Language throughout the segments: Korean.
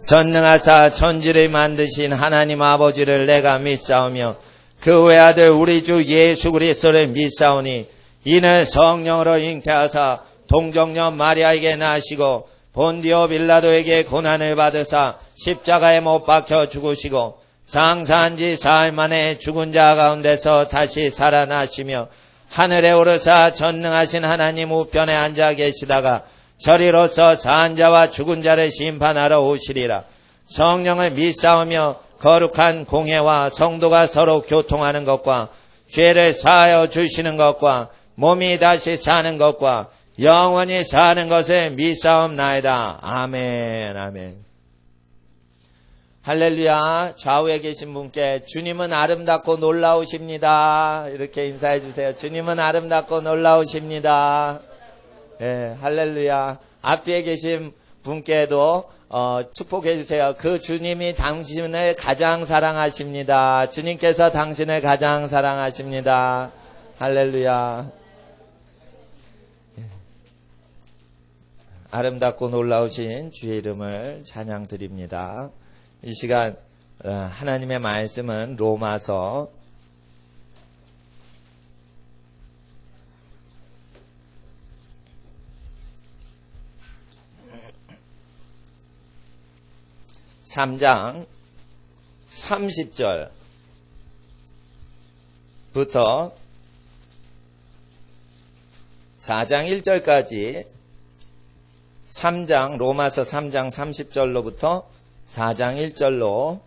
전능하사 천지를 만드신 하나님 아버지를 내가 믿사오며 그 외아들 우리 주 예수 그리스도를 믿사오니 이는 성령으로 잉태하사 동정녀 마리아에게 나시고 본디오 빌라도에게 고난을 받으사 십자가에 못 박혀 죽으시고 장사한 지 사흘 만에 죽은 자 가운데서 다시 살아나시며 하늘에 오르사 전능하신 하나님 우편에 앉아 계시다가 저리로서 산 자와 죽은 자를 심판하러 오시리라. 성령을 믿사오며 거룩한 공회와 성도가 서로 교통하는 것과 죄를 사하여 주시는 것과 몸이 다시 사는 것과 영원히 사는 것을 믿사옵나이다. 아멘. 아멘. 할렐루야. 좌우에 계신 분께 주님은 아름답고 놀라우십니다. 이렇게 인사해 주세요. 주님은 아름답고 놀라우십니다. 예, 할렐루야. 앞뒤에 계신 분께도 축복해 주세요. 그 주님이 당신을 가장 사랑하십니다. 주님께서 당신을 가장 사랑하십니다. 할렐루야. 아름답고 놀라우신 주의 이름을 찬양 드립니다. 이 시간 하나님의 말씀은 로마서 3장 30절부터 4장 1절까지 로마서 3장 30절로부터 4장 1절로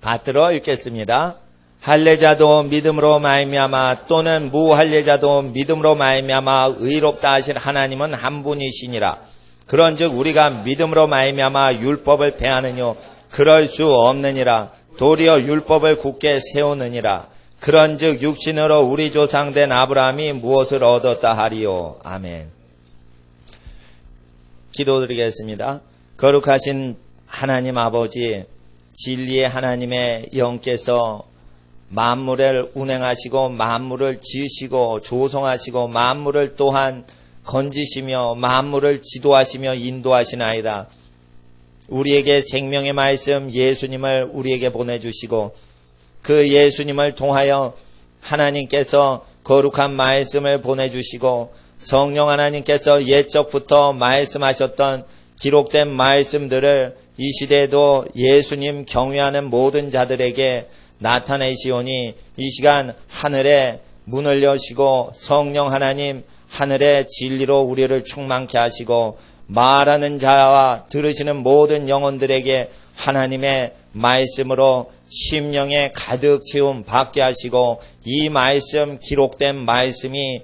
받들어 읽겠습니다. 할례자도 믿음으로 말미암아 또는 무할례자도 믿음으로 말미암아 의롭다 하실 하나님은 한 분이시니라. 그런즉 우리가 믿음으로 말미암아 율법을 폐하느뇨 그럴 수 없느니라. 도리어 율법을 굳게 세우느니라. 그런즉 육신으로 우리 조상된 아브라함이 무엇을 얻었다 하리요. 아멘. 기도드리겠습니다. 거룩하신 하나님 아버지, 진리의 하나님의 영께서 만물을 운행하시고 만물을 지으시고 조성하시고 만물을 또한 건지시며 만물을 지도하시며 인도하시나이다. 우리에게 생명의 말씀 예수님을 우리에게 보내주시고 그 예수님을 통하여 하나님께서 거룩한 말씀을 보내주시고 성령 하나님께서 옛적부터 말씀하셨던 기록된 말씀들을 이 시대에도 예수님 경외하는 모든 자들에게 나타내시오니 이 시간 하늘에 문을 여시고 성령 하나님 하늘의 진리로 우리를 충만케 하시고 말하는 자와 들으시는 모든 영혼들에게 하나님의 말씀으로 심령에 가득 채움 받게 하시고 이 말씀 기록된 말씀이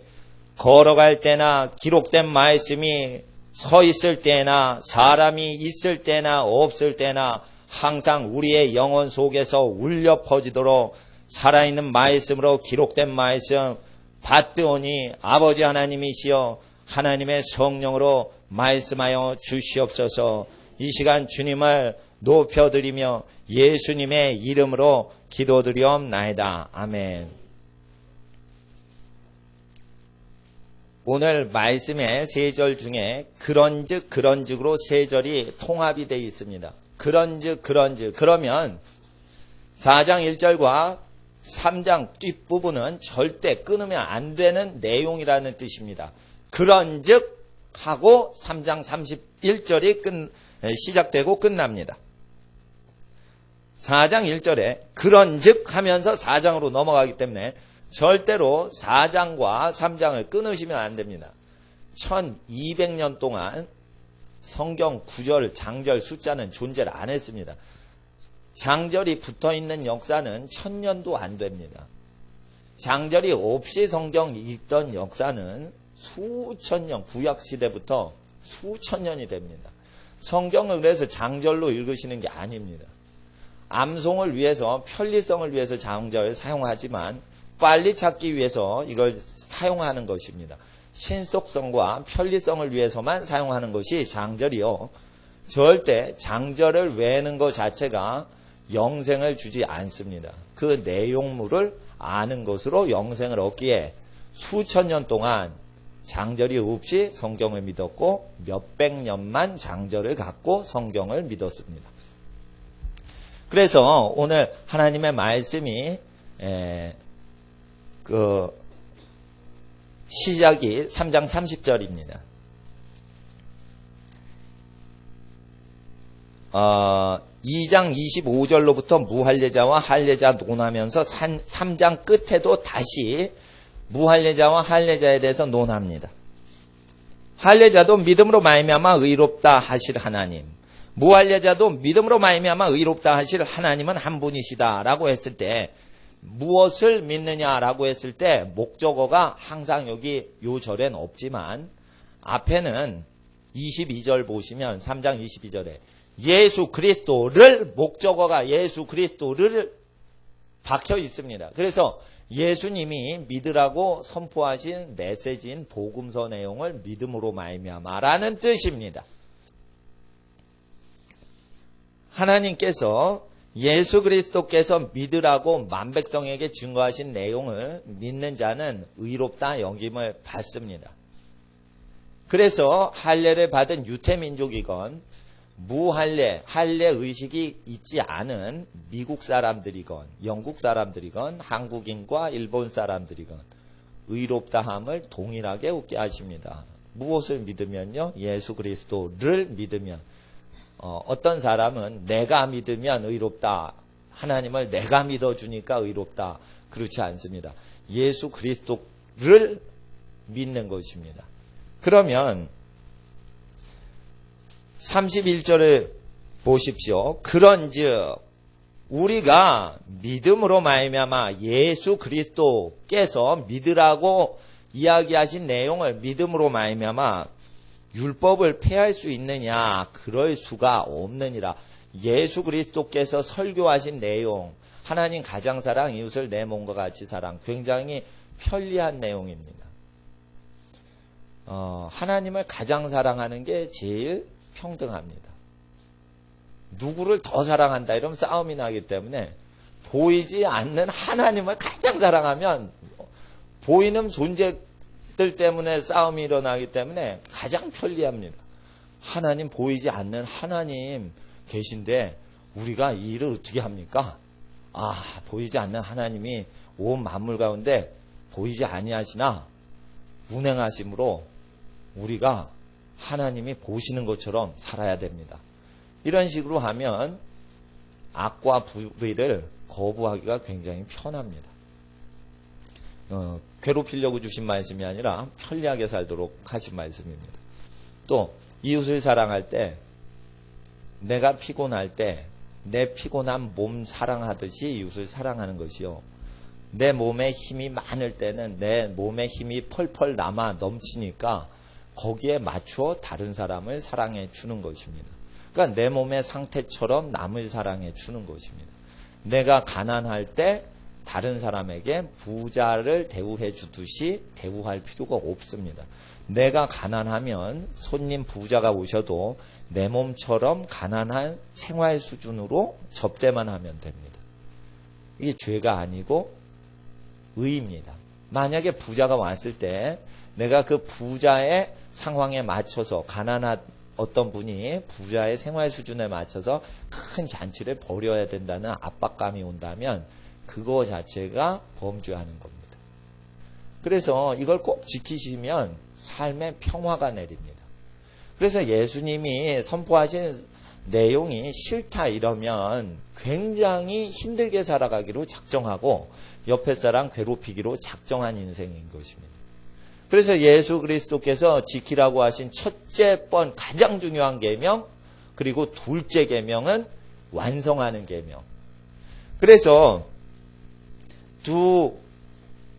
걸어갈 때나 기록된 말씀이 서 있을 때나 사람이 있을 때나 없을 때나 항상 우리의 영혼 속에서 울려 퍼지도록 살아있는 말씀으로 기록된 말씀 받드오니 아버지 하나님이시여 하나님의 성령으로 말씀하여 주시옵소서. 이 시간 주님을 높여드리며 예수님의 이름으로 기도드리옵나이다. 아멘. 오늘 말씀의 세 절 중에 그런즉으로 세 절이 통합이 되어 있습니다. 그런즉 그러면 4장 1절과 3장 뒷부분은 절대 끊으면 안 되는 내용이라는 뜻입니다. 그런즉 하고 3장 31절이 시작되고 끝납니다. 4장 1절에 그런즉 하면서 4장으로 넘어가기 때문에 절대로 4장과 3장을 끊으시면 안 됩니다. 1200년 동안 성경 구절, 장절, 숫자는 존재를 안 했습니다. 장절이 붙어있는 역사는 1000년도 안 됩니다. 장절이 없이 성경 읽던 역사는 수천 년, 구약시대부터 수천 년이 됩니다. 성경을 그래서 장절로 읽으시는 게 아닙니다. 암송을 위해서, 편리성을 위해서 장절 사용하지만 빨리 찾기 위해서 이걸 사용하는 것입니다. 신속성과 편리성을 위해서만 사용하는 것이 장절이요. 절대 장절을 외우는 것 자체가 영생을 주지 않습니다. 그 내용물을 아는 것으로 영생을 얻기에 수천 년 동안 장절이 없이 성경을 믿었고 몇백 년만 장절을 갖고 성경을 믿었습니다. 그래서 오늘 하나님의 말씀이 시작이 3장 30절입니다. 2장 25절로부터 무할례자와 할례자 논하면서 3장 끝에도 다시 무할례자와 할례자에 대해서 논합니다. 할례자도 믿음으로 말미암아 의롭다 하실 하나님, 무할례자도 믿음으로 말미암아 의롭다 하실 하나님은 한 분이시다라고 했을 때 무엇을 믿느냐라고 했을 때 목적어가 항상 여기 요 절엔 없지만 앞에는 22절 보시면 3장 22절에 예수 그리스도를 목적어가 예수 그리스도를 박혀 있습니다. 그래서 예수님이 믿으라고 선포하신 메시지인 복음서 내용을 믿음으로 말미암아라는 뜻입니다. 하나님께서 예수 그리스도께서 믿으라고 만백성에게 증거하신 내용을 믿는 자는 의롭다 여김을 받습니다. 그래서 할례를 받은 유태민족이건 무할례, 할례 의식이 있지 않은 미국 사람들이건 영국 사람들이건 한국인과 일본 사람들이건 의롭다함을 동일하게 얻게 하십니다. 무엇을 믿으면요? 예수 그리스도를 믿으면. 어떤 사람은 내가 믿으면 의롭다. 하나님을 내가 믿어주니까 의롭다. 그렇지 않습니다. 예수 그리스도를 믿는 것입니다. 그러면 31절을 보십시오. 그런즉 우리가 믿음으로 말미암아 예수 그리스도께서 믿으라고 이야기하신 내용을 믿음으로 말미암아 율법을 폐할 수 있느냐? 그럴 수가 없느니라. 예수 그리스도께서 설교하신 내용, 하나님 가장 사랑, 이웃을 내 몸과 같이 사랑, 굉장히 편리한 내용입니다. 하나님을 가장 사랑하는 게 제일 평등합니다. 누구를 더 사랑한다 이러면 싸움이 나기 때문에 보이지 않는 하나님을 가장 사랑하면 보이는 존재들 때문에 싸움이 일어나기 때문에 가장 편리합니다. 하나님 보이지 않는 하나님 계신데 우리가 이 일을 어떻게 합니까? 보이지 않는 하나님이 온 만물 가운데 보이지 아니하시나 운행하심으로 우리가 하나님이 보시는 것처럼 살아야 됩니다. 이런 식으로 하면 악과 불의를 거부하기가 굉장히 편합니다. 괴롭히려고 주신 말씀이 아니라 편리하게 살도록 하신 말씀입니다. 또 이웃을 사랑할 때 내가 피곤할 때 내 피곤한 몸 사랑하듯이 이웃을 사랑하는 것이요. 내 몸에 힘이 많을 때는 내 몸에 힘이 펄펄 남아 넘치니까 거기에 맞춰 다른 사람을 사랑해 주는 것입니다. 그러니까 내 몸의 상태처럼 남을 사랑해 주는 것입니다. 내가 가난할 때 다른 사람에게 부자를 대우해 주듯이 대우할 필요가 없습니다. 내가 가난하면 손님 부자가 오셔도 내 몸처럼 가난한 생활 수준으로 접대만 하면 됩니다. 이게 죄가 아니고 의입니다. 만약에 부자가 왔을 때 내가 그 부자의 상황에 맞춰서 가난한 어떤 분이 부자의 생활 수준에 맞춰서 큰 잔치를 벌여야 된다는 압박감이 온다면 그거 자체가 범죄하는 겁니다. 그래서 이걸 꼭 지키시면 삶에 평화가 내립니다. 그래서 예수님이 선포하신 내용이 싫다 이러면 굉장히 힘들게 살아가기로 작정하고 옆에 사람 괴롭히기로 작정한 인생인 것입니다. 그래서 예수 그리스도께서 지키라고 하신 첫째 번 가장 중요한 계명, 그리고 둘째 계명은 완성하는 계명. 그래서 두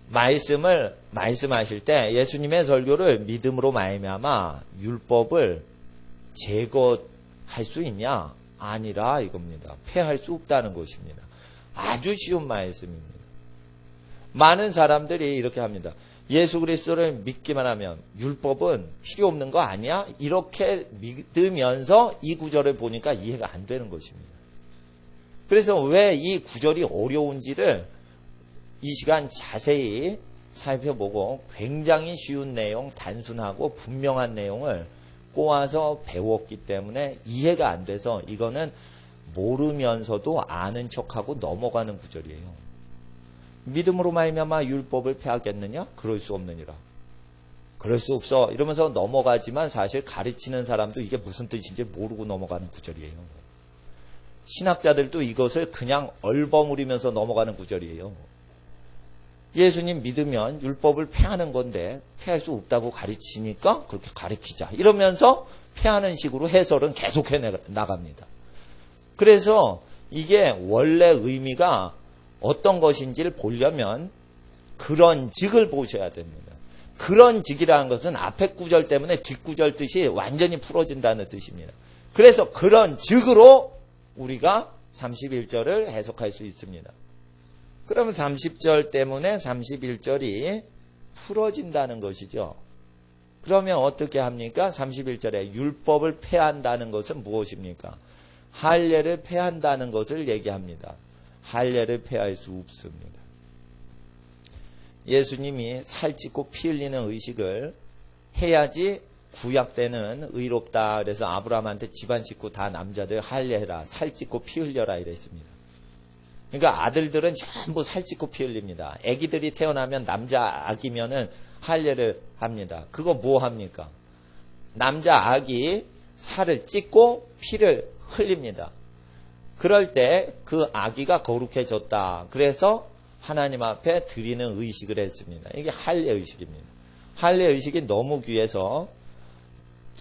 말씀을 말씀하실 때 예수님의 설교를 믿음으로 말미암아 율법을 제거할 수 있냐? 아니라 이겁니다. 폐할 수 없다는 것입니다. 아주 쉬운 말씀입니다. 많은 사람들이 이렇게 합니다. 예수 그리스도를 믿기만 하면 율법은 필요 없는 거 아니야? 이렇게 믿으면서 이 구절을 보니까 이해가 안 되는 것입니다. 그래서 왜 이 구절이 어려운지를 이 시간 자세히 살펴보고 굉장히 쉬운 내용, 단순하고 분명한 내용을 꼬아서 배웠기 때문에 이해가 안 돼서 이거는 모르면서도 아는 척하고 넘어가는 구절이에요. 믿음으로 말미암아 율법을 폐하겠느냐? 그럴 수 없느니라. 그럴 수 없어. 이러면서 넘어가지만 사실 가르치는 사람도 이게 무슨 뜻인지 모르고 넘어가는 구절이에요. 신학자들도 이것을 그냥 얼버무리면서 넘어가는 구절이에요. 예수님 믿으면 율법을 폐하는 건데 폐할 수 없다고 가르치니까 그렇게 가르치자. 이러면서 폐하는 식으로 해설은 계속해 나갑니다. 그래서 이게 원래 의미가 어떤 것인지를 보려면 그런 즉을 보셔야 됩니다. 그런 즉이라는 것은 앞에 구절 때문에 뒷구절 뜻이 완전히 풀어진다는 뜻입니다. 그래서 그런 즉으로 우리가 31절을 해석할 수 있습니다. 그러면 30절 때문에 31절이 풀어진다는 것이죠. 그러면 어떻게 합니까? 31절에 율법을 폐한다는 것은 무엇입니까? 할례를 폐한다는 것을 얘기합니다. 할례를 폐할 수 없습니다. 예수님이 살찌고 피 흘리는 의식을 해야지 구약 때는 의롭다. 그래서 아브라함한테 집안 식구 다 남자들 할례해라. 살찌고 피 흘려라 이랬습니다. 그러니까 아들들은 전부 살찌고 피 흘립니다. 아기들이 태어나면 남자 아기면은 할례를 합니다. 그거 뭐 합니까? 남자 아기 살을 찢고 피를 흘립니다. 그럴 때 그 아기가 거룩해졌다. 그래서 하나님 앞에 드리는 의식을 했습니다. 이게 할례 의식입니다. 할례 의식이 너무 귀해서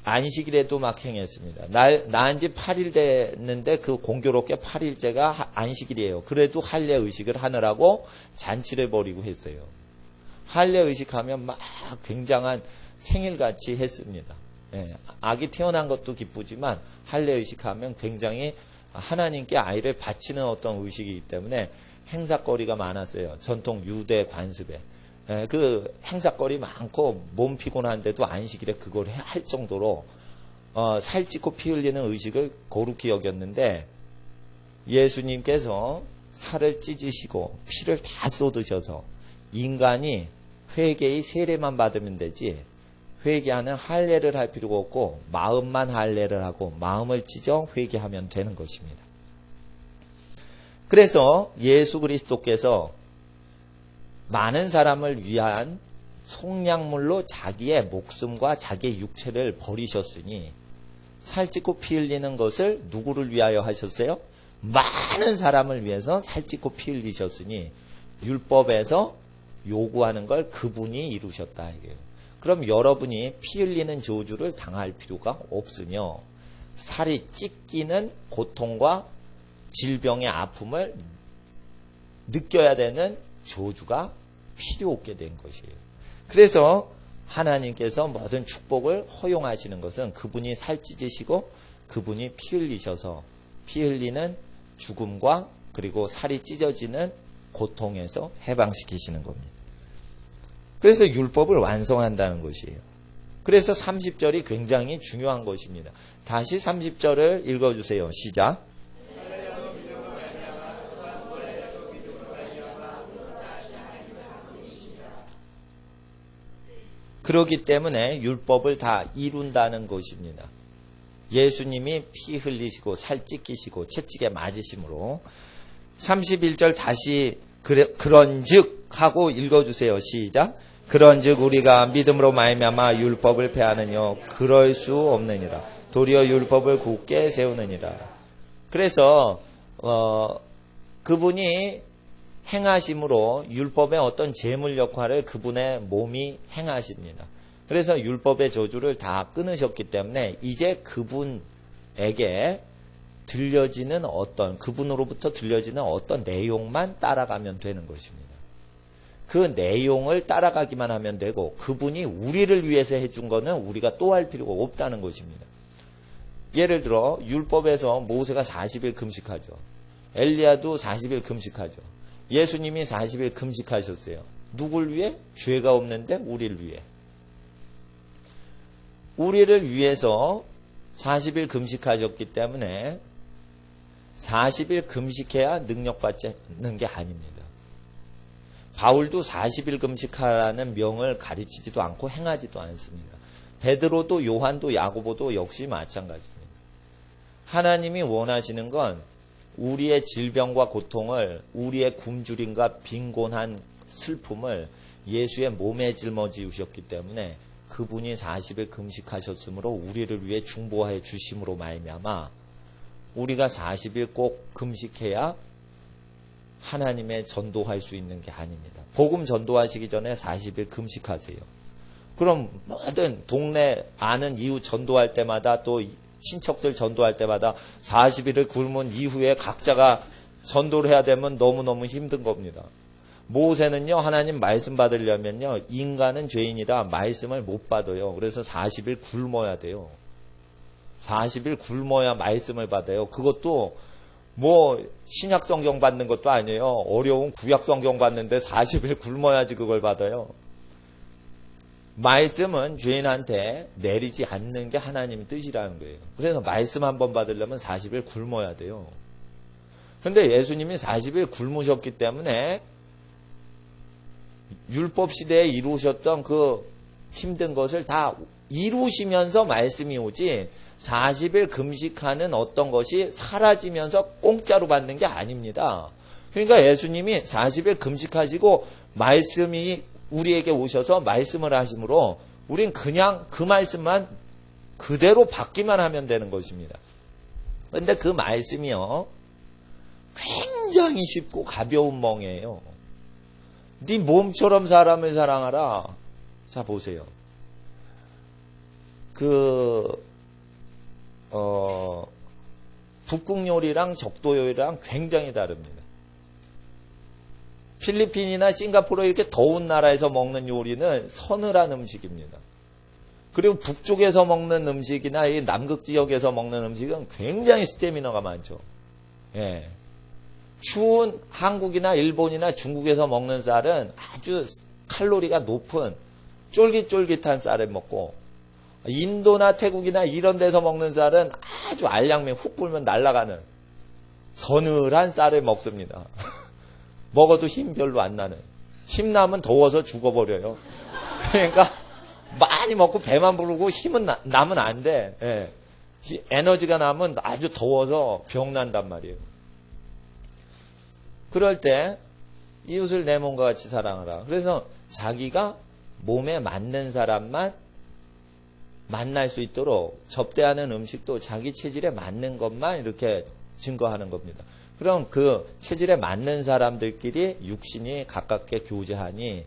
안식일에도 막 행했습니다. 낳은 지 8일 됐는데 그 공교롭게 8일째가 안식일이에요. 그래도 할례 의식을 하느라고 잔치를 벌이고 했어요. 할례 의식하면 막 굉장한 생일같이 했습니다. 예, 아기 태어난 것도 기쁘지만 할례 의식하면 굉장히 하나님께 아이를 바치는 어떤 의식이기 때문에 행사거리가 많았어요. 전통 유대 관습에. 예, 그 행사거리 많고 몸 피곤한데도 안식일에 그걸 할 정도로 살찌고 피 흘리는 의식을 거룩히 여겼는데 예수님께서 살을 찢으시고 피를 다 쏟으셔서 인간이 회개의 세례만 받으면 되지 회개하는 할례를 할 필요가 없고 마음만 할례를 하고 마음을 찢어 회개하면 되는 것입니다. 그래서 예수 그리스도께서 많은 사람을 위한 속량물로 자기의 목숨과 자기의 육체를 버리셨으니 살찌고 피 흘리는 것을 누구를 위하여 하셨어요? 많은 사람을 위해서 살찌고 피 흘리셨으니 율법에서 요구하는 걸 그분이 이루셨다. 이게요. 그럼 여러분이 피 흘리는 저주를 당할 필요가 없으며 살이 찢기는 고통과 질병의 아픔을 느껴야 되는 저주가 필요 없게 된 것이에요. 그래서 하나님께서 모든 축복을 허용하시는 것은 그분이 살찌지시고 그분이 피 흘리셔서 피 흘리는 죽음과 그리고 살이 찢어지는 고통에서 해방시키시는 겁니다. 그래서 율법을 완성한다는 것이에요. 그래서 30절이 굉장히 중요한 것입니다. 다시 30절을 읽어주세요. 시작. 그렇기 때문에 율법을 다 이룬다는 것입니다. 예수님이 피 흘리시고 살 찢기시고 채찍에 맞으심으로 31절 다시 그런즉 하고 읽어주세요. 시작. 그런즉 우리가 믿음으로 말미암아 율법을 폐하느뇨 그럴 수 없느니라. 도리어 율법을 굳게 세우느니라. 그래서 그분이 행하심으로 율법의 어떤 제물 역할을 그분의 몸이 행하십니다. 그래서 율법의 저주를 다 끊으셨기 때문에 이제 그분에게 들려지는 그분으로부터 들려지는 어떤 내용만 따라가면 되는 것입니다. 그 내용을 따라가기만 하면 되고 그분이 우리를 위해서 해준 거는 우리가 또 할 필요가 없다는 것입니다. 예를 들어 율법에서 모세가 40일 금식하죠. 엘리야도 40일 금식하죠. 예수님이 40일 금식하셨어요. 누굴 위해? 죄가 없는데 우리를 위해. 우리를 위해서 40일 금식하셨기 때문에 40일 금식해야 능력받는 게 아닙니다. 바울도 40일 금식하라는 명을 가르치지도 않고 행하지도 않습니다. 베드로도 요한도 야고보도 역시 마찬가지입니다. 하나님이 원하시는 건 우리의 질병과 고통을, 우리의 굶주림과 빈곤한 슬픔을 예수의 몸에 짊어지우셨기 때문에 그분이 40일 금식하셨으므로 우리를 위해 중보해 주심으로 말미암아 우리가 40일 꼭 금식해야 하나님의 전도할 수 있는 게 아닙니다. 복음 전도하시기 전에 40일 금식하세요. 그럼 모든 동네 아는 이웃 전도할 때마다 또 친척들 전도할 때마다 40일을 굶은 이후에 각자가 전도를 해야 되면 너무너무 힘든 겁니다. 모세는요, 하나님 말씀 받으려면요, 인간은 죄인이라 말씀을 못 받아요. 그래서 40일 굶어야 돼요. 40일 굶어야 말씀을 받아요. 그것도 뭐 신약 성경 받는 것도 아니에요. 어려운 구약 성경 받는데 40일 굶어야지 그걸 받아요. 말씀은 죄인한테 내리지 않는 게 하나님의 뜻이라는 거예요. 그래서 말씀 한번 받으려면 40일 굶어야 돼요. 근데 예수님이 40일 굶으셨기 때문에 율법 시대에 이루셨던 그 힘든 것을 다 이루시면서 말씀이 오지 40일 금식하는 어떤 것이 사라지면서 공짜로 받는 게 아닙니다. 그러니까 예수님이 40일 금식하시고 말씀이 우리에게 오셔서 말씀을 하심으로 우린 그냥 그 말씀만 그대로 받기만 하면 되는 것입니다. 그런데 그 말씀이요, 굉장히 쉽고 가벼운 멍이에요. 네 몸처럼 사람을 사랑하라. 자, 보세요. 북극 요리랑 적도 요리랑 굉장히 다릅니다. 필리핀이나 싱가포르 이렇게 더운 나라에서 먹는 요리는 서늘한 음식입니다. 그리고 북쪽에서 먹는 음식이나 이 남극 지역에서 먹는 음식은 굉장히 스태미너가 많죠. 예. 추운 한국이나 일본이나 중국에서 먹는 쌀은 아주 칼로리가 높은 쫄깃쫄깃한 쌀을 먹고, 인도나 태국이나 이런 데서 먹는 쌀은 아주 알량면 훅 불면 날아가는 서늘한 쌀을 먹습니다. 먹어도 힘 별로 안 나는. 힘 나면 더워서 죽어버려요. 그러니까 많이 먹고 배만 부르고 힘은 나면 안 돼. 예. 에너지가 나면 아주 더워서 병 난단 말이에요. 그럴 때 이웃을 내 몸과 같이 사랑하라. 그래서 자기가 몸에 맞는 사람만 만날 수 있도록 접대하는 음식도 자기 체질에 맞는 것만 이렇게 증거하는 겁니다. 그럼 그 체질에 맞는 사람들끼리 육신이 가깝게 교제하니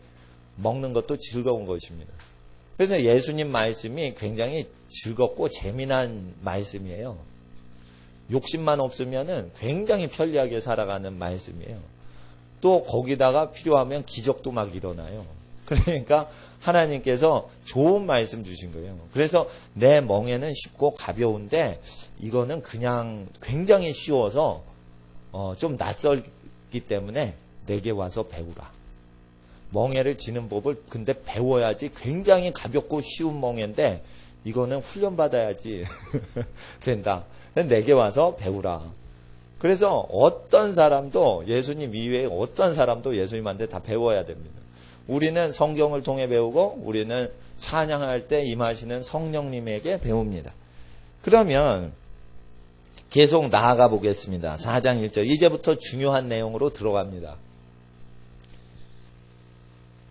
먹는 것도 즐거운 것입니다. 그래서 예수님 말씀이 굉장히 즐겁고 재미난 말씀이에요. 욕심만 없으면은 굉장히 편리하게 살아가는 말씀이에요. 또 거기다가 필요하면 기적도 막 일어나요. 그러니까 하나님께서 좋은 말씀 주신 거예요. 그래서 내 멍에는 쉽고 가벼운데 이거는 그냥 굉장히 쉬워서 좀 낯설기 때문에 내게 와서 배우라. 멍에를 지는 법을 근데 배워야지. 굉장히 가볍고 쉬운 멍에인데 이거는 훈련받아야지 된다. 내게 와서 배우라. 그래서 어떤 사람도, 예수님 이외에 어떤 사람도 예수님한테 다 배워야 됩니다. 우리는 성경을 통해 배우고 우리는 찬양할 때 임하시는 성령님에게 배웁니다. 그러면 계속 나아가 보겠습니다. 4장 1절. 이제부터 중요한 내용으로 들어갑니다.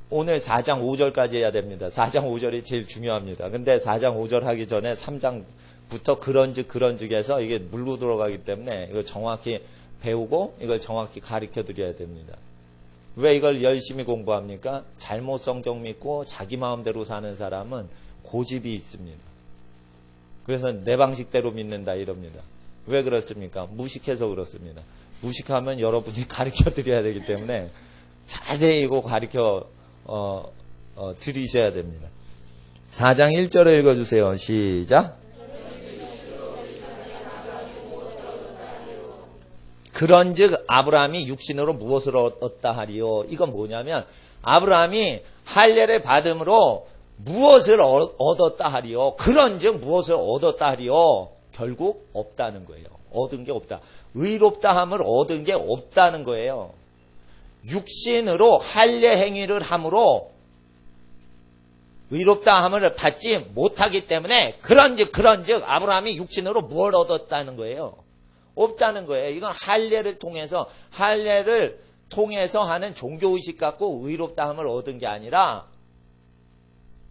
오늘 4장 5절까지 해야 됩니다. 4장 5절이 제일 중요합니다. 근데 4장 5절 하기 전에 3장부터 그런즉 해서 이게 물고 들어가기 때문에 이걸 정확히 배우고 이걸 정확히 가르쳐 드려야 됩니다. 왜 이걸 열심히 공부합니까? 잘못 성경 믿고 자기 마음대로 사는 사람은 고집이 있습니다. 그래서 내 방식대로 믿는다 이럽니다. 왜 그렇습니까? 무식해서 그렇습니다. 무식하면 여러분이 가르쳐 드려야 되기 때문에 자세히 이거 가르쳐 드리셔야 됩니다. 4장 1절을 읽어주세요. 시작. 그런즉 아브라함이 육신으로 무엇을 얻었다 하리요. 이건 뭐냐면 아브라함이 할례를 받음으로 무엇을 얻었다 하리요. 그런즉 무엇을 얻었다 하리요. 결국 없다는 거예요. 얻은 게 없다. 의롭다함을 얻은 게 없다는 거예요. 육신으로 할례 행위를 함으로 의롭다 함을 받지 못하기 때문에 그런즉 아브라함이 육신으로 뭘 얻었다는 거예요? 없다는 거예요. 이건 할례를 통해서 하는 종교의식 갖고 의롭다 함을 얻은 게 아니라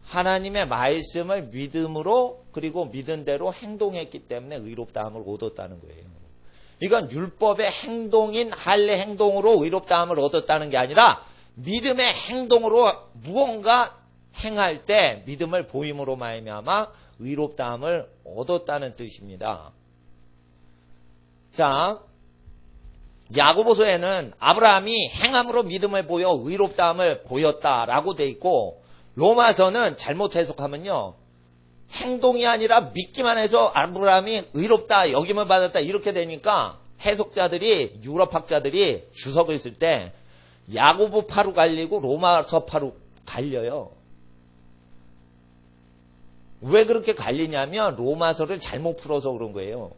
하나님의 말씀을 믿음으로 그리고 믿은 대로 행동했기 때문에 의롭다 함을 얻었다는 거예요. 이건 율법의 행동인 할례 행동으로 의롭다 함을 얻었다는 게 아니라 믿음의 행동으로 무언가 행할 때 믿음을 보임으로 말미암아 의롭다 함을 얻었다는 뜻입니다. 자, 야고보서에는 아브라함이 행함으로 믿음을 보여 의롭다 함을 보였다라고 돼 있고, 로마서는 잘못 해석하면요, 행동이 아니라 믿기만 해서 아브라함이 의롭다 여김을 받았다 이렇게 되니까 해석자들이, 유럽학자들이 주석을 쓸 때 야고보파로 갈리고 로마서파로 갈려요. 왜 그렇게 갈리냐면 로마서를 잘못 풀어서 그런 거예요.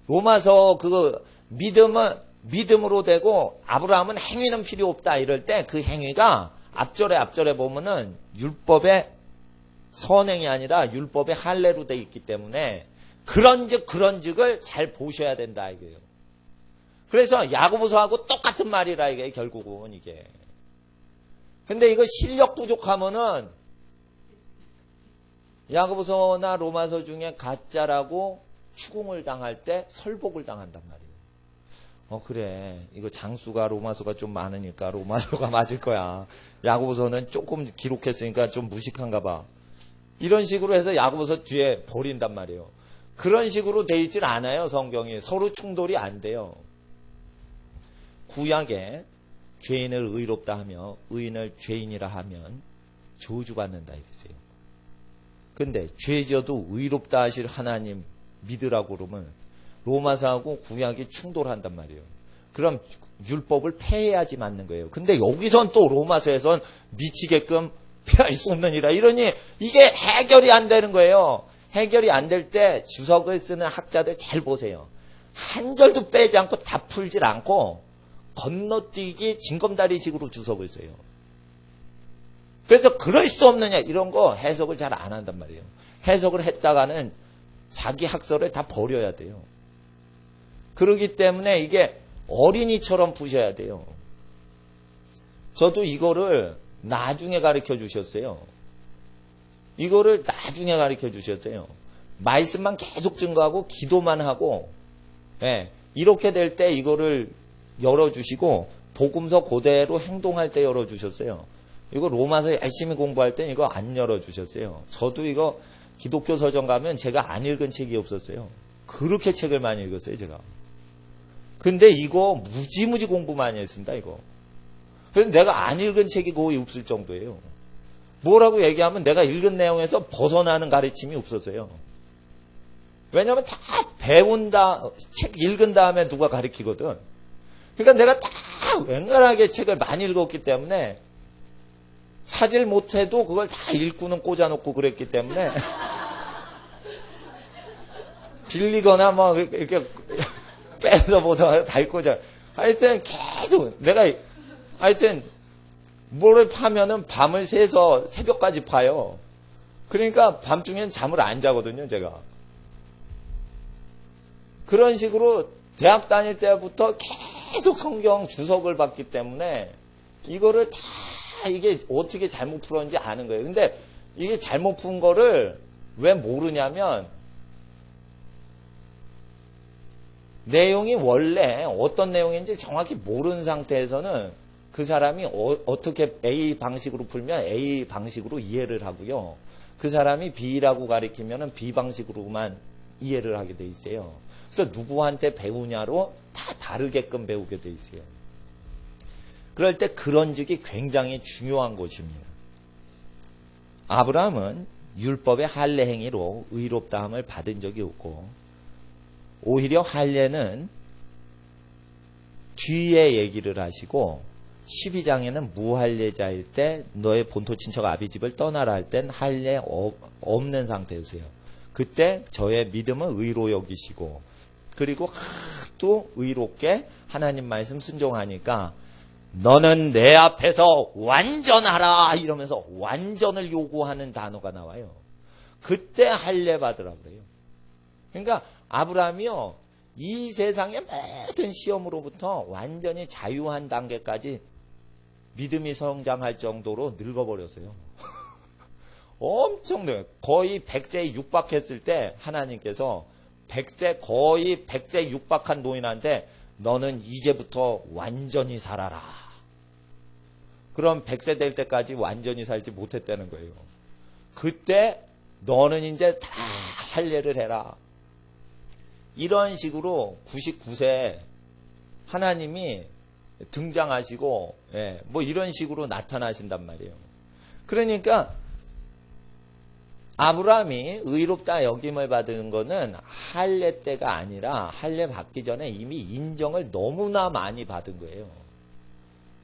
로마서 그 믿음으로 되고 아브라함은 행위는 필요 없다 이럴 때 그 행위가 앞절에 보면은 율법의 선행이 아니라 율법의 할례로 돼 있기 때문에 그런즉을 잘 보셔야 된다 이거예요. 그래서 야고보서하고 똑같은 말이라 이게 결국은 이게. 근데 이거 실력 부족하면은 야고보서나 로마서 중에 가짜라고 추궁을 당할 때 설복을 당한단 말이에요. 그래. 이거 장수가 로마서가 좀 많으니까 로마서가 맞을 거야. 야고보서는 조금 기록했으니까 좀 무식한가 봐. 이런 식으로 해서 야고보서 뒤에 버린단 말이에요. 그런 식으로 돼 있질 않아요. 성경이. 서로 충돌이 안 돼요. 구약에 죄인을 의롭다 하며 의인을 죄인이라 하면 저주받는다 이랬어요. 근데 죄져도 의롭다 하실 하나님 믿으라고 그러면 로마서하고 구약이 충돌한단 말이에요. 그럼 율법을 폐해야지 맞는 거예요. 근데 여기선 또 로마서에선 미치게끔 폐할 수 없느니라 이러니 이게 해결이 안 되는 거예요. 해결이 안 될 때 주석을 쓰는 학자들 잘 보세요. 한 절도 빼지 않고 다 풀질 않고 건너뛰기 징검다리식으로 주석을 써요. 그래서 그럴 수 없느냐 이런 거 해석을 잘 안 한단 말이에요. 해석을 했다가는 자기 학설을 다 버려야 돼요. 그렇기 때문에 이게 어린이처럼 푸셔야 돼요. 저도 이거를 나중에 가르쳐 주셨어요. 이거를 나중에 가르쳐 주셨어요. 말씀만 계속 증거하고 기도만 하고, 예, 이렇게 될 때 이거를 열어주시고 복음서 그대로 행동할 때 열어주셨어요. 이거 로마서 열심히 공부할 때 이거 안 열어주셨어요. 저도 이거 기독교 서점 가면 제가 안 읽은 책이 없었어요. 그렇게 책을 많이 읽었어요, 제가. 근데 이거 무지무지 공부 많이 했습니다, 이거. 그래서 내가 안 읽은 책이 거의 없을 정도예요. 뭐라고 얘기하면 내가 읽은 내용에서 벗어나는 가르침이 없었어요. 왜냐하면 다 책 읽은 다음에 누가 가르치거든. 그러니까 내가 다 웬간하게 책을 많이 읽었기 때문에 사질 못해도 그걸 다 읽고는 꽂아놓고 그랬기 때문에 빌리거나 뭐 이렇게 빼서 보다가 다 꽂아. 하여튼 계속 내가 하여튼 뭐를 파면은 밤을 새서 새벽까지 파요. 그러니까 밤중엔 잠을 안 자거든요, 제가. 그런 식으로 대학 다닐 때부터 계속 성경 주석을 받기 때문에 이거를 다 이게 어떻게 잘못 풀었는지 아는 거예요. 근데 이게 잘못 푼 거를 왜 모르냐면 내용이 원래 어떤 내용인지 정확히 모르는 상태에서는 그 사람이 어떻게 A 방식으로 풀면 A 방식으로 이해를 하고요. 그 사람이 B라고 가리키면 B 방식으로만 이해를 하게 돼 있어요. 그래서 누구한테 배우냐로 다 다르게끔 배우게 돼 있어요. 그럴 때 그런즉이 굉장히 중요한 것입니다. 아브라함은 율법의 할례 행위로 의롭다함을 받은 적이 없고 오히려 할례는 뒤에 얘기를 하시고 12장에는 무할례자일 때 너의 본토 친척 아비집을 떠나라 할 땐 할례 없는 상태였어요. 그때 저의 믿음을 의로 여기시고 그리고 또 의롭게 하나님 말씀 순종하니까 너는 내 앞에서 완전하라 이러면서 완전을 요구하는 단어가 나와요. 그때 할례 받으라 그래요. 그러니까 아브라함이요, 이 세상의 모든 시험으로부터 완전히 자유한 단계까지 믿음이 성장할 정도로 늙어버렸어요. 엄청 늙어요. 거의 100세에 육박했을 때 하나님께서 거의 100세 육박한 노인한테 너는 이제부터 완전히 살아라. 그럼 100세 될 때까지 완전히 살지 못했다는 거예요. 그때 너는 이제 다 할례를 해라. 이런 식으로 99세 하나님이 등장하시고, 뭐 이런 식으로 나타나신단 말이에요. 그러니까 아브라함이 의롭다 여김을 받은 거는 할례 때가 아니라 할례 받기 전에 이미 인정을 너무나 많이 받은 거예요.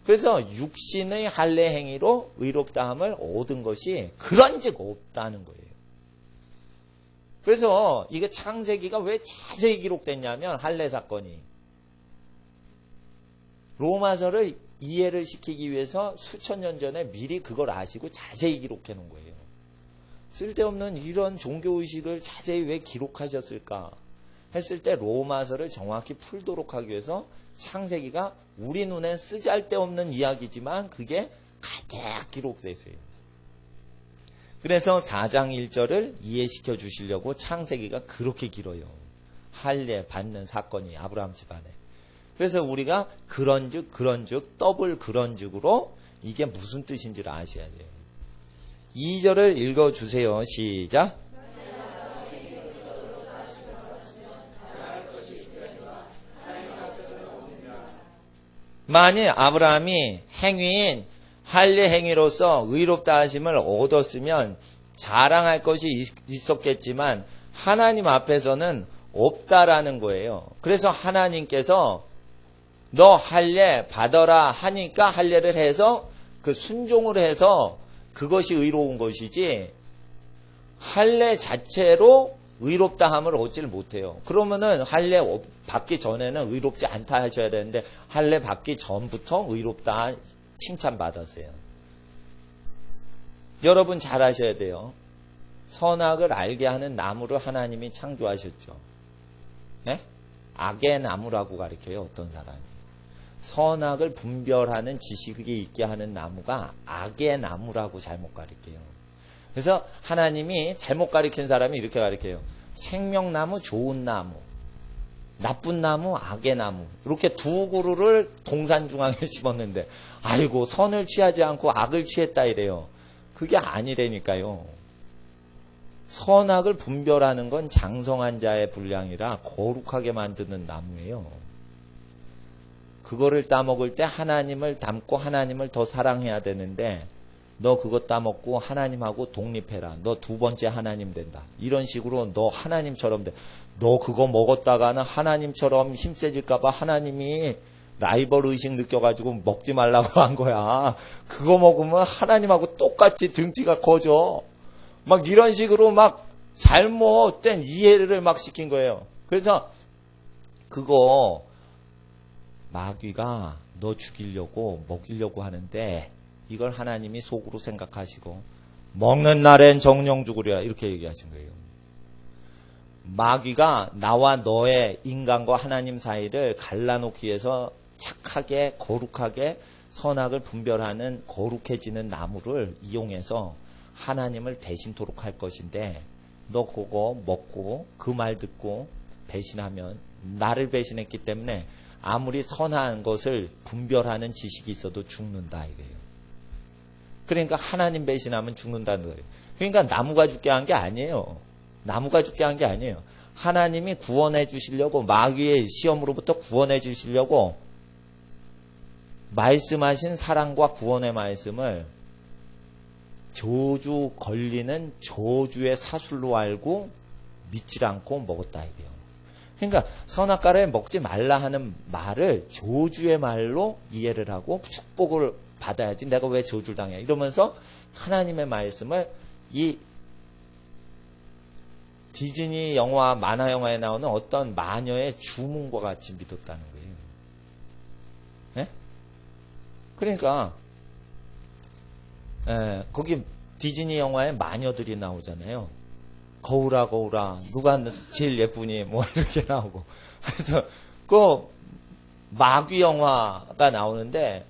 그래서 육신의 할례 행위로 의롭다함을 얻은 것이 그런즉 없다는 거예요. 그래서 이게 창세기가 왜 자세히 기록됐냐면 할례 사건이 로마서를 이해를 시키기 위해서 수천 년 전에 미리 그걸 아시고 자세히 기록해 놓은 거예요. 쓸데없는 이런 종교의식을 자세히 왜 기록하셨을까 했을 때 로마서를 정확히 풀도록 하기 위해서 창세기가 우리 눈엔 쓰잘데없는 이야기지만 그게 가득 기록되어 있어요. 그래서 4장 1절을 이해시켜 주시려고 창세기가 그렇게 길어요. 할례 받는 사건이 아브라함 집안에. 그래서 우리가 그런즉 더블 그런즉으로 이게 무슨 뜻인지를 아셔야 돼요. 2절을 읽어주세요. 시작. 만일 아브라함이 행위인 할례 행위로서 의롭다 하심을 얻었으면 자랑할 것이 있었겠지만 하나님 앞에서는 없다라는 거예요. 그래서 하나님께서 너 할례 받아라 하니까 할례를 해서 그 순종을 해서 그것이 의로운 것이지 할례 자체로 의롭다함을 얻지를 못해요. 그러면은 할례 받기 전에는 의롭지 않다 하셔야 되는데 할례 받기 전부터 의롭다 칭찬받았어요. 여러분 잘 아셔야 돼요. 선악을 알게 하는 나무를 하나님이 창조하셨죠. 네? 악의 나무라고 가르쳐요. 어떤 사람이. 선악을 분별하는 지식이 있게 하는 나무가 악의 나무라고 잘못 가르쳐요. 그래서 하나님이 잘못 가르친 사람이 이렇게 가르쳐요. 생명나무, 좋은 나무, 나쁜 나무, 악의 나무. 이렇게 두 그루를 동산 중앙에 심었는데 아이고 선을 취하지 않고 악을 취했다 이래요. 그게 아니라니까요. 선악을 분별하는 건 장성한 자의 분량이라 거룩하게 만드는 나무예요. 그거를 따먹을 때 하나님을 닮고 하나님을 더 사랑해야 되는데 너 그거 따먹고 하나님하고 독립해라. 너 두 번째 하나님 된다. 이런 식으로 너 하나님처럼 돼. 너 그거 먹었다가는 하나님처럼 힘세질까 봐 하나님이 라이벌 의식 느껴가지고 먹지 말라고 한 거야. 그거 먹으면 하나님하고 똑같이 등치가 커져. 막 이런 식으로 막 잘못된 이해를 막 시킨 거예요. 그래서 그거 마귀가 너 죽이려고 먹이려고 하는데 이걸 하나님이 속으로 생각하시고 먹는 날엔 정령 죽으리라 이렇게 얘기하신 거예요. 마귀가 나와 너의 인간과 하나님 사이를 갈라놓기 위해서 착하게 거룩하게 선악을 분별하는 거룩해지는 나무를 이용해서 하나님을 배신토록 할 것인데 너 그거 먹고 그 말 듣고 배신하면 나를 배신했기 때문에 아무리 선한 것을 분별하는 지식이 있어도 죽는다 이거예요. 그러니까 하나님 배신하면 죽는다는 거예요. 그러니까 나무가 죽게 한 게 아니에요. 나무가 죽게 한 게 아니에요. 하나님이 구원해 주시려고 마귀의 시험으로부터 구원해 주시려고 말씀하신 사랑과 구원의 말씀을 저주 걸리는 저주의 사술로 알고 믿질 않고 먹었다 이거예요. 그러니까 선악과를 먹지 말라 하는 말을 저주의 말로 이해를 하고 축복을 받아야지 내가 왜 저주를 당해 이러면서 하나님의 말씀을 이 디즈니 영화 만화 영화에 나오는 어떤 마녀의 주문과 같이 믿었다는 거예요. 네? 그러니까 거기 디즈니 영화에 마녀들이 나오잖아요. 거울아 거울아 누가 제일 예쁘니 뭐 이렇게 나오고. 그래서 그 마귀 영화가 나오는데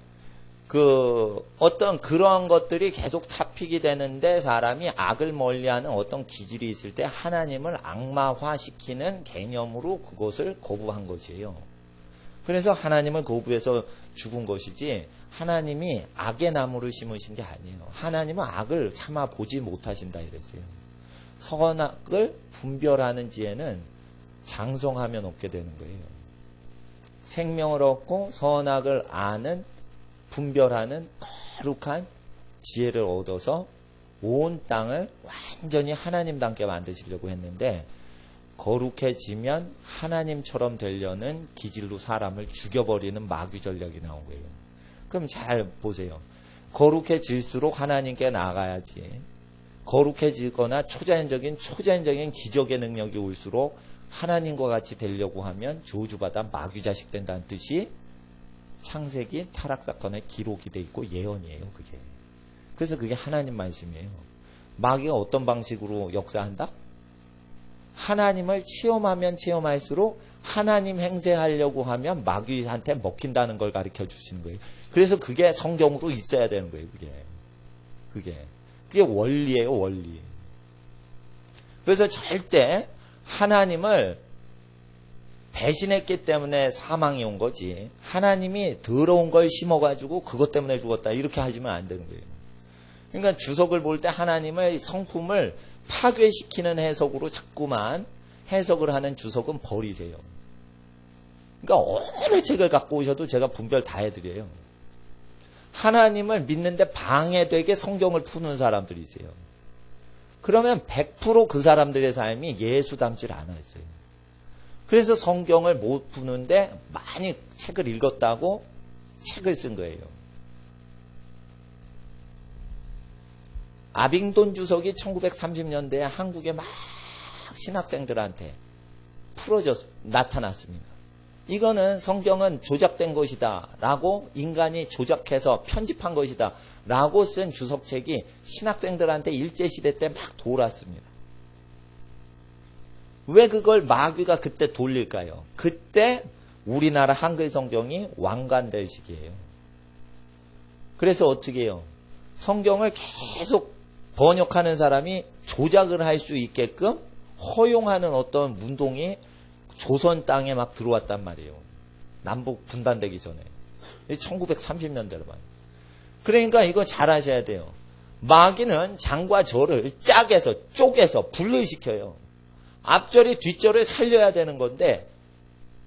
그 어떤 그런 것들이 계속 탑픽이 되는데 사람이 악을 멀리하는 어떤 기질이 있을 때 하나님을 악마화시키는 개념으로 그것을 거부한 것이에요. 그래서 하나님을 거부해서 죽은 것이지 하나님이 악의 나무를 심으신 게 아니에요. 하나님은 악을 참아 보지 못하신다 이랬어요. 선악을 분별하는 지혜는 장성하면 얻게 되는 거예요. 생명을 얻고 선악을 아는 분별하는 거룩한 지혜를 얻어서 온 땅을 완전히 하나님답게 만드시려고 했는데 거룩해지면 하나님처럼 되려는 기질로 사람을 죽여버리는 마귀 전략이 나온 거예요. 그럼 잘 보세요. 거룩해질수록 하나님께 나아가야지. 거룩해지거나 초자연적인 기적의 능력이 올수록 하나님과 같이 되려고 하면 저주받아 마귀 자식 된다는 뜻이 창세기 타락사건의 기록이 돼 있고 예언이에요. 그게. 그래서 그게 하나님 말씀이에요. 마귀가 어떤 방식으로 역사한다? 하나님을 체험하면 체험할수록 하나님 행세하려고 하면 마귀한테 먹힌다는 걸 가르쳐 주시는 거예요. 그래서 그게 성경으로 있어야 되는 거예요. 그게 원리예요. 원리. 그래서 절대 하나님을 배신했기 때문에 사망이 온 거지 하나님이 더러운 걸 심어가지고 그것 때문에 죽었다 이렇게 하시면 안 되는 거예요. 그러니까 주석을 볼 때 하나님의 성품을 파괴시키는 해석으로 자꾸만 해석을 하는 주석은 버리세요. 그러니까 어느 책을 갖고 오셔도 제가 분별 다 해드려요. 하나님을 믿는데 방해되게 성경을 푸는 사람들이세요. 그러면 100% 그 사람들의 삶이 예수 닮질 않았어요. 그래서 성경을 못 푸는데 많이 책을 읽었다고 책을 쓴 거예요. 아빙돈 주석이 1930년대에 한국에 막 신학생들한테 나타났습니다. 이거는 성경은 조작된 것이다 라고 인간이 조작해서 편집한 것이다 라고 쓴 주석책이 신학생들한테 일제시대 때 막 돌았습니다. 왜 그걸 마귀가 그때 돌릴까요? 그때 우리나라 한글 성경이 왕관될 시기예요. 그래서 어떻게 해요? 성경을 계속 번역하는 사람이 조작을 할 수 있게끔 허용하는 어떤 운동이 조선 땅에 막 들어왔단 말이에요. 남북 분단되기 전에. 1930년대로 봐요. 그러니까 이거 잘 아셔야 돼요. 마귀는 장과 절을 짝에서 쪼개서 분리시켜요. 앞절이 뒷절을 살려야 되는 건데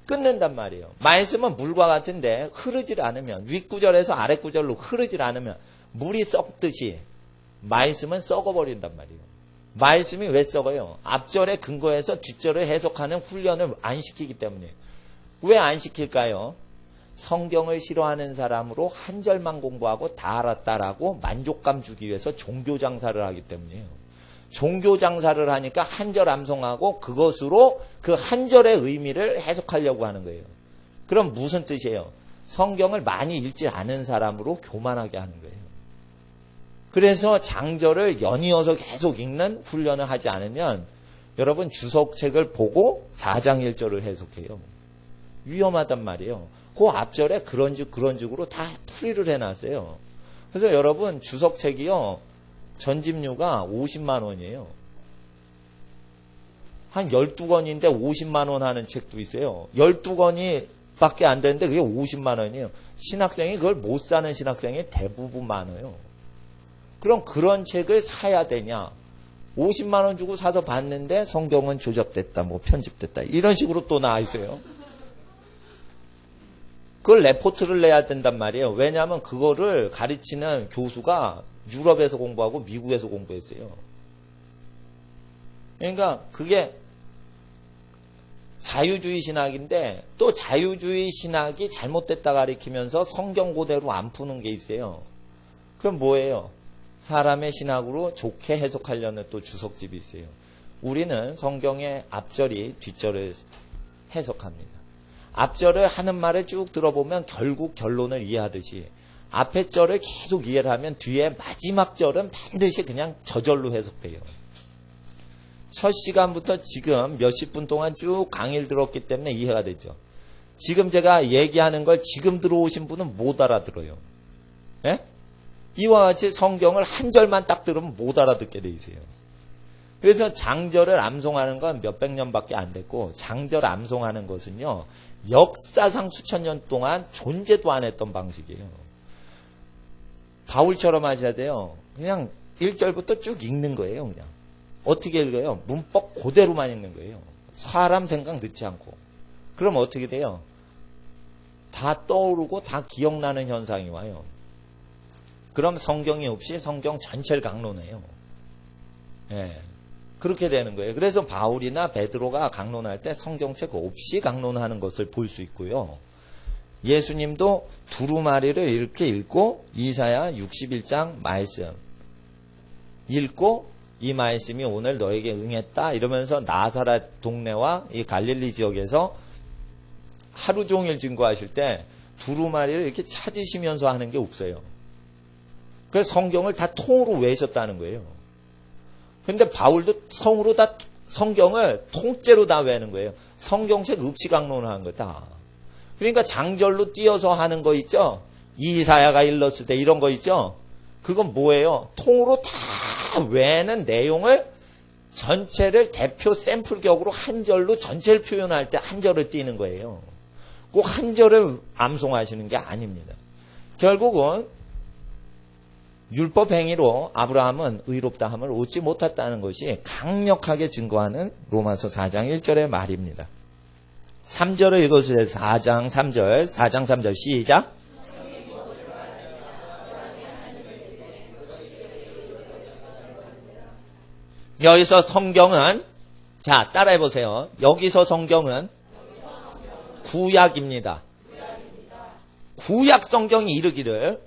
끊는단 말이에요. 말씀은 물과 같은데 흐르질 않으면 윗구절에서 아랫구절로 흐르질 않으면 물이 썩듯이 말씀은 썩어버린단 말이에요. 말씀이 왜 썩어요? 앞절에 근거해서 뒷절을 해석하는 훈련을 안 시키기 때문에. 왜 안 시킬까요? 성경을 싫어하는 사람으로 한 절만 공부하고 다 알았다라고 만족감 주기 위해서 종교 장사를 하기 때문이에요. 종교 장사를 하니까 한 절 암송하고 그것으로 그 한 절의 의미를 해석하려고 하는 거예요. 그럼 무슨 뜻이에요? 성경을 많이 읽지 않은 사람으로 교만하게 하는 거예요. 그래서 장절을 연이어서 계속 읽는 훈련을 하지 않으면 여러분 주석책을 보고 4장 1절을 해석해요. 위험하단 말이에요. 그 앞절에 그런식으로 다 풀이를 해놨어요. 그래서 여러분 주석책이요. 전집료가 50만 원이에요. 한 12권인데 50만 원 하는 책도 있어요. 12권이 밖에 안 되는데 그게 50만 원이에요. 신학생이 그걸 못 사는 신학생이 대부분 많아요. 그럼 그런 책을 사야 되냐? 50만 원 주고 사서 봤는데 성경은 조작됐다, 뭐 편집됐다. 이런 식으로 또 나와 있어요. 그걸 레포트를 내야 된단 말이에요. 왜냐하면 그거를 가르치는 교수가 유럽에서 공부하고 미국에서 공부했어요. 그러니까 그게 자유주의 신학인데 또 자유주의 신학이 잘못됐다 가르치면서 성경 그대로 안 푸는 게 있어요. 그럼 뭐예요? 사람의 신학으로 좋게 해석하려는 또 주석집이 있어요. 우리는 성경의 앞절이 뒷절을 해석합니다. 앞절을 하는 말을 쭉 들어보면 결국 결론을 이해하듯이 앞에 절을 계속 이해를 하면 뒤에 마지막 절은 반드시 그냥 저절로 해석돼요. 첫 시간부터 지금 몇십 분 동안 쭉 강의를 들었기 때문에 이해가 되죠. 지금 제가 얘기하는 걸 지금 들어오신 분은 못 알아들어요. 예? 이와 같이 성경을 한 절만 딱 들으면 못 알아듣게 돼 있어요. 그래서 장절을 암송하는 건 몇백 년밖에 안 됐고, 장절 암송하는 것은요, 역사상 수천 년 동안 존재도 안 했던 방식이에요. 바울처럼 하셔야 돼요. 그냥 1절부터 쭉 읽는 거예요, 그냥. 어떻게 읽어요? 문법 그대로만 읽는 거예요. 사람 생각 넣지 않고. 그럼 어떻게 돼요? 다 떠오르고 다 기억나는 현상이 와요. 그럼 성경이 없이 성경 전체를 강론해요. 예. 그렇게 되는 거예요. 그래서 바울이나 베드로가 강론할 때 성경책 없이 강론하는 것을 볼 수 있고요. 예수님도 두루마리를 이렇게 읽고 이사야 61장 말씀 읽고 이 말씀이 오늘 너에게 응했다 이러면서 나사렛 동네와 이 갈릴리 지역에서 하루 종일 증거하실 때 두루마리를 이렇게 찾으시면서 하는 게 없어요. 그래서 성경을 다 통으로 외우셨다는 거예요. 근데 바울도 성경을 통째로 다 외우는 거예요. 성경책 없이 강론을 하는 거다. 그러니까 장절로 띄어서 하는 거 있죠? 이사야가 일렀을 때 이런 거 있죠? 그건 뭐예요? 통으로 다 외는 내용을 전체를 대표 샘플격으로 한 절로 전체를 표현할 때 한 절을 띄는 거예요. 꼭 한 절을 암송하시는 게 아닙니다. 결국은 율법 행위로 아브라함은 의롭다함을 얻지 못했다는 것이 강력하게 증거하는 로마서 4장 1절의 말입니다. 3절을 읽어주세요. 4장 3절. 4장 3절 시작. 여기서 성경은, 자, 따라해보세요. 여기서 성경은 구약입니다. 구약 성경이 이르기를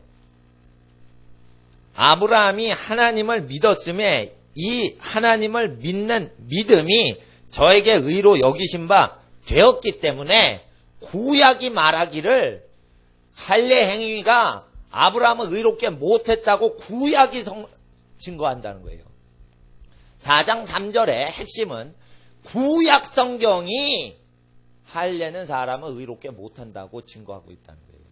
아브라함이 하나님을 믿었음에 이 하나님을 믿는 믿음이 저에게 의로 여기신 바 되었기 때문에 구약이 말하기를 할례 행위가 아브라함을 의롭게 못했다고 구약이 증거한다는 거예요. 4장 3절의 핵심은 구약 성경이 할례는 사람을 의롭게 못한다고 증거하고 있다는 거예요.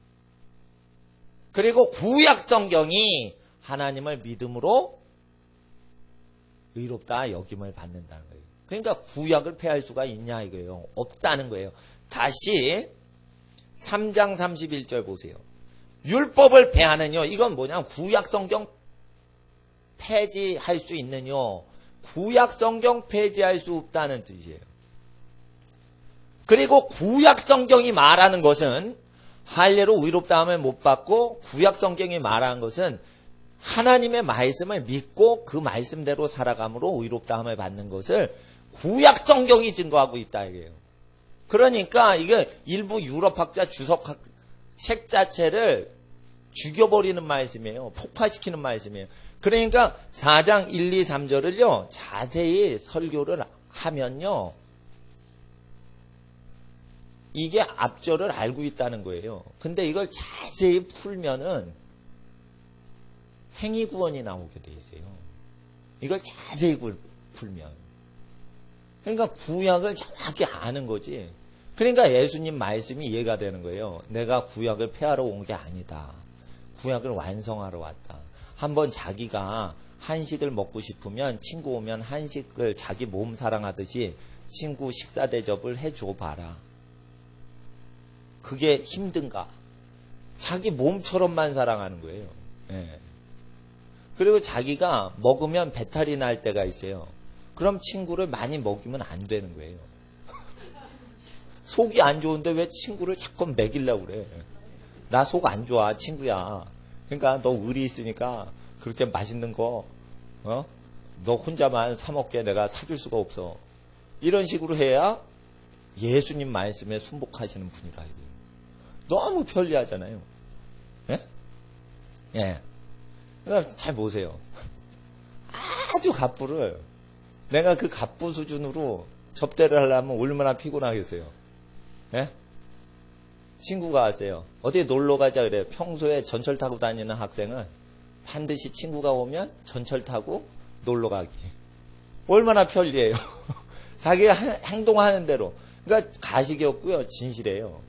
그리고 구약 성경이 하나님을 믿음으로 의롭다 여김을 받는다는 거예요. 그러니까 구약을 폐할 수가 있냐 이거예요. 없다는 거예요. 다시 3장 31절 보세요. 율법을 폐하느뇨. 이건 뭐냐? 구약 성경 폐지할 수 있느뇨. 구약 성경 폐지할 수 없다는 뜻이에요. 그리고 구약 성경이 말하는 것은 할례로 의롭다함을 못 받고 구약 성경이 말하는 것은 하나님의 말씀을 믿고 그 말씀대로 살아감으로 의롭다함을 받는 것을 구약 성경이 증거하고 있다 이게요. 그러니까 이게 일부 유럽학자 주석학 책 자체를 죽여버리는 말씀이에요. 폭파시키는 말씀이에요. 그러니까 4장 1, 2, 3절을요 자세히 설교를 하면요 이게 앞절을 알고 있다는 거예요. 근데 이걸 자세히 풀면은 행위구원이 나오게 돼 있어요. 이걸 자세히 풀면. 그러니까 구약을 정확히 아는 거지. 그러니까 예수님 말씀이 이해가 되는 거예요. 내가 구약을 폐하러 온 게 아니다. 구약을 완성하러 왔다. 한번 자기가 한식을 먹고 싶으면 친구 오면 한식을 자기 몸 사랑하듯이 친구 식사 대접을 해줘 봐라. 그게 힘든가? 자기 몸처럼만 사랑하는 거예요. 예. 그리고 자기가 먹으면 배탈이 날 때가 있어요. 그럼 친구를 많이 먹이면 안 되는 거예요. 속이 안 좋은데 왜 친구를 자꾸 먹이려고 그래? 나 속 안 좋아, 친구야. 그러니까 너 의리 있으니까 그렇게 맛있는 거, 너 혼자만 사 먹게 내가 사줄 수가 없어. 이런 식으로 해야 예수님 말씀에 순복하시는 분이라 이거예요. 너무 편리하잖아요. 예? 예. 그러니까 잘 보세요. 아주 갑부를 내가 그 갑부 수준으로 접대를 하려면 얼마나 피곤하겠어요. 예? 친구가 왔어요. 어디 놀러 가자 그래요. 평소에 전철 타고 다니는 학생은 반드시 친구가 오면 전철 타고 놀러 가기. 얼마나 편리해요. 자기가 행동하는 대로. 그러니까 가식이 없고요. 진실해요.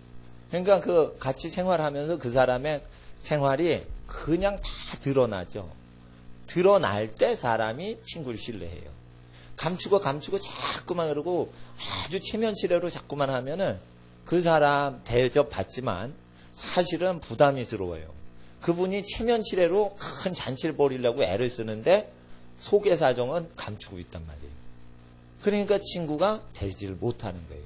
그러니까 그 같이 생활하면서 그 사람의 생활이 그냥 다 드러나죠. 드러날 때 사람이 친구를 신뢰해요. 감추고 자꾸만 그러고 아주 체면치레로 자꾸만 하면은 그 사람 대접 받지만 사실은 부담이스러워요. 그분이 체면치레로 큰 잔치를 벌이려고 애를 쓰는데 속의 사정은 감추고 있단 말이에요. 그러니까 친구가 되지를 못하는 거예요.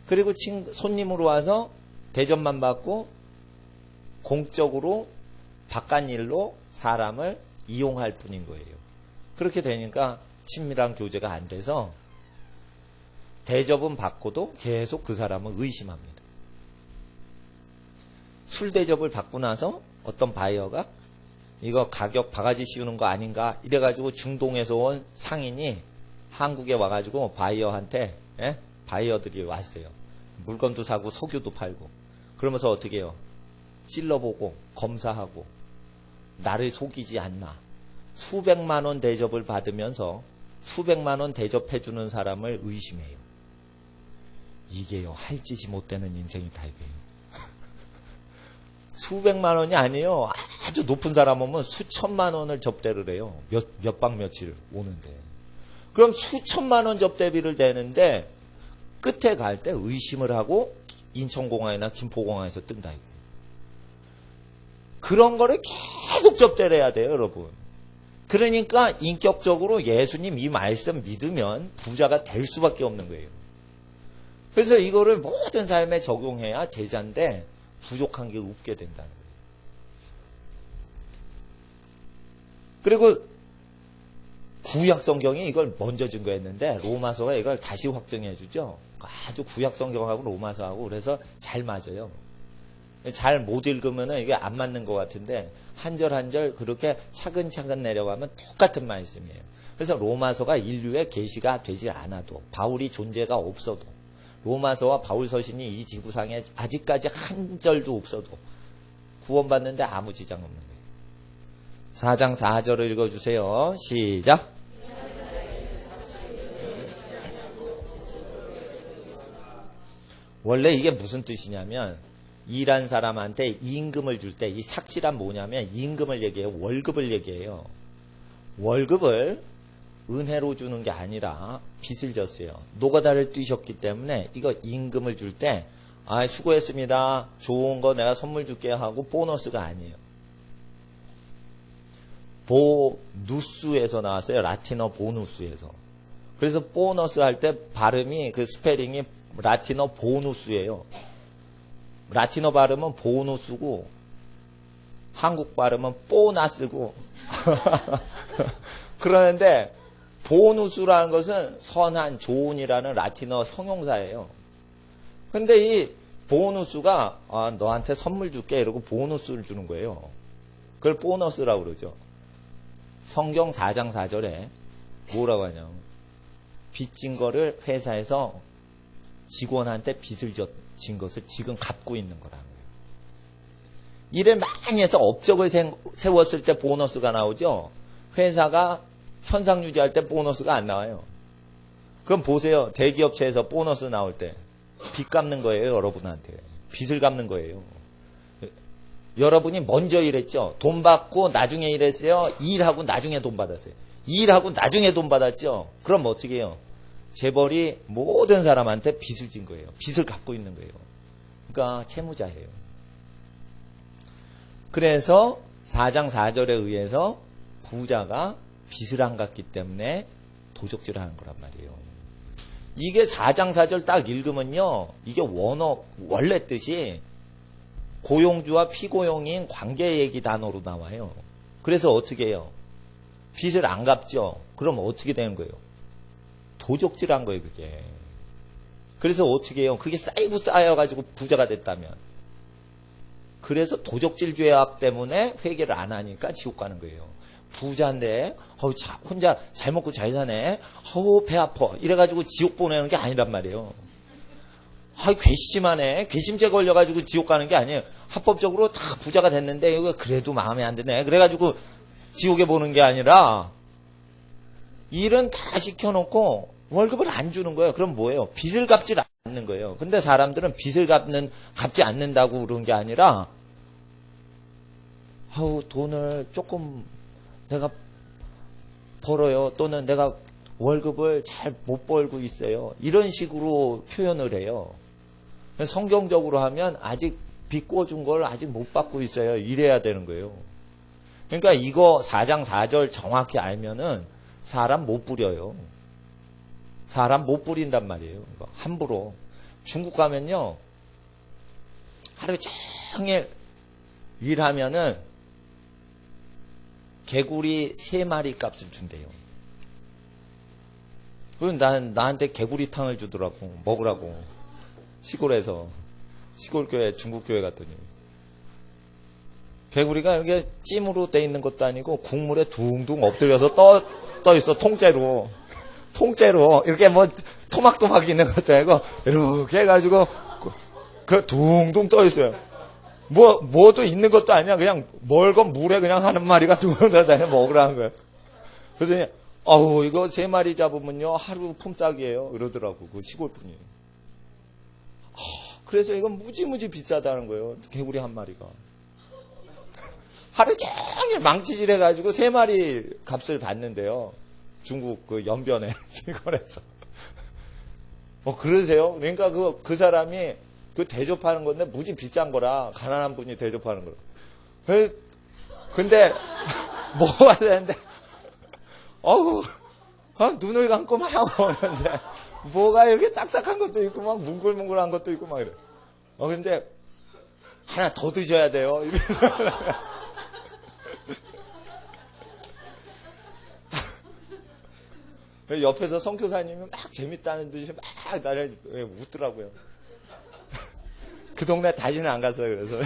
그리고 손님으로 와서 대접만 받고 공적으로 바깥 일로 사람을 이용할 뿐인 거예요. 그렇게 되니까 친밀한 교제가 안 돼서 대접은 받고도 계속 그 사람을 의심합니다. 술 대접을 받고 나서 어떤 바이어가 이거 가격 바가지 씌우는 거 아닌가 이래가지고 중동에서 온 상인이 한국에 와가지고 바이어한테 바이어들이 왔어요. 물건도 사고 석유도 팔고 그러면서 어떻게 해요? 찔러보고 검사하고 나를 속이지 않나. 수백만 원 대접을 받으면서 수백만 원 대접해주는 사람을 의심해요. 이게요, 할 짓이 못 되는 인생이다 이거예요. 수백만 원이 아니에요. 아주 높은 사람 오면 수천만 원을 접대를 해요. 몇 박 며칠 오는데. 그럼 수천만 원 접대비를 내는데 끝에 갈 때 의심을 하고 인천공항이나 김포공항에서 뜬다 이거예요. 그런 거를 계속 접대를 해야 돼요, 여러분. 그러니까 인격적으로 예수님 이 말씀 믿으면 부자가 될 수밖에 없는 거예요. 그래서 이거를 모든 삶에 적용해야 제자인데 부족한 게 없게 된다는 거예요. 그리고 구약 성경이 이걸 먼저 증거했는데 로마서가 이걸 다시 확증해 주죠. 아주 구약 성경하고 로마서하고 그래서 잘 맞아요. 잘 못 읽으면 이게 안 맞는 것 같은데 한 절 한 절 그렇게 차근차근 내려가면 똑같은 말씀이에요. 그래서 로마서가 인류의 계시가 되지 않아도 바울이 존재가 없어도 로마서와 바울 서신이 이 지구상에 아직까지 한 절도 없어도 구원받는데 아무 지장 없는 거예요. 4장 4절을 읽어주세요. 시작. 원래 이게 무슨 뜻이냐면 일한 사람한테 임금을 줄 때 이 삭시란 뭐냐면 임금을 얘기해요. 월급을 얘기해요. 월급을 은혜로 주는 게 아니라 빚을 졌어요. 노가다를 뛰셨기 때문에 이거 임금을 줄 때 수고했습니다. 좋은 거 내가 선물 줄게 하고 보너스가 아니에요. 보누스에서 나왔어요. 라틴어 보누스에서. 그래서 보너스 할 때 발음이 그 스페링이 라틴어 보누스예요. 라틴어 발음은 보누스고 한국 발음은 보나스고 그러는데 보누스라는 것은 선한, 좋은이라는 라틴어 형용사예요. 근데 이 보누스가 너한테 선물 줄게 이러고 보너스를 주는 거예요. 그걸 보너스라고 그러죠. 성경 4장 4절에 뭐라고 하냐면 빚진 거를 회사에서 직원한테 빚을 진 것을 지금 갚고 있는 거라는 거예요. 일을 많이 해서 업적을 세웠을 때 보너스가 나오죠. 회사가 현상 유지할 때 보너스가 안 나와요. 그럼 보세요. 대기업체에서 보너스 나올 때 빚 갚는 거예요. 여러분한테. 빚을 갚는 거예요. 여러분이 먼저 일했죠. 돈 받고 나중에 일했어요. 일하고 나중에 돈 받았어요. 일하고 나중에 돈 받았죠. 그럼 어떻게 해요? 재벌이 모든 사람한테 빚을 진 거예요. 빚을 갖고 있는 거예요. 그러니까 채무자예요. 그래서 4장 4절에 의해서 부자가 빚을 안 갚기 때문에 도적질을 하는 거란 말이에요. 이게 4장 4절 딱 읽으면요. 이게 원래 뜻이 고용주와 피고용인 관계 얘기 단어로 나와요. 그래서 어떻게 해요? 빚을 안 갚죠. 그럼 어떻게 되는 거예요? 도적질한 거예요, 그게. 그래서 어떻게 해요? 그게 쌓여가지고 부자가 됐다면. 그래서 도적질 죄악 때문에 회개를 안 하니까 지옥 가는 거예요. 부자인데 혼자 잘 먹고 잘 사네. 배 아파. 이래가지고 지옥 보내는 게 아니란 말이에요. 괘씸만 해. 괘씸죄 걸려가지고 지옥 가는 게 아니에요. 합법적으로 다 부자가 됐는데 이거 그래도 마음에 안 드네. 그래가지고 지옥에 보는 게 아니라 일은 다 시켜놓고 월급을 안 주는 거예요. 그럼 뭐예요? 빚을 갚지 않는 거예요. 근데 사람들은 빚을 갚지 않는다고 그런 게 아니라 돈을 조금 내가 벌어요. 또는 내가 월급을 잘 못 벌고 있어요. 이런 식으로 표현을 해요. 성경적으로 하면 아직 빚 꿔준 걸 아직 못 받고 있어요. 이래야 되는 거예요. 그러니까 이거 4장 4절 정확히 알면은 사람 못 부려요. 사람 못 부린단 말이에요. 함부로. 중국 가면요. 하루 종일 일하면은 개구리 3마리 값을 준대요. 그럼 나한테 개구리탕을 주더라고. 먹으라고. 시골에서. 시골교회, 중국교회 갔더니. 개구리가 이렇게 찜으로 돼 있는 것도 아니고 국물에 둥둥 엎드려서 떠 있어. 통째로. 이렇게 뭐 토막토막 있는 것도 아니고 이렇게 해가지고 그 둥둥 떠 있어요. 뭐도 있는 것도 아니야. 그냥 멀건 물에 그냥 하는 마리가 둥둥 다녀 먹으라는 거예요. 그랬더니 이거 3마리 잡으면요 하루 품삯이에요. 이러더라고 그 시골 분이. 그래서 이건 무지무지 비싸다는 거예요. 개구리 한 마리가. 하루 종일 망치질 해가지고 3마리 값을 받는데요. 중국 그 연변에 시골에서. 그러세요? 그러니까 그 사람이 그 대접하는 건데 무지 비싼 거라 가난한 분이 대접하는 거라. 근데 먹어야 되는데 눈을 감고 막 먹는데 뭐가 이렇게 딱딱한 것도 있고 막 뭉글뭉글한 것도 있고 막 이래. 근데 하나 더 드셔야 돼요. 옆에서 선교사님이 막 재밌다는 듯이 막 나를 웃더라고요. 그 동네 다시는 안 갔어요. 그래서.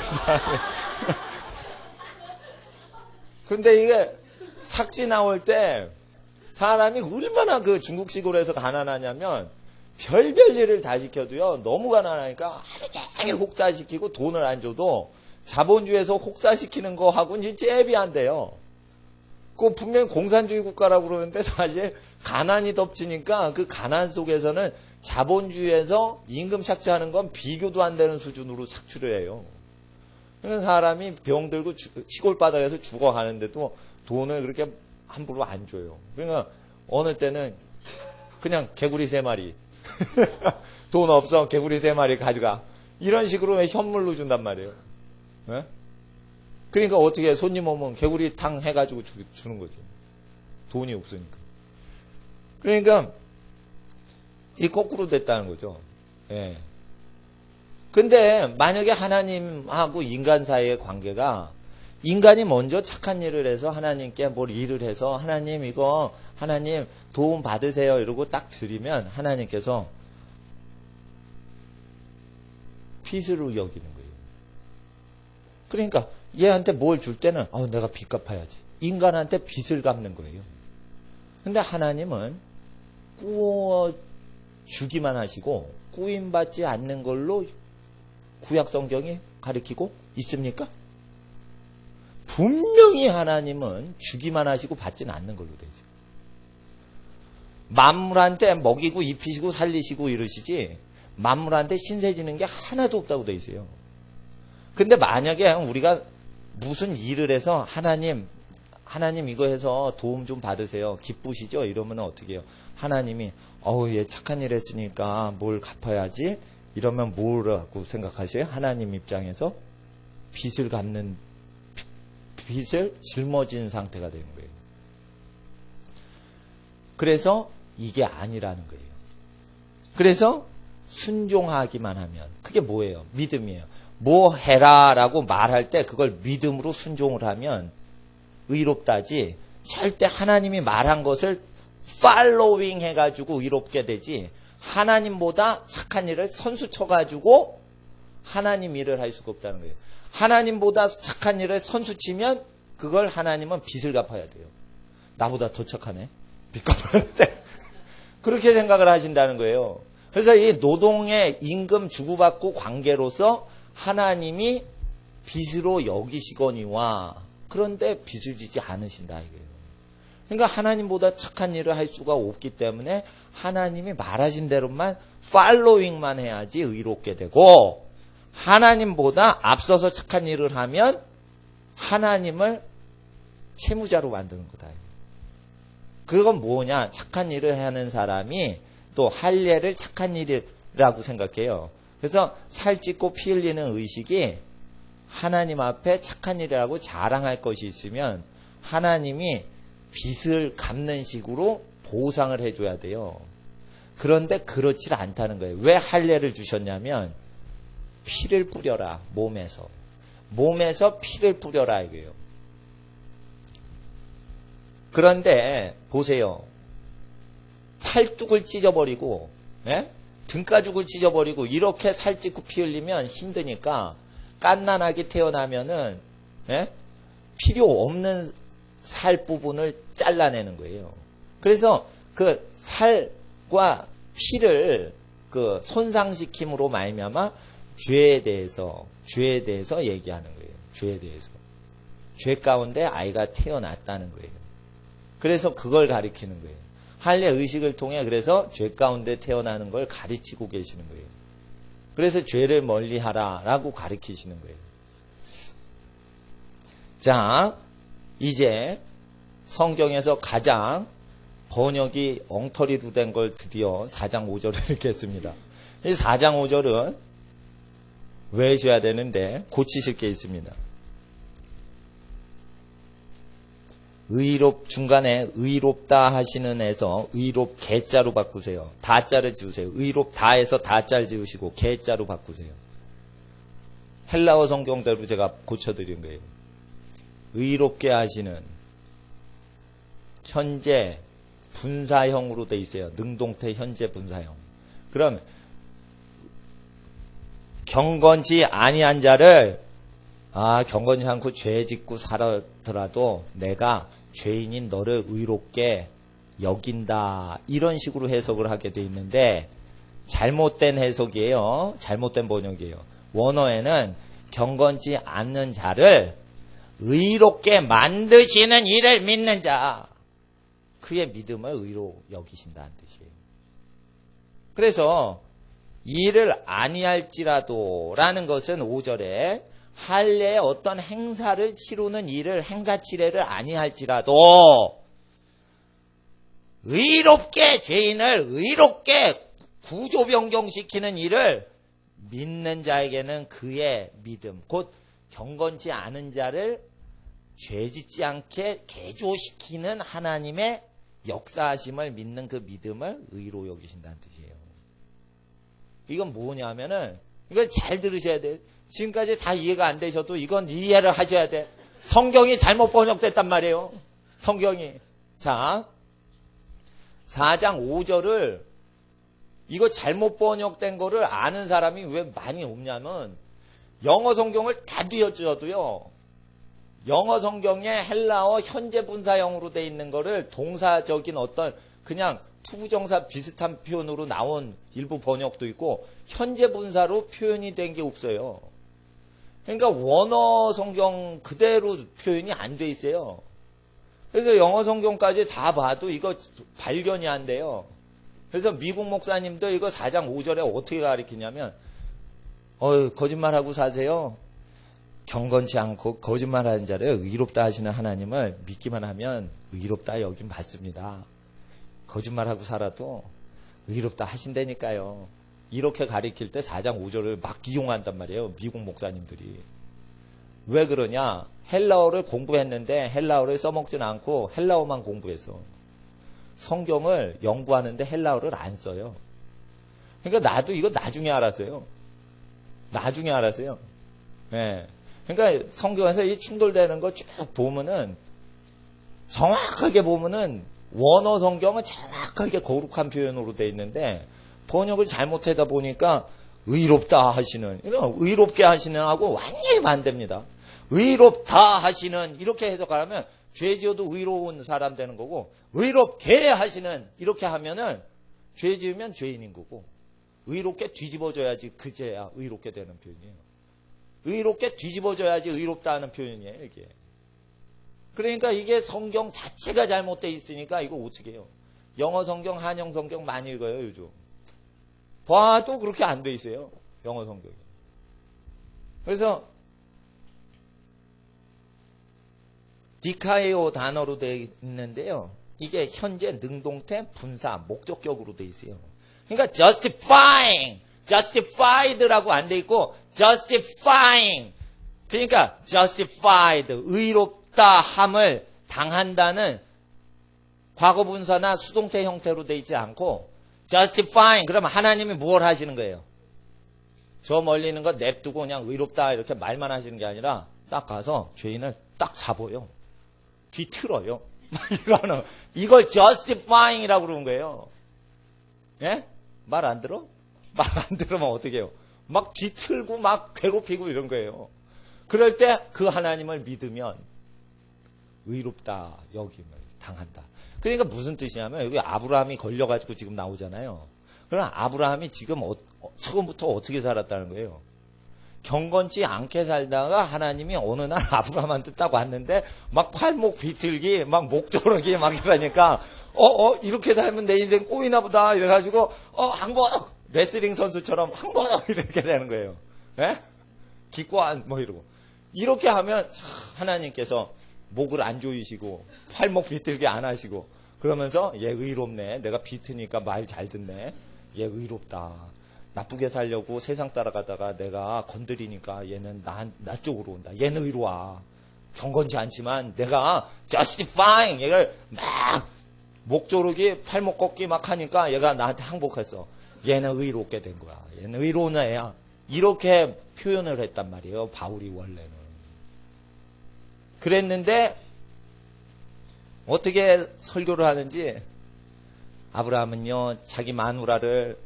근데 이게 삭시 나올 때 사람이 얼마나 그 중국 시골에서 가난하냐면 별별 일을 다 시켜도요. 너무 가난하니까 하루 종일 혹사시키고 돈을 안 줘도 자본주의에서 혹사시키는 거하고는 잽이 안 돼요. 그 분명히 공산주의 국가라고 그러는데 사실 가난이 덮치니까 그 가난 속에서는 자본주의에서 임금 착취하는 건 비교도 안 되는 수준으로 착취를 해요. 그러니까 사람이 병들고 시골 바닥에서 죽어가는데도 돈을 그렇게 함부로 안 줘요. 그러니까 어느 때는 그냥 개구리 3마리 돈 없어 개구리 3마리 가져가 이런 식으로 현물로 준단 말이에요. 네? 그러니까 어떻게 손님 오면 개구리탕 해가지고 주는 거지. 돈이 없으니까. 그러니까 이 거꾸로 됐다는 거죠. 예. 근데 만약에 하나님하고 인간 사이의 관계가 인간이 먼저 착한 일을 해서 하나님께 뭘 일을 해서 하나님 이거 하나님 도움 받으세요 이러고 딱 드리면 하나님께서 빚으로 여기는 거예요. 그러니까 얘한테 뭘 줄 때는 내가 빚 갚아야지. 인간한테 빚을 갚는 거예요. 근데 하나님은 꾸어 주기만 하시고 꾸임받지 않는 걸로 구약 성경이 가리키고 있습니까? 분명히 하나님은 주기만 하시고 받지는 않는 걸로 되어 있어요. 만물한테 먹이고 입히시고 살리시고 이러시지 만물한테 신세지는 게 하나도 없다고 되어 있어요. 근데 만약에 우리가 무슨 일을 해서 하나님 이거 해서 도움 좀 받으세요. 기쁘시죠? 이러면 어떻게 해요? 하나님이 얘 착한 일 했으니까 뭘 갚아야지? 이러면 뭐라고 생각하세요? 하나님 입장에서 빚을 갚는 빚을 짊어진 상태가 되는 거예요. 그래서 이게 아니라는 거예요. 그래서 순종하기만 하면 그게 뭐예요? 믿음이에요. 뭐 해라라고 말할 때 그걸 믿음으로 순종을 하면 의롭다지 절대 하나님이 말한 것을 팔로잉 해가지고 의롭게 되지 하나님보다 착한 일을 선수 쳐가지고 하나님 일을 할 수가 없다는 거예요. 하나님보다 착한 일을 선수 치면 그걸 하나님은 빚을 갚아야 돼요. 나보다 더 착하네. 빚 갚아야 돼. 그렇게 생각을 하신다는 거예요. 그래서 이 노동의 임금 주고받고 관계로서 하나님이 빚으로 여기시거니와 그런데 빚을 지지 않으신다 이거예요. 그러니까 하나님보다 착한 일을 할 수가 없기 때문에 하나님이 말하신 대로만 팔로잉만 해야지 의롭게 되고 하나님보다 앞서서 착한 일을 하면 하나님을 채무자로 만드는 거다. 그건 뭐냐? 착한 일을 하는 사람이 또 할례를 착한 일이라고 생각해요. 그래서 살찌고 피 흘리는 의식이 하나님 앞에 착한 일이라고 자랑할 것이 있으면 하나님이 빚을 갚는 식으로 보상을 해줘야 돼요. 그런데 그렇지 않다는 거예요. 왜 할례를 주셨냐면 피를 뿌려라. 몸에서 피를 뿌려라 이거예요. 그런데 보세요. 팔뚝을 찢어버리고 등가죽을 찢어버리고 이렇게 살찌고 피 흘리면 힘드니까 갓난아기 태어나면은 필요 없는 살 부분을 잘라내는 거예요. 그래서 그 살과 피를 그 손상시킴으로 말미암아 죄에 대해서 얘기하는 거예요. 죄에 대해서. 죄 가운데 아이가 태어났다는 거예요. 그래서 그걸 가리키는 거예요. 할례 의식을 통해 그래서 죄 가운데 태어나는 걸 가르치고 계시는 거예요. 그래서 죄를 멀리하라라고 가르치시는 거예요. 자, 이제 성경에서 가장 번역이 엉터리로 된 걸 드디어 4장 5절을 읽겠습니다. 이 4장 5절은 외우셔야 되는데 고치실 게 있습니다. 중간에 의롭다 하시는 에서 의롭게자로 바꾸세요. 다자를 지우세요. 의롭다에서 다자를 지우시고 게자로 바꾸세요. 헬라어 성경대로 제가 고쳐드린 거예요. 의롭게 하시는 현재 분사형으로 돼 있어요. 능동태 현재 분사형. 그럼 경건치 아니한 자를 경건치 않고 죄 짓고 살았더라도 내가 죄인인 너를 의롭게 여긴다. 이런 식으로 해석을 하게 돼 있는데 잘못된 해석이에요. 잘못된 번역이에요. 원어에는 경건치 않는 자를 의롭게 만드시는 이를 믿는 자. 그의 믿음을 의로 여기신다는 뜻이에요. 그래서 이를 아니할지라도 라는 것은 5절에 할례의 어떤 행사를 치르는 일을 행사치레를 아니할지라도 의롭게 죄인을 의롭게 구조변경시키는 일을 믿는 자에게는 그의 믿음 곧 경건치 않은 자를 죄짓지 않게 개조시키는 하나님의 역사하심을 믿는 그 믿음을 의로 여기신다는 뜻이에요. 이건 뭐냐면은 이걸 잘 들으셔야 돼요. 지금까지 다 이해가 안 되셔도 이건 이해를 하셔야 돼. 성경이 잘못 번역됐단 말이에요. 성경이. 자, 4장 5절을 이거 잘못 번역된 거를 아는 사람이 왜 많이 없냐면 영어 성경을 다 뒤져도요. 영어 성경에 헬라어 현재 분사형으로 돼 있는 거를 동사적인 어떤 그냥 투부정사 비슷한 표현으로 나온 일부 번역도 있고 현재 분사로 표현이 된 게 없어요. 그러니까 원어 성경 그대로 표현이 안 돼 있어요. 그래서 영어 성경까지 다 봐도 이거 발견이 안 돼요. 그래서 미국 목사님도 이거 4장 5절에 어떻게 가르치냐면 거짓말하고 사세요. 경건치 않고 거짓말하는 자를 의롭다 하시는 하나님을 믿기만 하면 의롭다 여긴 받습니다. 거짓말하고 살아도 의롭다 하신다니까요. 이렇게 가리킬 때 4장 5절을 막 이용한단 말이에요. 미국 목사님들이. 왜 그러냐? 헬라어를 공부했는데 헬라어를 써먹지는 않고 헬라어만 공부했어. 성경을 연구하는데 헬라어를 안 써요. 그러니까 나도 이거 나중에 알았어요. 나중에 알았어요. 네. 그러니까 성경에서 이 충돌되는 거 쭉 보면은 정확하게 보면은 원어 성경은 정확하게 거룩한 표현으로 돼 있는데 번역을 잘못하다 보니까 의롭다 하시는 의롭게 하시는 하고 완전히 반대입니다. 의롭다 하시는 이렇게 해석하면 죄 지어도 의로운 사람 되는 거고 의롭게 하시는 이렇게 하면은 죄 지으면 죄인인 거고 의롭게 뒤집어져야지 그제야 의롭게 되는 표현이에요. 의롭게 뒤집어져야지 의롭다 하는 표현이에요, 이게. 그러니까 이게 성경 자체가 잘못되어 있으니까 이거 어떻게 해요? 영어 성경, 한영 성경 많이 읽어요, 요즘. 봐도 그렇게 안 돼 있어요, 영어 성경이. 그래서 디카에오 단어로 되어 있는데요. 이게 현재 능동태, 분사, 목적격으로 되어 있어요. 그러니까 justified라고 안 돼 있고 justifying. 그러니까 justified, 의롭다 함을 당한다는 과거 분사나 수동태 형태로 되어 있지 않고 justifying. 그러면 하나님이 무엇을 하시는 거예요? 저 멀리 있는 거 냅두고 그냥 의롭다 이렇게 말만 하시는 게 아니라 딱 가서 죄인을 딱 잡아요. 뒤틀어요. 이거는 이걸 justifying이라고 그러는 거예요. 예? 말 안 들어? 말 안 들으면 어떻게 해요? 막 뒤틀고 막 괴롭히고 이런 거예요. 그럴 때 그 하나님을 믿으면 의롭다 여김을 당한다. 그러니까 무슨 뜻이냐면 여기 아브라함이 걸려가지고 지금 나오잖아요. 그럼 아브라함이 지금 처음부터 어떻게 살았다는 거예요? 경건치 않게 살다가 하나님이 어느 날 아브라함한테 딱 왔는데 막 팔목 비틀기 막 목조르기 막 이러니까 이렇게 살면 내 인생 꼬이나 보다 이래가지고 항복 레슬링 선수처럼 항복 이렇게 되는 거예요. 예? 기권 뭐 이러고 이렇게 하면 하나님께서 목을 안 조이시고 팔목 비틀기 안 하시고 그러면서 얘 의롭네. 내가 비트니까 말 잘 듣네. 얘 의롭다. 나쁘게 살려고 세상 따라가다가 내가 건드리니까 얘는 나 쪽으로 온다. 얘는 의로워. 경건치 않지만 내가 justifying 얘를 막 목조르기 팔목 꺾기 막 하니까 얘가 나한테 항복했어. 얘는 의롭게 된 거야. 얘는 의로운 애야. 이렇게 표현을 했단 말이에요. 바울이 원래는. 그랬는데 어떻게 설교를 하는지 아브라함은요 자기 마누라를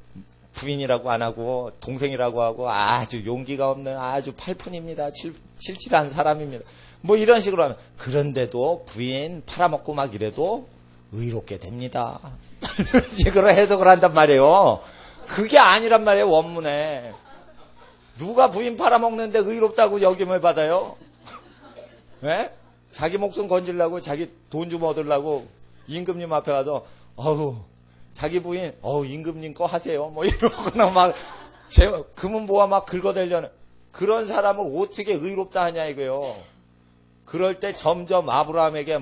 부인이라고 안 하고 동생이라고 하고 아주 용기가 없는 아주 팔푼입니다. 칠칠한 사람입니다. 뭐 이런 식으로 하면 그런데도 부인 팔아먹고 막 이래도 의롭게 됩니다. 이런 식으로 해석을 한단 말이에요. 그게 아니란 말이에요. 원문에. 누가 부인 팔아먹는데 의롭다고 여김을 받아요? 네? 자기 목숨 건지려고 자기 돈 좀 얻으려고 임금님 앞에 가서 자기 부인 임금님 거 하세요 뭐 이러거나 막 금은 모아 막 긁어대려는 그런 사람을 어떻게 의롭다 하냐 이거요. 그럴 때 점점 아브라함에게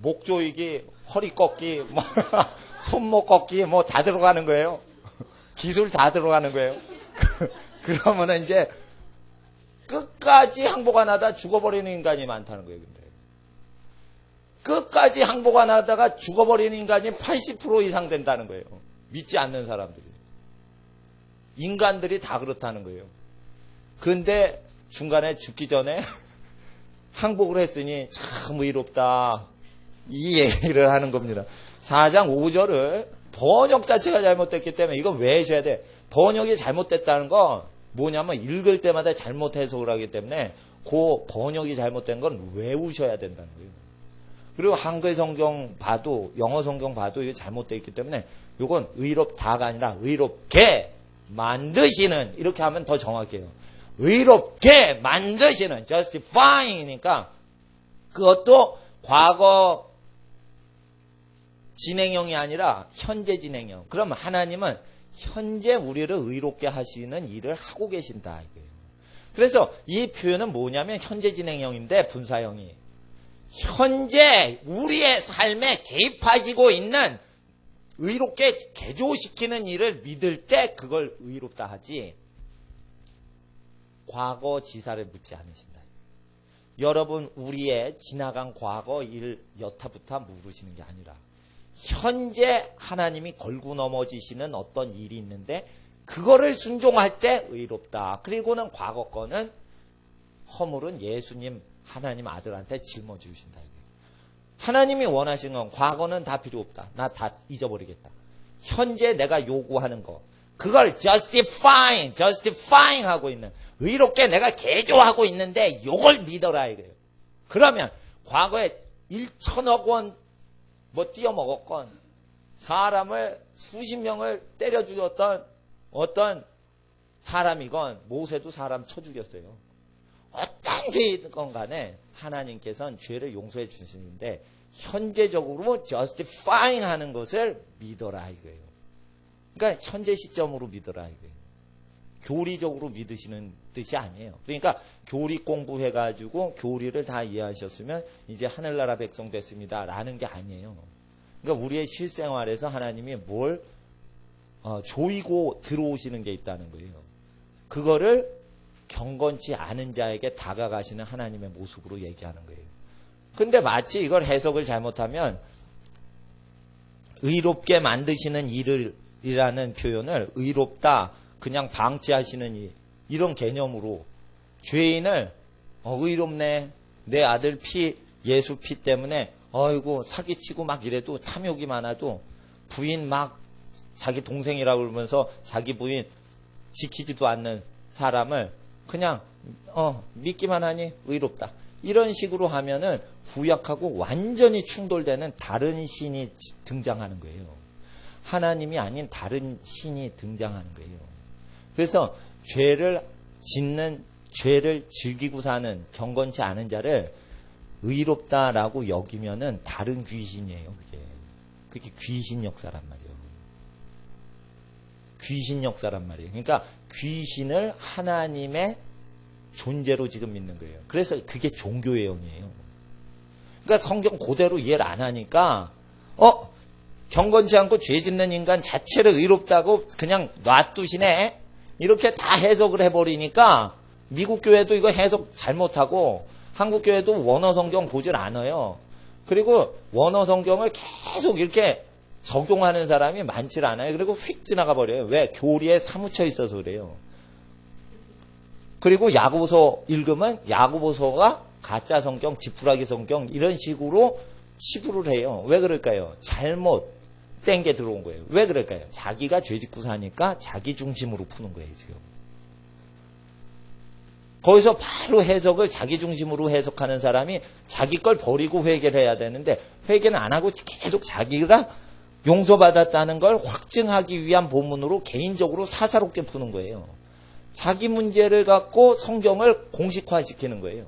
목 조이기 허리 꺾기 뭐 손목 꺾기 뭐 다 들어가는 거예요. 기술 다 들어가는 거예요. 그러면은 이제 끝까지 항복 안 하다 죽어버리는 인간이 많다는 거예요. 근데 끝까지 항복 안 하다가 죽어버리는 인간이 80% 이상 된다는 거예요. 믿지 않는 사람들이. 인간들이 다 그렇다는 거예요. 근데 중간에 죽기 전에 항복을 했으니 참 의롭다. 이 얘기를 하는 겁니다. 4장 5절을 번역 자체가 잘못됐기 때문에 이건 왜 하셔야 돼? 번역이 잘못됐다는 건 뭐냐면 읽을 때마다 잘못 해석을 하기 때문에 그 번역이 잘못된 건 외우셔야 된다는 거예요. 그리고 한글 성경 봐도 영어 성경 봐도 이게 잘못되어 있기 때문에 이건 의롭다가 아니라 의롭게 만드시는 이렇게 하면 더 정확해요. 의롭게 만드시는 justifying이니까 그것도 과거 진행형이 아니라 현재 진행형. 그럼 하나님은 현재 우리를 의롭게 하시는 일을 하고 계신다 이거예요. 그래서 이 표현은 뭐냐면 현재 진행형인데 분사형이 현재 우리의 삶에 개입하시고 있는 의롭게 개조시키는 일을 믿을 때 그걸 의롭다 하지 과거 지사를 묻지 않으신다. 여러분 우리의 지나간 과거 일 여타부타 물으시는 게 아니라 현재 하나님이 걸고 넘어지시는 어떤 일이 있는데 그거를 순종할 때 의롭다. 그리고는 과거 거는 허물은 예수님 하나님 아들한테 짊어지신다. 하나님이 원하시는 건 과거는 다 필요 없다. 나 다 잊어버리겠다. 현재 내가 요구하는 거 그걸 justifying 하고 있는 의롭게 내가 개조하고 있는데 요걸 믿어라 이거예요. 그러면 과거에 1천억 원 뭐 띄어먹었건 사람을 수십 명을 때려 죽였던 어떤 사람이건 모세도 사람 쳐 죽였어요. 어떤 죄이건 간에 하나님께서는 죄를 용서해 주시는데 현재적으로 justifying 하는 것을 믿어라 이거예요. 그러니까 현재 시점으로 믿어라 이거예요. 교리적으로 믿으시는 뜻이 아니에요. 그러니까 교리 공부해가지고 교리를 다 이해하셨으면 이제 하늘나라 백성 됐습니다 라는 게 아니에요. 그러니까 우리의 실생활에서 하나님이 뭘 조이고 들어오시는 게 있다는 거예요. 그거를 경건치 않은 자에게 다가가시는 하나님의 모습으로 얘기하는 거예요. 근데 마치 이걸 해석을 잘못하면 의롭게 만드시는 일이라는 표현을 의롭다, 그냥 방치하시는 일, 이런 개념으로 죄인을 의롭네, 내 아들 예수 피 때문에 어이구 사기치고 막 이래도 탐욕이 많아도 부인 막 자기 동생이라고 그러면서 자기 부인 지키지도 않는 사람을 그냥 믿기만 하니 의롭다. 이런 식으로 하면은 구약하고 완전히 충돌되는 다른 신이 등장하는 거예요. 하나님이 아닌 다른 신이 등장하는 거예요. 그래서 죄를 짓는, 죄를 즐기고 사는 경건치 않은 자를 의롭다라고 여기면은 다른 귀신이에요. 그게 귀신 역사란 말이에요. 귀신 역사란 말이에요. 그러니까 귀신을 하나님의 존재로 지금 믿는 거예요. 그래서 그게 종교의 영이에요. 그러니까 성경 그대로 이해를 안 하니까 경건치 않고 죄 짓는 인간 자체를 의롭다고 그냥 놔두시네. 이렇게 다 해석을 해버리니까 미국 교회도 이거 해석 잘못하고 한국 교회도 원어 성경 보질 않아요. 그리고 원어 성경을 계속 이렇게 적용하는 사람이 많질 않아요. 그리고 휙 지나가 버려요. 왜? 교리에 사무쳐 있어서 그래요. 그리고 야고보서 읽으면 야고보서가 가짜 성경, 지푸라기 성경 이런 식으로 치부를 해요. 왜 그럴까요? 잘못 땡 게 들어온 거예요. 왜 그럴까요? 자기가 죄 짓고 사니까 자기 중심으로 푸는 거예요, 지금. 거기서 바로 해석을 자기 중심으로 해석하는 사람이 자기 걸 버리고 회개를 해야 되는데 회개는 안 하고 계속 자기가 용서받았다는 걸 확증하기 위한 본문으로 개인적으로 사사롭게 푸는 거예요. 자기 문제를 갖고 성경을 공식화시키는 거예요.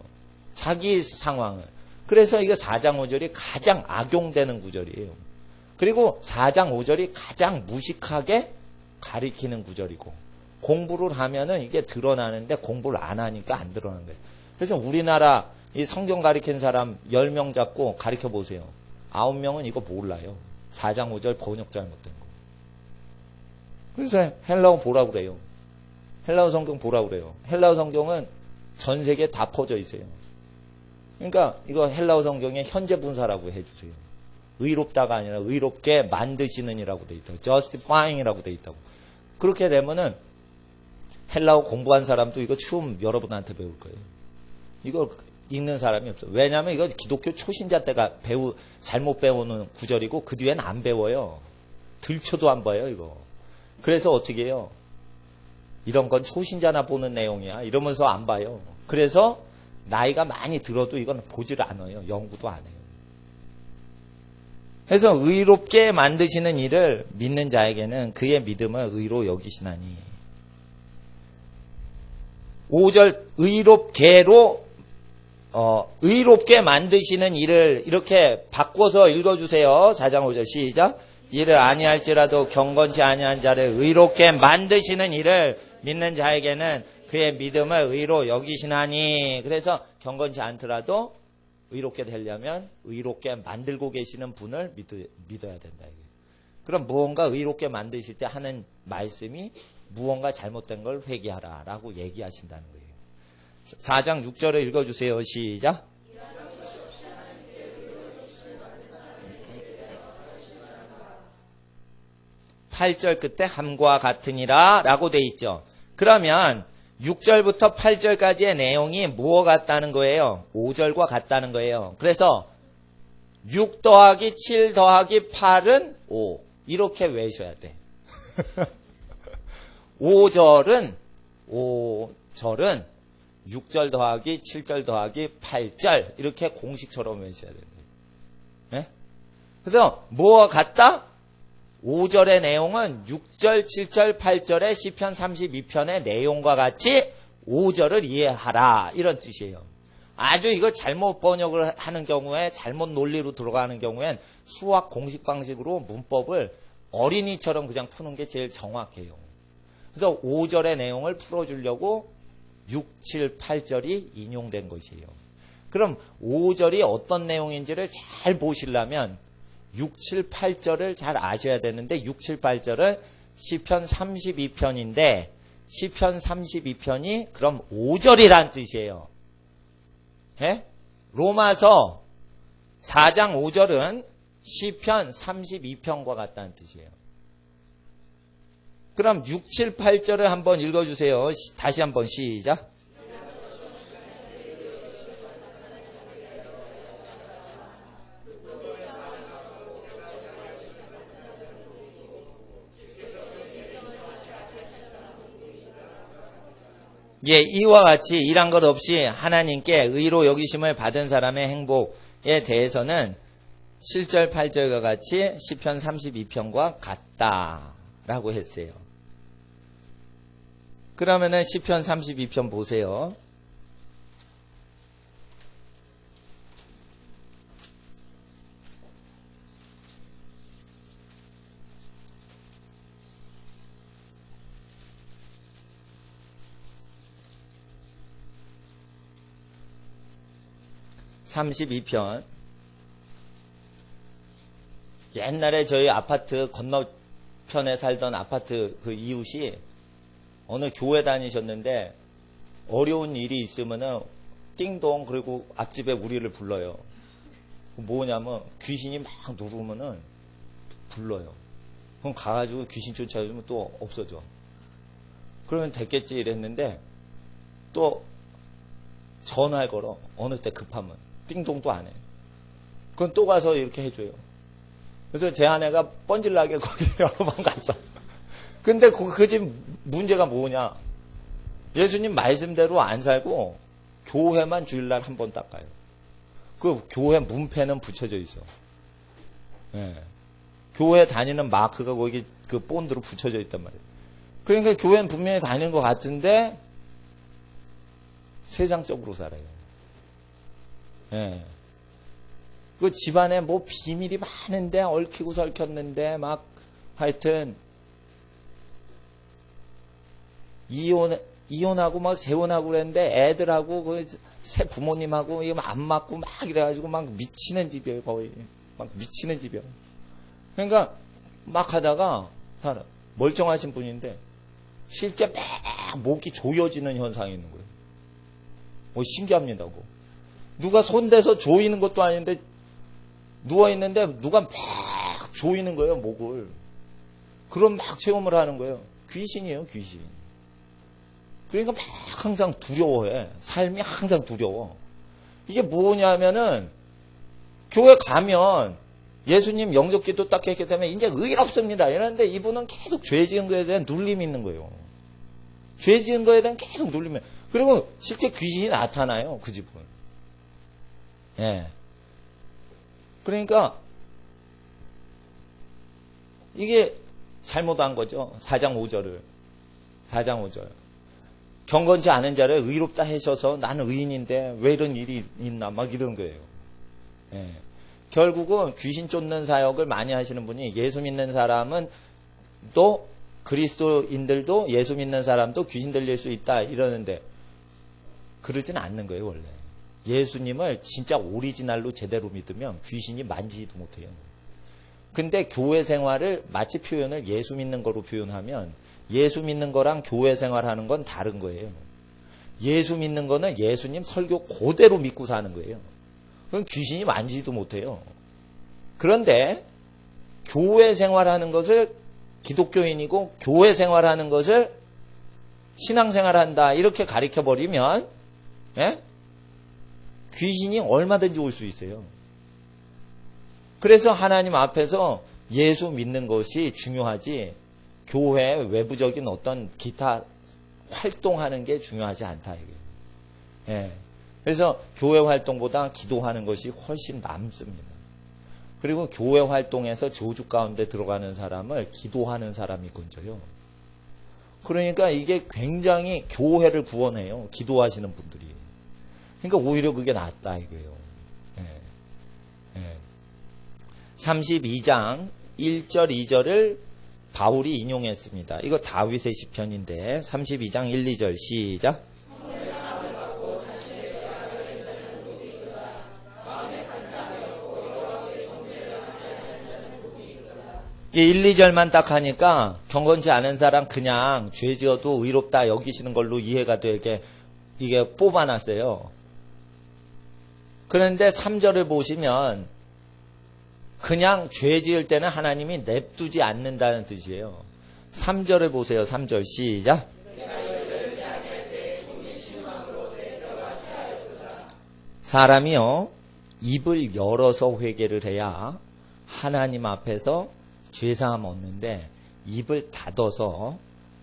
자기 상황을. 그래서 이거 4장 5절이 가장 악용되는 구절이에요. 그리고 4장 5절이 가장 무식하게 가리키는 구절이고 공부를 하면은 이게 드러나는데 공부를 안 하니까 안 드러나는 거예요. 그래서 우리나라 이 성경 가리킨 사람 10명 잡고 가리켜 보세요. 9명은 이거 몰라요. 4장 5절 번역 잘못된 거. 그래서 헬라어 보라고 그래요. 헬라어 성경 보라고 그래요. 헬라어 성경은 전 세계에 다 퍼져 있어요. 그러니까 이거 헬라어 성경의 현재 분사라고 해주세요. 의롭다가 아니라 의롭게 만드시는 이라고 돼 있다고. justifying이라고 돼 있다고. 그렇게 되면은 헬라어 공부한 사람도 이거 처음 여러분한테 배울 거예요. 이거 읽는 사람이 없어요. 왜냐하면 이거 기독교 초신자 때가 잘못 배우는 구절이고 그 뒤에는 안 배워요. 들춰도 안 봐요 이거. 그래서 어떻게 해요? 이런 건 초신자나 보는 내용이야 이러면서 안 봐요. 그래서 나이가 많이 들어도 이건 보질 않아요. 연구도 안 해요. 그래서 의롭게 만드시는 일을 믿는 자에게는 그의 믿음을 의로 여기시나니 5절 의롭게 만드시는 일을 이렇게 바꿔서 읽어주세요. 4장 5절 시작. 이를 아니할지라도 경건치 아니한 자를 의롭게 만드시는 일을 믿는 자에게는 그의 믿음을 의로 여기시나니. 그래서 경건치 않더라도 의롭게 되려면 의롭게 만들고 계시는 분을 믿어야 된다. 그럼 무언가 의롭게 만드실 때 하는 말씀이 무언가 잘못된 걸 회개하라 라고 얘기하신다는 거예요. 4장 6절을 읽어주세요. 시작. 8절 끝에 함과 같으니라 라고 돼 있죠. 그러면 6절부터 8절까지의 내용이 무엇 같다는 거예요? 5절과 같다는 거예요. 그래서 6 더하기 7 더하기 8은 5 이렇게 외우셔야 돼. 5절은 6절 더하기 7절 더하기 8절 이렇게 공식처럼 외우셔야 돼요. 네? 그래서 뭐와 같다? 5절의 내용은 6절, 7절, 8절의 시편 32편의 내용과 같이 5절을 이해하라 이런 뜻이에요. 아주 이거 잘못 번역을 하는 경우에 잘못 논리로 들어가는 경우엔 수학 공식 방식으로 문법을 어린이처럼 그냥 푸는 게 제일 정확해요. 그래서 5절의 내용을 풀어주려고 6, 7, 8절이 인용된 것이에요. 그럼 5절이 어떤 내용인지를 잘 보시려면 6, 7, 8절을 잘 아셔야 되는데 6, 7, 8절은 시편 32편인데 시편 32편이 그럼 5절이란 뜻이에요. 예? 로마서 4장 5절은 시편 32편과 같다는 뜻이에요. 그럼 6, 7, 8절을 한번 읽어주세요. 다시 한번 시작. 예, 이와 같이 일한 것 없이 하나님께 의로 여기심을 받은 사람의 행복에 대해서는 7절, 8절과 같이 시편 32편과 같다라고 했어요. 그러면은 시편 32편 보세요. (32편) 옛날에 저희 아파트 건너편에 살던 아파트 그 이웃이 어느 교회 다니셨는데 어려운 일이 있으면은 띵동 그리고 앞집에 우리를 불러요. 뭐냐면 귀신이 막 누르면은 불러요. 그럼 가가지고 귀신 쫓아주면 또 없어져. 그러면 됐겠지 이랬는데 또 전화를 걸어. 어느 때 급하면 띵동도 안 해. 그건 또 가서 이렇게 해줘요. 그래서 제 아내가 뻔질나게 거기 여러 번 갔어. 근데 그 집 문제가 뭐냐? 예수님 말씀대로 안 살고 교회만 주일날 한 번 닦아요. 그 교회 문패는 붙여져 있어. 예. 교회 다니는 마크가 거기 그 본드로 붙여져 있단 말이에요. 그러니까 교회는 분명히 다니는 것 같은데 세상적으로 살아요. 예. 그 집안에 뭐 비밀이 많은데 얽히고 설켰는데 막 하여튼 이혼하고 막 재혼하고 그랬는데 애들하고 그 새 부모님하고 이거 안 맞고 막 이래가지고 막 미치는 집이에요. 거의 막 미치는 집이에요. 그러니까 막 하다가 멀쩡하신 분인데 실제 막 목이 조여지는 현상이 있는 거예요. 뭐 신기합니다. 뭐. 누가 손대서 조이는 것도 아닌데 누워있는데 누가 막 조이는 거예요. 목을. 그럼 막 체험을 하는 거예요. 귀신이에요. 귀신. 그러니까 막 항상 두려워해. 삶이 항상 두려워. 이게 뭐냐면은 교회 가면 예수님 영접기도 딱 했기 때문에 이제 의롭습니다. 이러는데 이분은 계속 죄 지은 거에 대한 눌림이 있는 거예요. 죄 지은 거에 대한 계속 눌림이. 그리고 실제 귀신이 나타나요. 그 집은. 예. 그러니까 이게 잘못한 거죠. 4장 5절을. 4장 5절. 경건치 않은 자를 의롭다 하셔서 나는 의인인데 왜 이런 일이 있나 막 이런 거예요. 예. 결국은 귀신 쫓는 사역을 많이 하시는 분이 예수 믿는 사람은 또 그리스도인들도 예수 믿는 사람도 귀신 들릴 수 있다 이러는데 그러진 않는 거예요. 원래. 예수님을 진짜 오리지널로 제대로 믿으면 귀신이 만지지도 못해요. 근데 교회 생활을 마치 표현을 예수 믿는 거로 표현하면 예수 믿는 거랑 교회 생활하는 건 다른 거예요. 예수 믿는 거는 예수님 설교 그대로 믿고 사는 거예요. 그럼 귀신이 만지지도 못해요. 그런데 교회 생활하는 것을 기독교인이고 교회 생활하는 것을 신앙생활한다 이렇게 가르쳐버리면 예? 귀신이 얼마든지 올 수 있어요. 그래서 하나님 앞에서 예수 믿는 것이 중요하지 교회 외부적인 어떤 기타 활동하는 게 중요하지 않다. 이게. 예. 그래서 교회 활동보다 기도하는 것이 훨씬 남습니다. 그리고 교회 활동에서 저주 가운데 들어가는 사람을 기도하는 사람이 건져요. 그러니까 이게 굉장히 교회를 구원해요. 기도하시는 분들이. 그러니까 오히려 그게 낫다 이거예요. 32장 1절 2절을 바울이 인용했습니다. 이거 다윗의 시편인데 32장 1, 2절 시작. 1, 2절만 딱 하니까 경건치 않은 사람 그냥 죄 지어도 의롭다 여기시는 걸로 이해가 되게 이게 뽑아놨어요. 그런데 3절을 보시면 그냥 죄 지을 때는 하나님이 냅두지 않는다는 뜻이에요. 3절을 보세요. 3절 시작. 사람이요 입을 열어서 회개를 해야 하나님 앞에서 죄사함 얻는데 입을 닫아서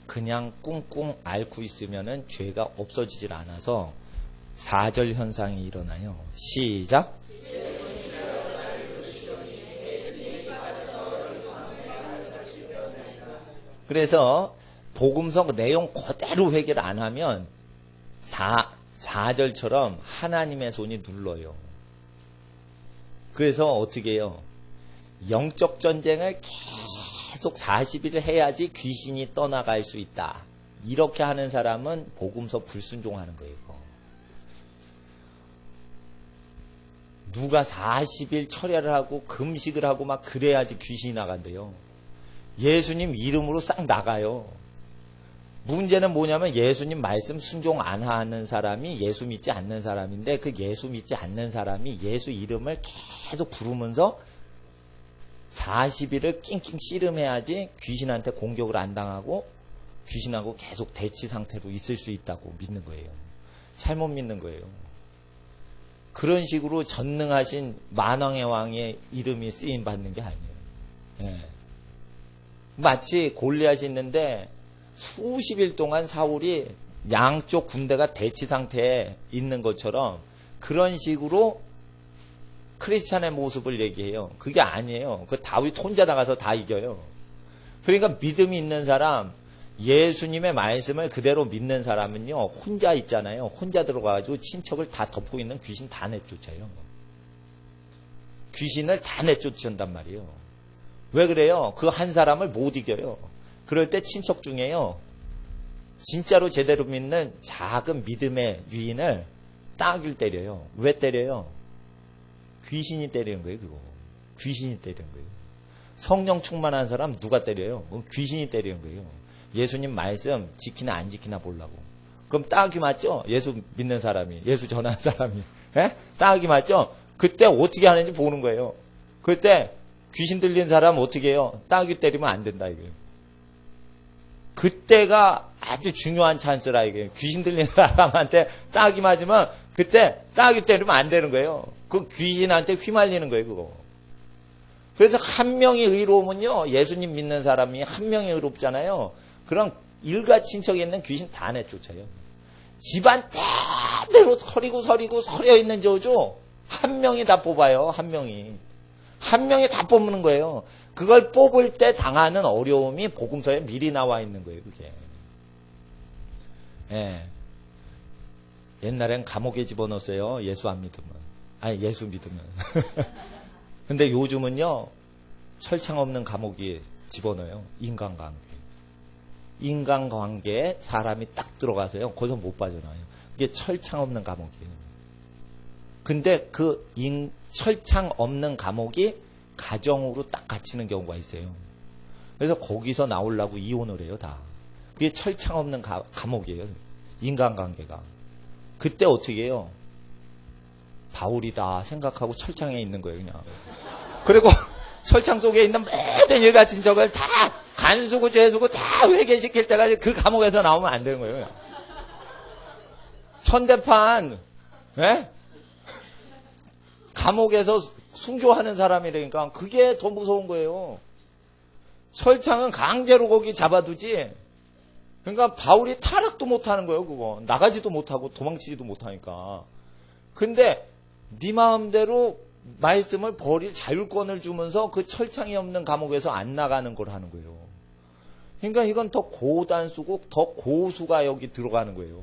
그냥 꿍꿍 앓고 있으면은 죄가 없어지질 않아서 4절 현상이 일어나요. 시작. 그래서 복음서 내용 그대로 회개를 안 하면 4절처럼 하나님의 손이 눌러요. 그래서 어떻게 해요? 영적 전쟁을 계속 40일 해야지 귀신이 떠나갈 수 있다. 이렇게 하는 사람은 복음서 불순종하는 거예요. 누가 40일 철야를 하고 금식을 하고 막 그래야지 귀신이 나간대요. 예수님 이름으로 싹 나가요. 문제는 뭐냐면 예수님 말씀 순종 안 하는 사람이 예수 믿지 않는 사람인데 그 예수 믿지 않는 사람이 예수 이름을 계속 부르면서 40일을 낑낑 씨름해야지 귀신한테 공격을 안 당하고 귀신하고 계속 대치 상태로 있을 수 있다고 믿는 거예요. 잘못 믿는 거예요. 그런 식으로 전능하신 만왕의 왕의 이름이 쓰임 받는 게 아니에요. 예. 마치 골리앗이 있는데 수십일 동안 사울이 양쪽 군대가 대치 상태에 있는 것처럼 그런 식으로 크리스찬의 모습을 얘기해요. 그게 아니에요. 그 다윗 혼자 나가서 다 이겨요. 그러니까 믿음이 있는 사람, 예수님의 말씀을 그대로 믿는 사람은요, 혼자 있잖아요. 혼자 들어가가지고 친척을 다 덮고 있는 귀신 다 내쫓아요. 귀신을 다 내쫓는단 말이에요. 왜 그래요? 그 한 사람을 못 이겨요. 그럴 때 친척 중에요, 진짜로 제대로 믿는 작은 믿음의 유인을 따귀를 때려요. 왜 때려요? 귀신이 때리는 거예요, 그거. 귀신이 때리는 거예요. 성령 충만한 사람 누가 때려요? 그럼 귀신이 때리는 거예요. 예수님 말씀 지키나 안 지키나 보려고. 그럼 따귀 맞죠? 예수 믿는 사람이, 예수 전하는 사람이. 예? 따귀 맞죠? 그때 어떻게 하는지 보는 거예요. 그때 귀신 들린 사람 어떻게 해요? 따귀 때리면 안 된다, 이거예요. 그때가 아주 중요한 찬스라, 이게. 귀신 들린 사람한테 따귀 맞으면 그때 따귀 때리면 안 되는 거예요. 그 귀신한테 휘말리는 거예요, 그거. 그래서 한 명이 의로우면요, 예수님 믿는 사람이 한 명이 의롭잖아요. 그럼 일가 친척에 있는 귀신 다 내쫓아요. 집안 대대로 서리고 서려 있는 저주 한 명이 다 뽑아요. 한 명이 다 뽑는 거예요. 그걸 뽑을 때 당하는 어려움이 복음서에 미리 나와 있는 거예요, 그게. 예. 옛날엔 감옥에 집어넣었어요. 예수 안 믿으면. 아니, 예수 믿으면. 근데 요즘은요, 철창 없는 감옥에 집어넣어요. 인간관계. 인간관계에 사람이 딱 들어가서요, 거기서 못 빠져나와요. 그게 철창 없는 감옥이에요. 근데 그 철창 없는 감옥이 가정으로 딱 갇히는 경우가 있어요. 그래서 거기서 나오려고 이혼을 해요, 다. 그게 철창 없는 감옥이에요. 인간관계가. 그때 어떻게 해요? 바울이다 생각하고 철창에 있는 거예요, 그냥. 그리고 철창 속에 있는 모든 일 같은 적을 다 간수고 죄수고 다 회개시킬 때까지 그 감옥에서 나오면 안 되는 거예요. 현대판, 예? 감옥에서 순교하는 사람이라니까 그게 더 무서운 거예요. 철창은 강제로 거기 잡아두지. 그러니까 바울이 타락도 못하는 거예요, 그거. 나가지도 못하고 도망치지도 못하니까. 근데 네 마음대로 말씀을 버릴 자율권을 주면서 그 철창이 없는 감옥에서 안 나가는 걸 하는 거예요. 그러니까 이건 더 고단수고 더 고수가 여기 들어가는 거예요.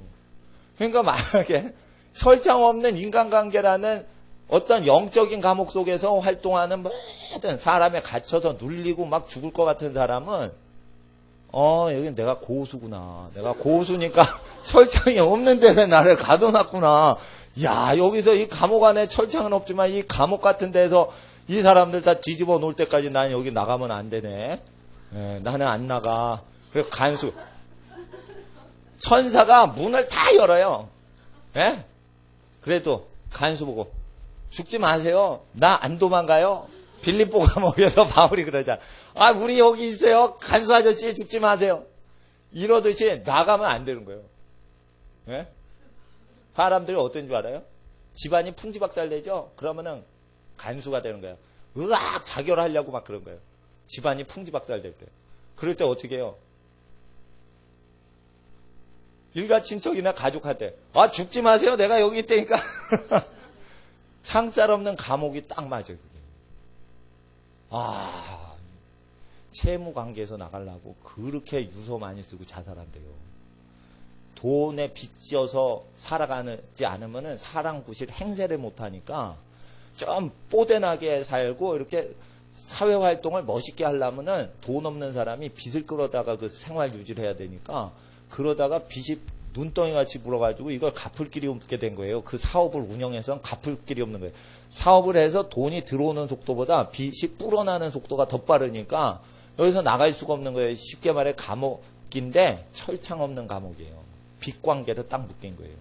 그러니까 만약에 철창 없는 인간관계라는 어떤 영적인 감옥 속에서 활동하는 모든 사람에 갇혀서 눌리고 막 죽을 것 같은 사람은 여기 내가 고수구나. 내가 고수니까 철창이 없는 데서 나를 가둬놨구나. 야, 여기서 이 감옥 안에 철창은 없지만 이 감옥 같은 데서 이 사람들 다 뒤집어 놓을 때까지 난 여기 나가면 안 되네. 나는 안 나가. 그래서 간수. 천사가 문을 다 열어요. 예? 그래도 간수 보고 죽지 마세요. 나 안 도망가요. 빌립보 감옥에서 바울이 그러자. 아, 우리 여기 있어요. 간수 아저씨 죽지 마세요. 이러듯이 나가면 안 되는 거예요. 예? 사람들이 어떤 줄 알아요? 집안이 풍지박살 내죠? 그러면은 간수가 되는 거예요. 으악! 자결하려고 막 그런 거예요. 집안이 풍지박살 될 때. 그럴 때 어떻게 해요? 일가 친척이나 가족한테 아, 죽지 마세요. 내가 여기 있다니까. 창살 없는 감옥이 딱 맞아요. 그게. 아, 채무 관계에서 나가려고 그렇게 유서 많이 쓰고 자살한대요. 돈에 빚져서 살아가지 않으면은 사랑 구실 행세를 못하니까 좀 뽀대나게 살고 이렇게 사회활동을 멋있게 하려면은 돈 없는 사람이 빚을 끌어다가 그 생활 유지를 해야 되니까 그러다가 빚이 눈덩이같이 불어가지고 이걸 갚을 길이 없게 된 거예요. 그 사업을 운영해서는 갚을 길이 없는 거예요. 사업을 해서 돈이 들어오는 속도보다 빚이 불어나는 속도가 더 빠르니까 여기서 나갈 수가 없는 거예요. 쉽게 말해 감옥인데 철창 없는 감옥이에요. 빚 관계로 딱 묶인 거예요.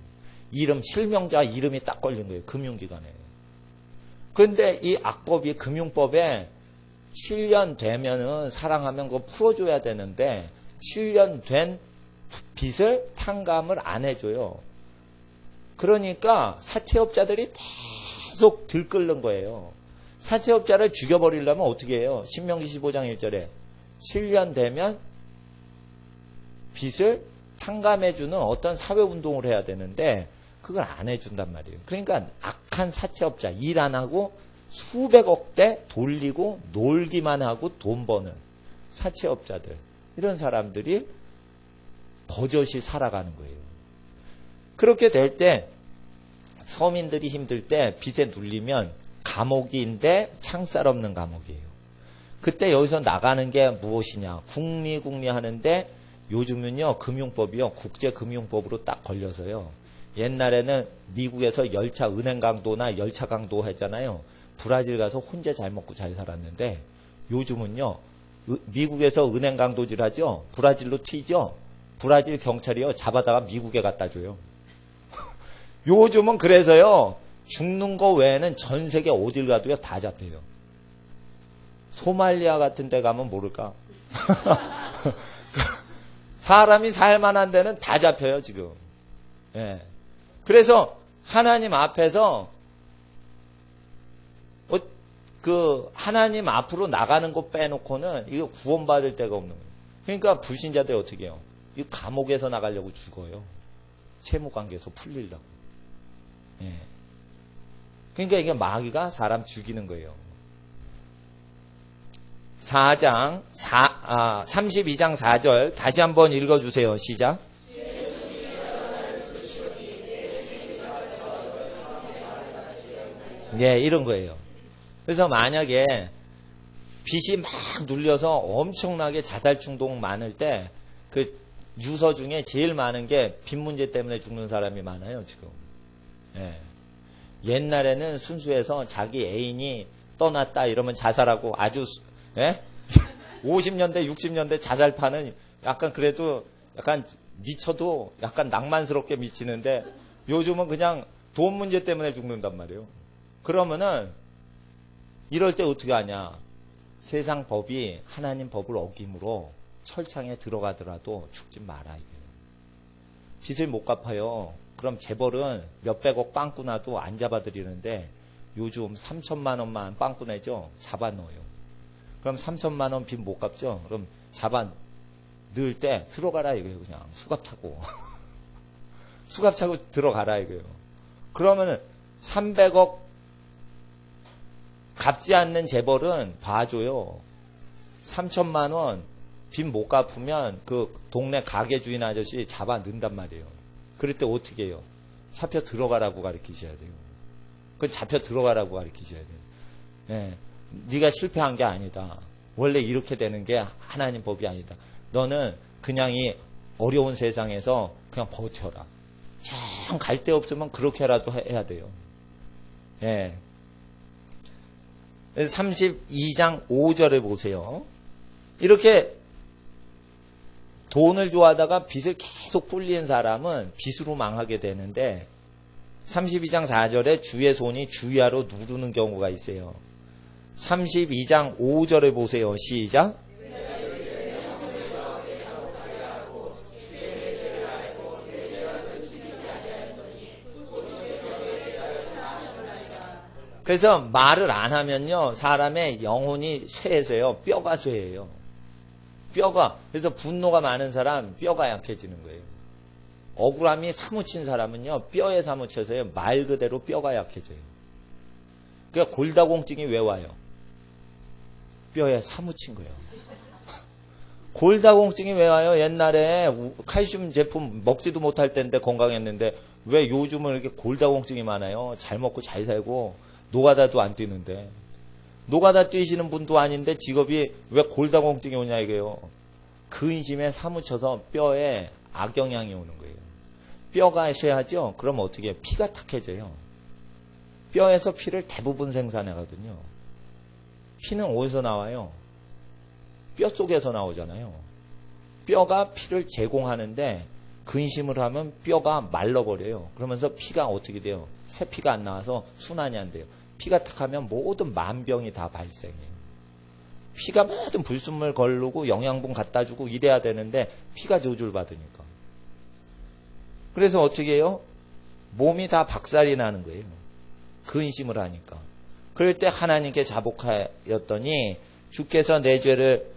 이름, 실명자 이름이 딱 걸린 거예요. 금융기관에. 그런데 이 악법이 금융법에 7년 되면은 사랑하면 그거 풀어줘야 되는데 7년 된 빚을 탕감을 안 해줘요. 그러니까 사채업자들이 계속 들끓는 거예요. 사채업자를 죽여버리려면 어떻게 해요? 신명기 15장 1절에 7년 되면 빚을 탕감해주는 어떤 사회운동을 해야 되는데 그걸 안 해준단 말이에요. 그러니까 악한 사채업자, 일 안 하고 수백억 대 돌리고 놀기만 하고 돈 버는 사채업자들, 이런 사람들이 버젓이 살아가는 거예요. 그렇게 될 때 서민들이 힘들 때 빚에 눌리면 감옥인데 창살 없는 감옥이에요. 그때 여기서 나가는 게 무엇이냐? 국리 하는데 요즘은요 금융법이요 국제금융법으로 딱 걸려서요. 옛날에는 미국에서 열차 은행 강도나 열차 강도 했잖아요. 브라질 가서 혼자 잘 먹고 잘 살았는데 요즘은요 미국에서 은행 강도질 하죠. 브라질로 튀죠. 브라질 경찰이요 잡아다가 미국에 갖다 줘요. 요즘은 그래서요 죽는 거 외에는 전 세계 어딜 가도요 다 잡혀요. 소말리아 같은 데 가면 모를까? 사람이 살만한 데는 다 잡혀요 지금. 예. 그래서 하나님 앞에서 그 하나님 앞으로 나가는 거 빼놓고는 이거 구원받을 데가 없는 거예요. 그러니까 불신자들 어떻게 해요? 이 감옥에서 나가려고 죽어요. 채무관계에서 풀리려고. 예. 그러니까 이게 마귀가 사람 죽이는 거예요. 32장 4절 다시 한번 읽어주세요. 시작. 예, 이런 거예요. 그래서 만약에 빚이 막 눌려서 엄청나게 자살 충동 많을 때 그 유서 중에 제일 많은 게 빚 문제 때문에 죽는 사람이 많아요, 지금. 예. 옛날에는 순수해서 자기 애인이 떠났다 이러면 자살하고 아주, 예? 50년대, 60년대 자살파는 약간 그래도 약간 미쳐도 약간 낭만스럽게 미치는데 요즘은 그냥 돈 문제 때문에 죽는단 말이에요. 그러면은 이럴 때 어떻게 하냐. 세상 법이 하나님 법을 어김으로 철창에 들어가더라도 죽지 마라 이거예요. 빚을 못 갚아요. 그럼 재벌은 몇백억 빵꾸 나도 안 잡아드리는데 요즘 3천만 원만 빵꾸 내죠. 잡아 넣어요. 그럼 3천만 원 빚 못 갚죠. 그럼 잡아 넣을 때 들어가라 이거예요. 그냥 수갑 차고 수갑 차고 들어가라 이거예요. 그러면은 300억 갚지 않는 재벌은 봐줘요. 3천만 원 빚 못 갚으면 그 동네 가게 주인 아저씨 잡아 넣는단 말이에요. 그럴 때 어떻게 해요? 잡혀 들어가라고 가르치셔야 돼요. 그건 잡혀 들어가라고 가르치셔야 돼요. 예, 네가 실패한 게 아니다. 원래 이렇게 되는 게 하나님 법이 아니다. 너는 그냥 이 어려운 세상에서 그냥 버텨라. 참 갈 데 없으면 그렇게라도 해야 돼요. 예. 32장 5절에 보세요. 이렇게 돈을 좋아하다가 빚을 계속 불리는 사람은 빚으로 망하게 되는데 32장 4절에 주의 손이 주야로 누르는 경우가 있어요. 32장 5절에 보세요. 시작. 그래서 말을 안 하면요, 사람의 영혼이 쇠해서요, 뼈가 쇠해요. 뼈가, 그래서 분노가 많은 사람, 뼈가 약해지는 거예요. 억울함이 사무친 사람은요, 뼈에 사무쳐서요, 말 그대로 뼈가 약해져요. 그러니까 골다공증이 왜 와요? 뼈에 사무친 거예요. 골다공증이 왜 와요? 옛날에 칼슘 제품 먹지도 못할 때인데 건강했는데, 왜 요즘은 이렇게 골다공증이 많아요? 잘 먹고 잘 살고, 노가다도 안 뛰는데. 노가다 뛰시는 분도 아닌데 직업이 왜 골다공증이 오냐 이게요. 근심에 사무쳐서 뼈에 악영향이 오는 거예요. 뼈가 쇠하죠? 그럼 어떻게 해요? 피가 탁해져요. 뼈에서 피를 대부분 생산하거든요. 피는 어디서 나와요? 뼈 속에서 나오잖아요. 뼈가 피를 제공하는데 근심을 하면 뼈가 말라버려요. 그러면서 피가 어떻게 돼요? 새 피가 안 나와서 순환이 안 돼요. 피가 탁하면 모든 만병이 다 발생해요. 피가 모든 불순물 걸르고 영양분 갖다 주고 이래야 되는데 피가 저주를 받으니까. 그래서 어떻게 해요? 몸이 다 박살이 나는 거예요. 근심을 하니까. 그럴 때 하나님께 자복하였더니 주께서 내 죄를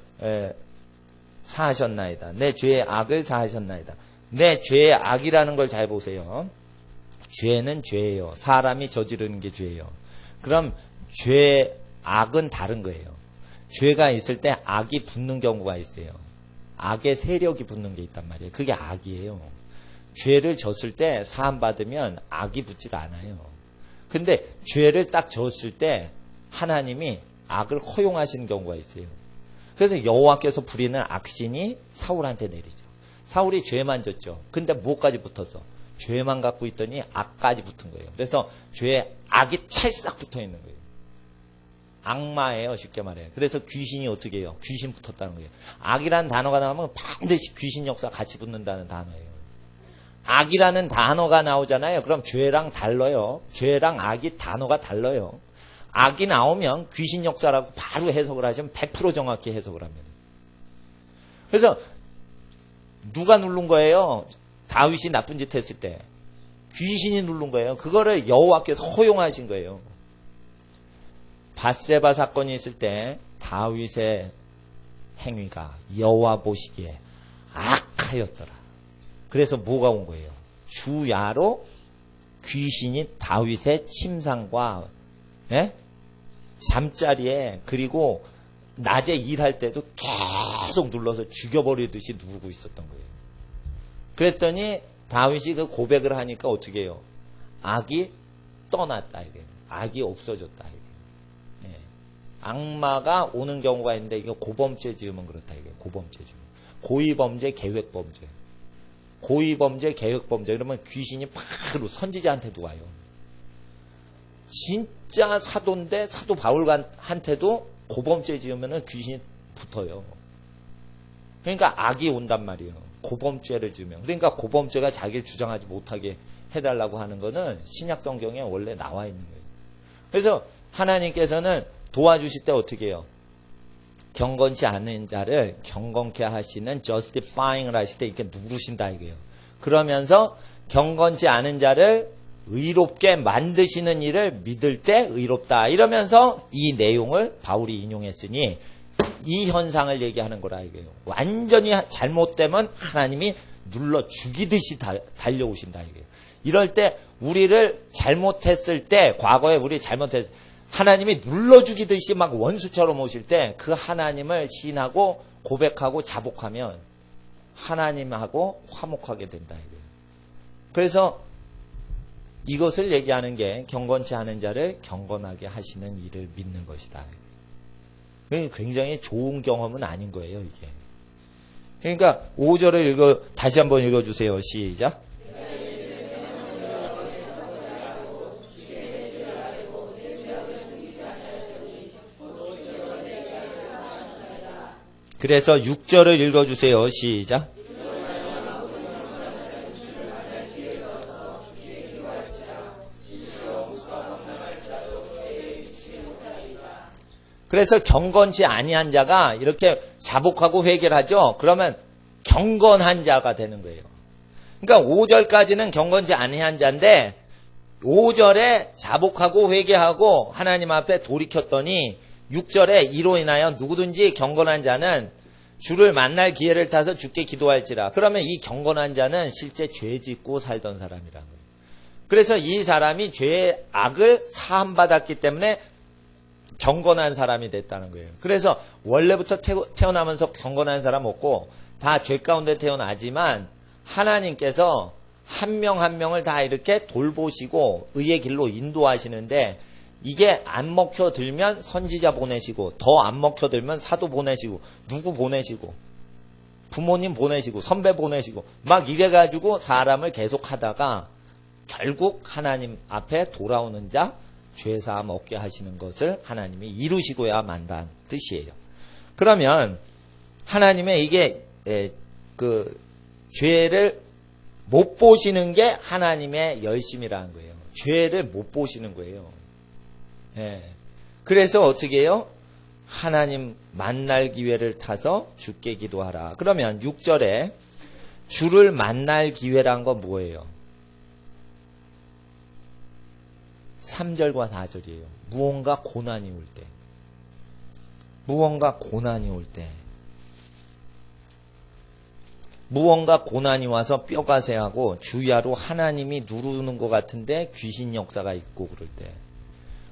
사하셨나이다. 내 죄의 악을 사하셨나이다. 내 죄의 악이라는 걸 잘 보세요. 죄는 죄예요. 사람이 저지르는 게 죄예요. 그럼 죄, 악은 다른 거예요. 죄가 있을 때 악이 붙는 경우가 있어요. 악의 세력이 붙는 게 있단 말이에요. 그게 악이에요. 죄를 졌을 때 사함 받으면 악이 붙질 않아요. 근데 죄를 딱 졌을 때 하나님이 악을 허용하시는 경우가 있어요. 그래서 여호와께서 부리는 악신이 사울한테 내리죠. 사울이 죄만 졌죠. 근데 뭐까지 붙었어? 죄만 갖고 있더니 악까지 붙은 거예요. 그래서 죄에 악이 찰싹 붙어 있는 거예요. 악마예요, 쉽게 말해요. 그래서 귀신이 어떻게 해요? 귀신 붙었다는 거예요. 악이라는 단어가 나오면 반드시 귀신 역사 같이 붙는다는 단어예요. 악이라는 단어가 나오잖아요. 그럼 죄랑 달라요. 죄랑 악이 단어가 달라요. 악이 나오면 귀신 역사라고 바로 해석을 하시면 100% 정확히 해석을 합니다. 그래서 누가 누른 거예요? 다윗이 나쁜 짓 했을 때 귀신이 누른 거예요. 그거를 여호와께서 허용하신 거예요. 밧세바 사건이 있을 때 다윗의 행위가 여호와 보시기에 악하였더라. 그래서 뭐가 온 거예요? 주야로 귀신이 다윗의 침상과 잠자리에 그리고 낮에 일할 때도 계속 눌러서 죽여버리듯이 누르고 있었던 거예요. 그랬더니 다윗이 그 고백을 하니까 어떻게 해요? 악이 떠났다 이게. 악이 없어졌다 이게. 예. 악마가 오는 경우가 있는데 이거 고범죄 지으면 그렇다 이게. 고범죄 지으면. 고의범죄, 계획범죄. 고의범죄, 계획범죄. 그러면 귀신이 바로 선지자한테도 와요. 진짜 사도인데 사도 바울한테도 고범죄 지으면 귀신이 붙어요. 그러니까 악이 온단 말이에요. 고범죄를 지으면. 그러니까 고범죄가 자기를 주장하지 못하게 해달라고 하는 거는 신약 성경에 원래 나와 있는 거예요. 그래서 하나님께서는 도와주실 때 어떻게 해요? 경건치 않은 자를 경건케 하시는 justifying을 하실 때 이렇게 누르신다 이거예요. 그러면서 경건치 않은 자를 의롭게 만드시는 일을 믿을 때 의롭다. 이러면서 이 내용을 바울이 인용했으니 이 현상을 얘기하는 거라 이거예요. 완전히 잘못되면 하나님이 눌러 죽이듯이 달려오신다 이거예요. 이럴 때 우리를 잘못했을 때 과거에 우리 잘못했을 때 하나님이 눌러 죽이듯이 막 원수처럼 오실 때 그 하나님을 시인하고 고백하고 자복하면 하나님하고 화목하게 된다. 그래서 이것을 얘기하는 게 경건치 않은 자를 경건하게 하시는 일을 믿는 것이다. 굉장히 좋은 경험은 아닌 거예요, 이게. 그러니까 5절을 다시 한번 읽어주세요. 시작. 그래서 6절을 읽어주세요. 시작. 그래서 경건치 아니한 자가 이렇게 자복하고 회개를 하죠. 그러면 경건한 자가 되는 거예요. 그러니까 5절까지는 경건치 아니한 자인데 5절에 자복하고 회개하고 하나님 앞에 돌이켰더니 6절에 이로 인하여 누구든지 경건한 자는 주를 만날 기회를 타서 주께 기도할지라. 그러면 이 경건한 자는 실제 죄 짓고 살던 사람이라는 거예요. 그래서 이 사람이 죄의 악을 사함받았기 때문에 경건한 사람이 됐다는 거예요. 그래서 원래부터 태어나면서 경건한 사람 없고 다 죄 가운데 태어나지만 하나님께서 한 명 한 명을 다 이렇게 돌보시고 의의 길로 인도하시는데 이게 안 먹혀들면 선지자 보내시고 더 안 먹혀들면 사도 보내시고 누구 보내시고 부모님 보내시고 선배 보내시고 막 이래가지고 사람을 계속 하다가 결국 하나님 앞에 돌아오는 자 죄사함 얻게 하시는 것을 하나님이 이루시고야 만다는 뜻이에요. 그러면 하나님의 이게 그 죄를 못 보시는 게 하나님의 열심이라는 거예요. 죄를 못 보시는 거예요. 예. 그래서 어떻게 해요? 하나님 만날 기회를 타서 주께 기도하라. 그러면 6절에 주를 만날 기회란 건 뭐예요? 3절과 4절이에요. 무언가 고난이 올 때. 무언가 고난이 올 때. 무언가 고난이 와서 뼈가 새하고 주야로 하나님이 누르는 것 같은데 귀신 역사가 있고 그럴 때.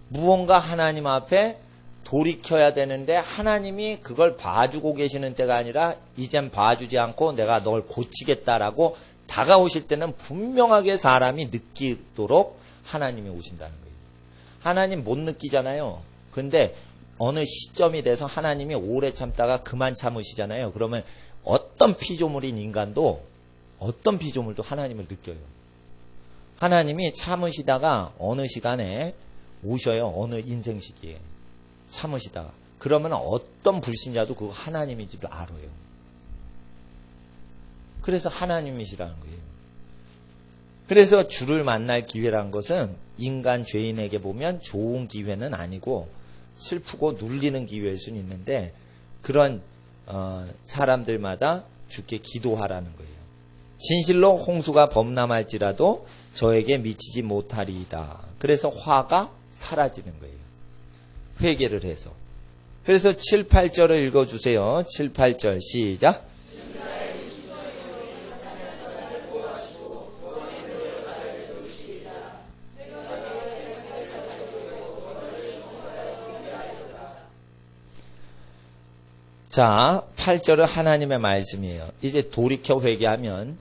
무언가 하나님 앞에 돌이켜야 되는데 하나님이 그걸 봐주고 계시는 때가 아니라 이젠 봐주지 않고 내가 널 고치겠다라고 다가오실 때는 분명하게 사람이 느끼도록 하나님이 오신다는 거예요. 하나님 못 느끼잖아요. 근데 어느 시점이 돼서 하나님이 오래 참다가 그만 참으시잖아요. 그러면 어떤 피조물인 인간도 어떤 피조물도 하나님을 느껴요. 하나님이 참으시다가 어느 시간에 오셔요. 어느 인생 시기에 참으시다가 그러면 어떤 불신자도 그거 하나님인지도 알아요. 그래서 하나님이시라는 거예요. 그래서 주를 만날 기회란 것은 인간 죄인에게 보면 좋은 기회는 아니고 슬프고 눌리는 기회일 수는 있는데 그런 사람들마다 주께 기도하라는 거예요. 진실로 홍수가 범람할지라도 저에게 미치지 못하리이다. 그래서 화가 사라지는 거예요. 회개를 해서. 그래서 7, 8절을 읽어주세요. 7, 8절 시작. 자, 8절은 하나님의 말씀이에요. 이제 돌이켜 회개하면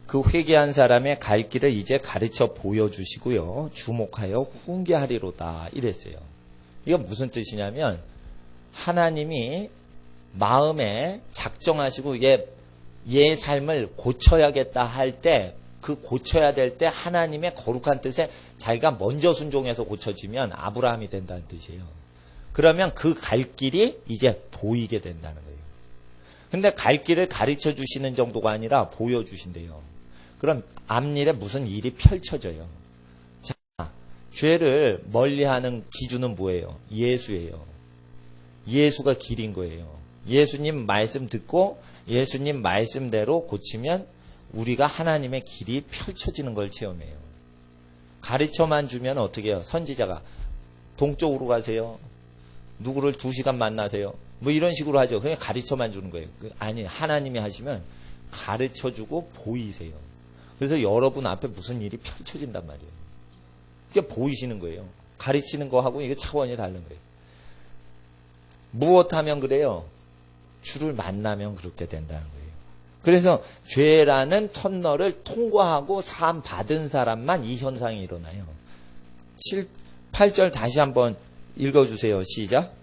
그 회개한 사람의 갈 길을 이제 가르쳐 보여주시고요. 주목하여 훈계하리로다. 이랬어요. 이건 무슨 뜻이냐면 하나님이 마음에 작정하시고 얘 삶을 고쳐야겠다 할 때 그 고쳐야 될 때 하나님의 거룩한 뜻에 자기가 먼저 순종해서 고쳐지면 아브라함이 된다는 뜻이에요. 그러면 그 갈 길이 이제 보이게 된다는 거예요. 근데 갈 길을 가르쳐 주시는 정도가 아니라 보여주신대요. 그럼 앞일에 무슨 일이 펼쳐져요. 자, 죄를 멀리하는 기준은 뭐예요? 예수예요. 예수가 길인 거예요. 예수님 말씀 듣고 예수님 말씀대로 고치면 우리가 하나님의 길이 펼쳐지는 걸 체험해요. 가르쳐만 주면 어떻게 해요? 선지자가 동쪽으로 가세요. 누구를 2시간 만나세요. 뭐 이런 식으로 하죠. 그냥 가르쳐만 주는 거예요. 아니, 하나님이 하시면 가르쳐주고 보이세요. 그래서 여러분 앞에 무슨 일이 펼쳐진단 말이에요. 그게 보이시는 거예요. 가르치는 거하고 이게 차원이 다른 거예요. 무엇하면 그래요? 주를 만나면 그렇게 된다는 거예요. 그래서 죄라는 터널을 통과하고 사함 받은 사람만 이 현상이 일어나요. 8절 다시 한번 읽어주세요. 시작.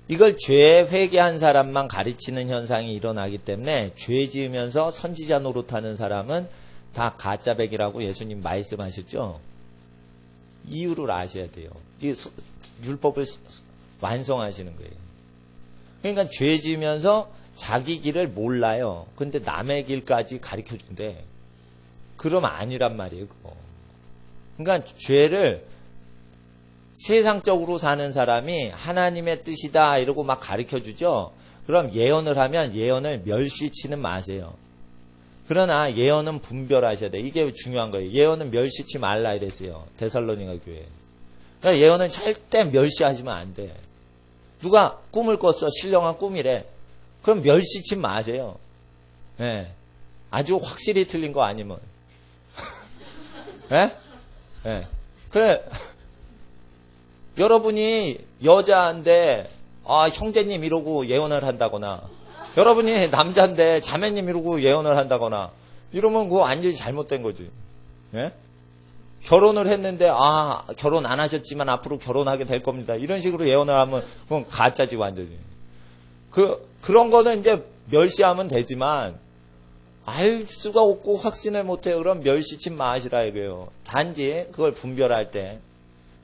이걸 죄 회개한 사람만 가르치는 현상이 일어나기 때문에 죄 지으면서 선지자 노릇하는 사람은 다 가짜백이라고 예수님 말씀하셨죠. 이유를 아셔야 돼요. 이 율법을 완성하시는 거예요. 그러니까 죄 지으면서 자기 길을 몰라요. 근데 남의 길까지 가르쳐 준대. 그럼 아니란 말이에요, 그거. 그러니까 죄를 세상적으로 사는 사람이 하나님의 뜻이다 이러고 막 가르쳐 주죠. 그럼 예언을 하면 예언을 멸시치는 마세요. 그러나 예언은 분별하셔야 돼. 이게 중요한 거예요. 예언은 멸시치 말라 이랬어요. 데살로니가 교회. 그러니까 예언은 절대 멸시하시면 안 돼. 누가 꿈을 꿨어. 신령한 꿈이래. 그럼 멸시치 마세요. 네. 아주 확실히 틀린 거 아니면. 네? 네. 그래. 여러분이 여자인데 형제님 이러고 예언을 한다거나 여러분이 남자인데 자매님 이러고 예언을 한다거나 이러면 그거 완전히 잘못된 거지. 예? 결혼을 했는데 결혼 안 하셨지만 앞으로 결혼하게 될 겁니다. 이런 식으로 예언을 하면 그건 가짜지 완전히. 그런 거는 이제 멸시하면 되지만 알 수가 없고 확신을 못해요. 그럼 멸시치 마시라 이거예요. 단지 그걸 분별할 때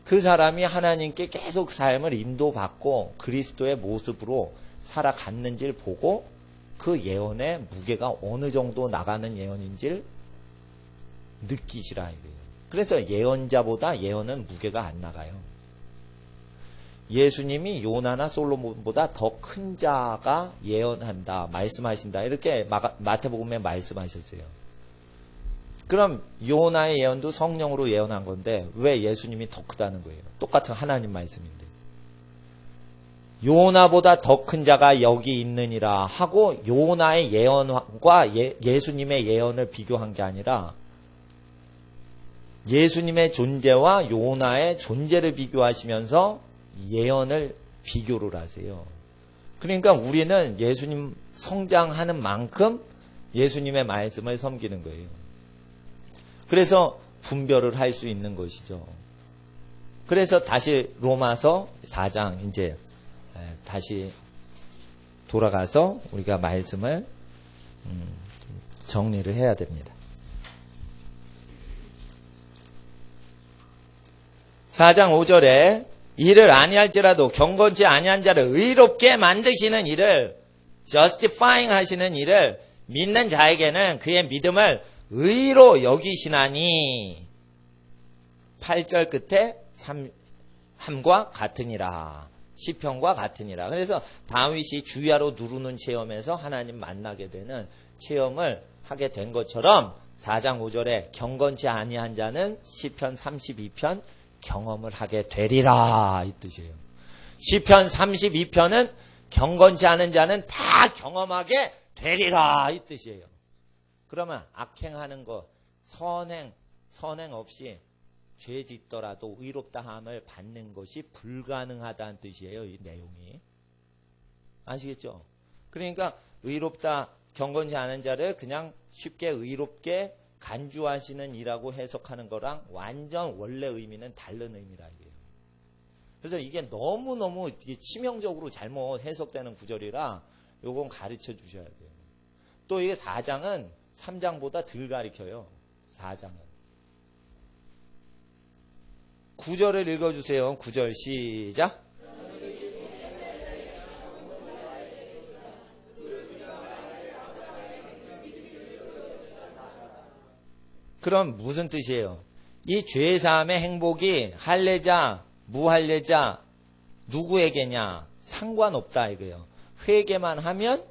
그 사람이 하나님께 계속 삶을 인도받고 그리스도의 모습으로 살아갔는지를 보고 그 예언의 무게가 어느 정도 나가는 예언인지를 느끼시라 이거예요. 그래서 예언자보다 예언은 무게가 안 나가요. 예수님이 요나나 솔로몬보다 더 큰 자가 예언한다, 말씀하신다 이렇게 마태복음에 말씀하셨어요. 그럼 요나의 예언도 성령으로 예언한 건데 왜 예수님이 더 크다는 거예요? 똑같은 하나님 말씀인데. 요나보다 더 큰 자가 여기 있느니라 하고 요나의 예언과 예수님의 예언을 비교한 게 아니라 예수님의 존재와 요나의 존재를 비교하시면서 예언을 비교를 하세요. 그러니까 우리는 예수님 성장하는 만큼 예수님의 말씀을 섬기는 거예요. 그래서 분별을 할 수 있는 것이죠. 그래서 다시 로마서 4장 이제 다시 돌아가서 우리가 말씀을 정리를 해야 됩니다. 4장 5절에 이를 아니할지라도 경건치 아니한 자를 의롭게 만드시는 일을 justifying 하시는 일을 믿는 자에게는 그의 믿음을 의로 여기시나니 8절 끝에 함과 같으니라. 시편과 같으니라. 그래서 다윗이 주야로 누르는 체험에서 하나님 만나게 되는 체험을 하게 된 것처럼 4장 5절에 경건치 아니한 자는 시편 32편 경험을 하게 되리라 이 뜻이에요. 시편 32편은 경건치 않은 자는 다 경험하게 되리라 이 뜻이에요. 그러면 악행하는 것, 선행 없이 죄 짓더라도 의롭다함을 받는 것이 불가능하다는 뜻이에요. 이 내용이. 아시겠죠? 그러니까 의롭다, 경건치 않은 자를 그냥 쉽게 의롭게 간주하시는 이라고 해석하는 거랑 완전 원래 의미는 다른 의미라 이게요. 그래서 이게 너무너무 치명적으로 잘못 해석되는 구절이라 요건 가르쳐 주셔야 돼요. 또 이게 4장은 3장보다 덜 가르쳐요. 4장은. 9절을 읽어주세요. 9절 시작. 그럼 무슨 뜻이에요? 이 죄사함의 행복이 할례자, 무할례자 누구에게냐 상관없다 이거예요. 회개만 하면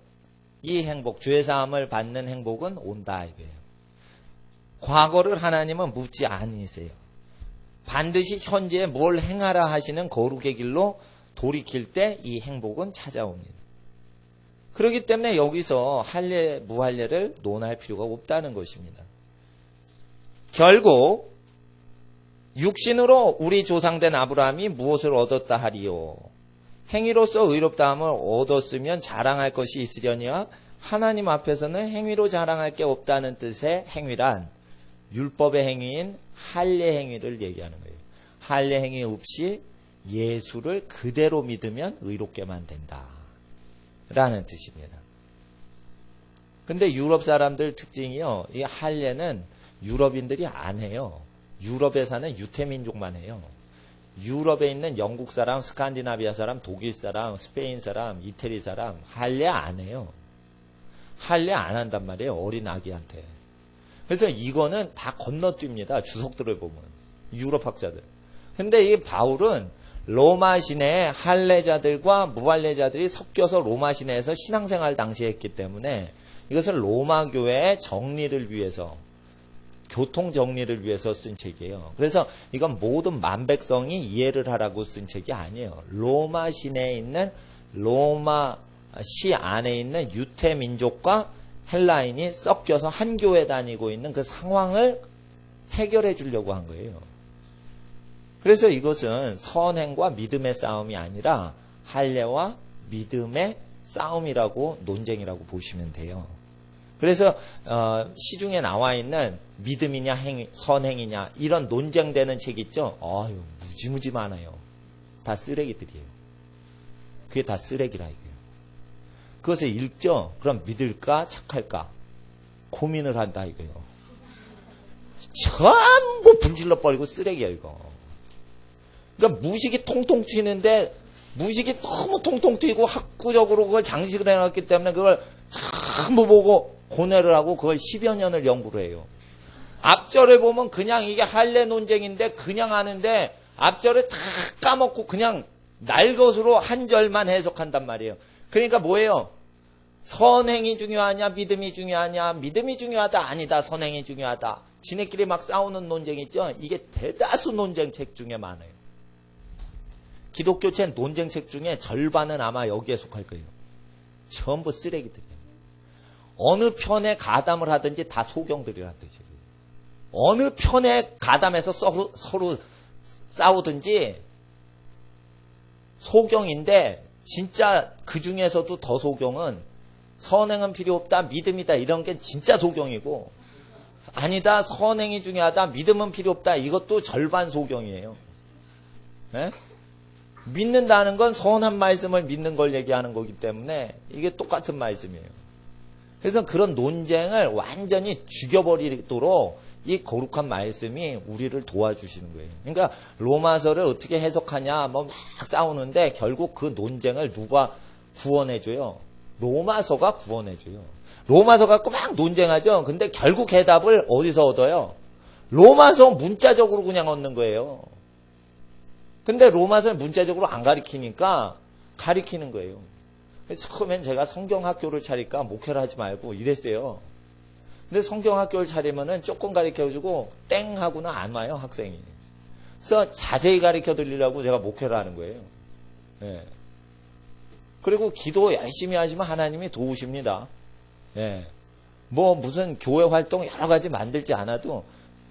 이 행복, 죄사함을 받는 행복은 온다 이거예요. 과거를 하나님은 묻지 않으세요. 반드시 현재에 뭘 행하라 하시는 거룩의 길로 돌이킬 때 이 행복은 찾아옵니다. 그렇기 때문에 여기서 할례, 무할례를 논할 필요가 없다는 것입니다. 결국 육신으로 우리 조상된 아브라함이 무엇을 얻었다 하리요? 행위로서 의롭다함을 얻었으면 자랑할 것이 있으려니와 하나님 앞에서는 행위로 자랑할 게 없다는 뜻의 행위란 율법의 행위인 할례 행위를 얘기하는 거예요. 할례 행위 없이 예수를 그대로 믿으면 의롭게만 된다 라는 뜻입니다. 근데 유럽 사람들 특징이요, 이 할례는 유럽인들이 안 해요. 유럽에 사는 유태민족만 해요. 유럽에 있는 영국 사람, 스칸디나비아 사람, 독일 사람, 스페인 사람, 이태리 사람 할례 안 해요. 할례 안 한단 말이에요, 어린 아기한테. 그래서 이거는 다 건너뜁니다, 주석들을 보면. 유럽 학자들. 근데 이 바울은 로마 시내에 할례자들과 무할례자들이 섞여서 로마 시내에서 신앙생활 당시에 했기 때문에 이것을 로마 교회의 정리를 위해서, 교통 정리를 위해서 쓴 책이에요. 그래서 이건 모든 만백성이 이해를 하라고 쓴 책이 아니에요. 로마 시내에 있는, 로마 시 안에 있는 유태 민족과 헬라인이 섞여서 한 교회 다니고 있는 그 상황을 해결해 주려고 한 거예요. 그래서 이것은 선행과 믿음의 싸움이 아니라 할례와 믿음의 싸움이라고, 논쟁이라고 보시면 돼요. 그래서 시중에 나와 있는 믿음이냐 선행이냐 이런 논쟁되는 책 있죠. 아유, 무지무지 많아요. 다 쓰레기들이에요. 그게 다 쓰레기라 이거예요. 그것을 읽죠. 그럼 믿을까 착할까 고민을 한다 이거예요. 전부 분질러 버리고 쓰레기야 이거. 그러니까 무식이 통통 튀는데, 무식이 너무 통통 튀고 학구적으로 그걸 장식을 해놨기 때문에 그걸 전부 보고 고뇌를 하고 그걸 10여 년을 연구를 해요. 앞절을 보면 그냥 이게 할례 논쟁인데 그냥 하는데 앞절을 다 까먹고 그냥 날 것으로 한 절만 해석한단 말이에요. 그러니까 뭐예요? 선행이 중요하냐 믿음이 중요하냐, 믿음이 중요하다 아니다 선행이 중요하다, 지네끼리 막 싸우는 논쟁 있죠. 이게 대다수 논쟁책 중에 많아요. 기독교 책 논쟁책 중에 절반은 아마 여기에 속할 거예요. 전부 쓰레기들이에요. 어느 편에 가담을 하든지 다 소경들이라는 뜻이에요. 어느 편에 가담해서 서로 싸우든지 소경인데, 진짜 그 중에서도 더 소경은 선행은 필요 없다, 믿음이다 이런 게 진짜 소경이고, 아니다 선행이 중요하다, 믿음은 필요 없다 이것도 절반 소경이에요. 네? 믿는다는 건 선한 말씀을 믿는 걸 얘기하는 거기 때문에 이게 똑같은 말씀이에요. 그래서 그런 논쟁을 완전히 죽여버리도록 이 거룩한 말씀이 우리를 도와주시는 거예요. 그러니까 로마서를 어떻게 해석하냐 뭐 막 싸우는데 결국 그 논쟁을 누가 구원해줘요? 로마서가 구원해줘요. 로마서 갖고 막 논쟁하죠. 근데 결국 해답을 어디서 얻어요? 로마서 문자적으로 그냥 얻는 거예요. 근데 로마서를 문자적으로 안 가리키니까 가리키는 거예요. 처음엔 제가 성경학교를 차릴까 목회를 하지 말고 이랬어요. 근데 성경학교를 차리면은 조금 가르쳐주고 땡 하고는 안 와요, 학생이. 그래서 자세히 가르쳐 드리려고 제가 목회를 하는 거예요. 예. 그리고 기도 열심히 하시면 하나님이 도우십니다. 예. 뭐 무슨 교회 활동 여러 가지 만들지 않아도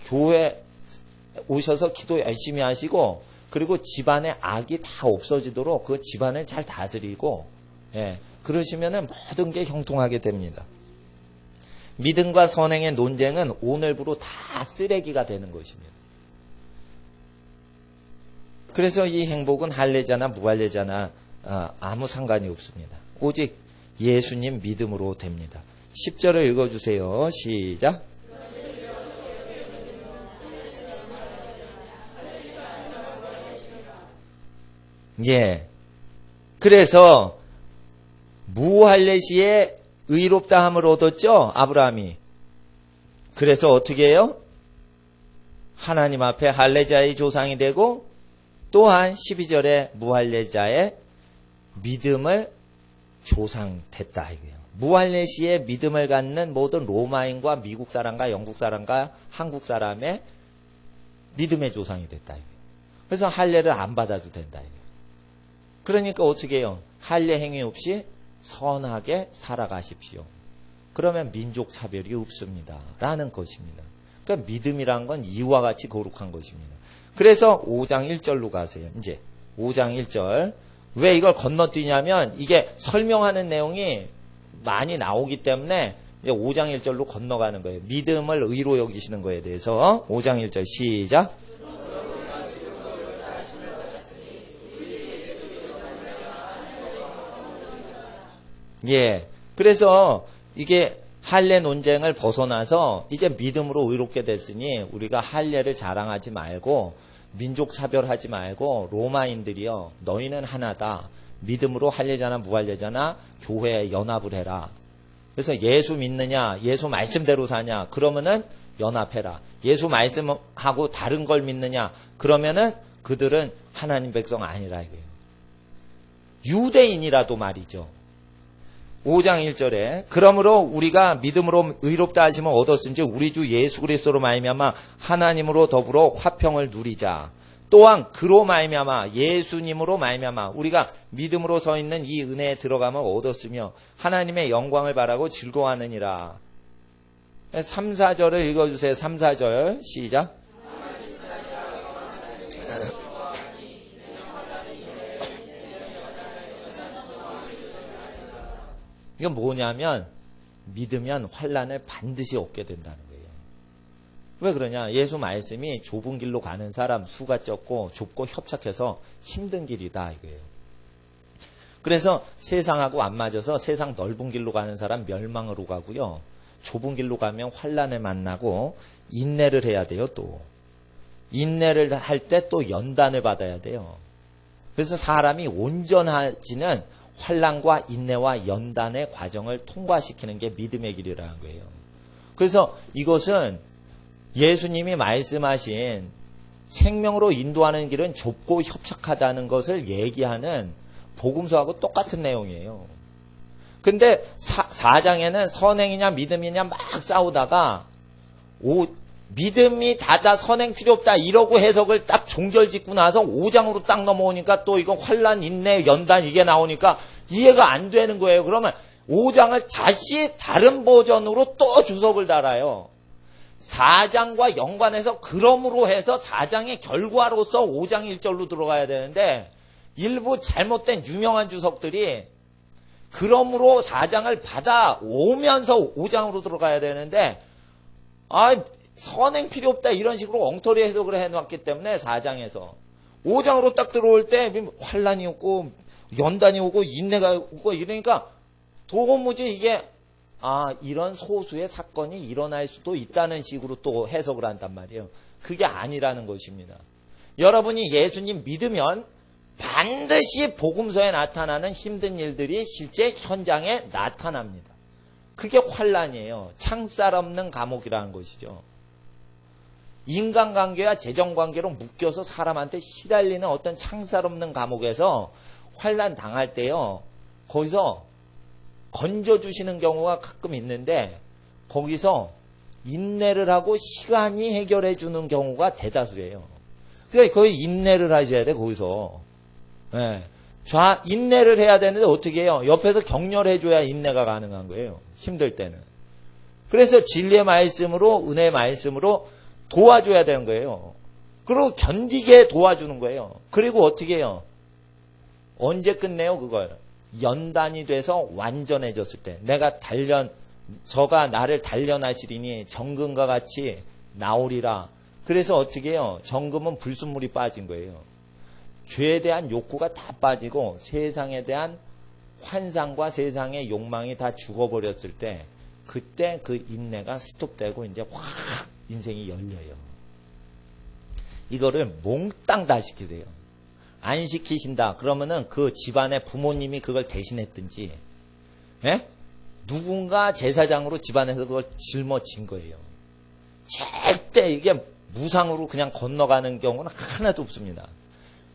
교회 오셔서 기도 열심히 하시고, 그리고 집안의 악이 다 없어지도록 그 집안을 잘 다스리고, 예. 그러시면은 모든 게 형통하게 됩니다. 믿음과 선행의 논쟁은 오늘부로 다 쓰레기가 되는 것입니다. 그래서 이 행복은 할례자나 무할례자나 아무 상관이 없습니다. 오직 예수님 믿음으로 됩니다. 10절을 읽어주세요. 시작. 예. 그래서 무할례 시에 의롭다함을 얻었죠, 아브라함이. 그래서 어떻게 해요? 하나님 앞에 할례자의 조상이 되고, 또한 12절에 무할례자의 믿음을 조상됐다 이거예요. 무할례 시에 믿음을 갖는 모든 로마인과 미국 사람과 영국 사람과 한국 사람의 믿음의 조상이 됐다 이거예요. 그래서 할례를 안 받아도 된다 이거예요. 그러니까 어떻게 해요? 할례 행위 없이 선하게 살아가십시오. 그러면 민족 차별이 없습니다. 라는 것입니다. 그러니까 믿음이란 건 이와 같이 거룩한 것입니다. 그래서 5장 1절로 가세요. 이제 5장 1절. 왜 이걸 건너뛰냐면 이게 설명하는 내용이 많이 나오기 때문에 이제 5장 1절로 건너가는 거예요. 믿음을 의로 여기시는 거에 대해서 5장 1절 시작. 예. 그래서 이게 할례 논쟁을 벗어나서 이제 믿음으로 의롭게 됐으니 우리가 할례를 자랑하지 말고 민족 차별하지 말고 로마인들이요. 너희는 하나다. 믿음으로 할례자나 무할례자나 교회에 연합을 해라. 그래서 예수 믿느냐, 예수 말씀대로 사냐, 그러면은 연합해라. 예수 말씀하고 다른 걸 믿느냐, 그러면은 그들은 하나님 백성 아니라 이거예요. 유대인이라도 말이죠. 5장 1절에 그러므로 우리가 믿음으로 의롭다 하심을 얻었은지 우리 주 예수 그리스도로 말미암아 하나님으로 더불어 화평을 누리자. 또한 그로 말미암아 예수님으로 말미암아 우리가 믿음으로 서 있는 이 은혜에 들어감을 얻었으며 하나님의 영광을 바라고 즐거워하느니라. 3, 4절을 읽어주세요. 3, 4절 시작. 이건 뭐냐면 믿으면 환난을 반드시 얻게 된다는 거예요. 왜 그러냐? 예수 말씀이 좁은 길로 가는 사람 수가 적고 좁고 협착해서 힘든 길이다 이거예요. 그래서 세상하고 안 맞아서 세상 넓은 길로 가는 사람 멸망으로 가고요. 좁은 길로 가면 환난을 만나고 인내를 해야 돼요. 또 인내를 할 때 또 연단을 받아야 돼요. 그래서 사람이 온전하지는 환난과 인내와 연단의 과정을 통과시키는 게 믿음의 길이라는 거예요. 그래서 이것은 예수님이 말씀하신 생명으로 인도하는 길은 좁고 협착하다는 것을 얘기하는 복음서하고 똑같은 내용이에요. 근데 4장에는 선행이냐 믿음이냐 막 싸우다가 믿음이 다다 선행 필요 없다 이러고 해석을 딱 종결 짓고 나서 5장으로 딱 넘어오니까 또 이거 환난, 인내, 연단 이게 나오니까 이해가 안 되는 거예요. 그러면 5장을 다시 다른 버전으로 또 주석을 달아요. 4장과 연관해서 그러므로 해서 4장의 결과로서 5장 1절로 들어가야 되는데 일부 잘못된 유명한 주석들이 그러므로 4장을 받아오면서 5장으로 들어가야 되는데 선행 필요 없다 이런 식으로 엉터리 해석을 해놨기 때문에 4장에서 5장으로 딱 들어올 때 환난이 오고 연단이 오고 인내가 오고 이러니까 도무지 이게 이런 소수의 사건이 일어날 수도 있다는 식으로 또 해석을 한단 말이에요. 그게 아니라는 것입니다. 여러분이 예수님 믿으면 반드시 복음서에 나타나는 힘든 일들이 실제 현장에 나타납니다. 그게 환난이에요. 창살 없는 감옥이라는 것이죠. 인간관계와 재정관계로 묶여서 사람한테 시달리는 어떤 창살 없는 감옥에서 환난 당할 때요. 거기서 건져주시는 경우가 가끔 있는데 거기서 인내를 하고 시간이 해결해 주는 경우가 대다수예요. 그러니까 거의 인내를 하셔야 돼 거기서. 네. 인내를 해야 되는데 어떻게 해요? 옆에서 격려해 줘야 인내가 가능한 거예요. 힘들 때는. 그래서 진리의 말씀으로 은혜의 말씀으로 도와줘야 되는 거예요. 그리고 견디게 도와주는 거예요. 그리고 어떻게 해요? 언제 끝내요 그걸? 연단이 돼서 완전해졌을 때 저가 나를 단련하시리니 정금과 같이 나오리라. 그래서 어떻게 해요? 정금은 불순물이 빠진 거예요. 죄에 대한 욕구가 다 빠지고 세상에 대한 환상과 세상의 욕망이 다 죽어버렸을 때 그때 그 인내가 스톱되고 이제 확 인생이 열려요. 이거를 몽땅 다 시키세요. 안 시키신다. 그러면은 그 집안의 부모님이 그걸 대신했든지, 누군가 제사장으로 집안에서 그걸 짊어진 거예요. 절대 이게 무상으로 그냥 건너가는 경우는 하나도 없습니다.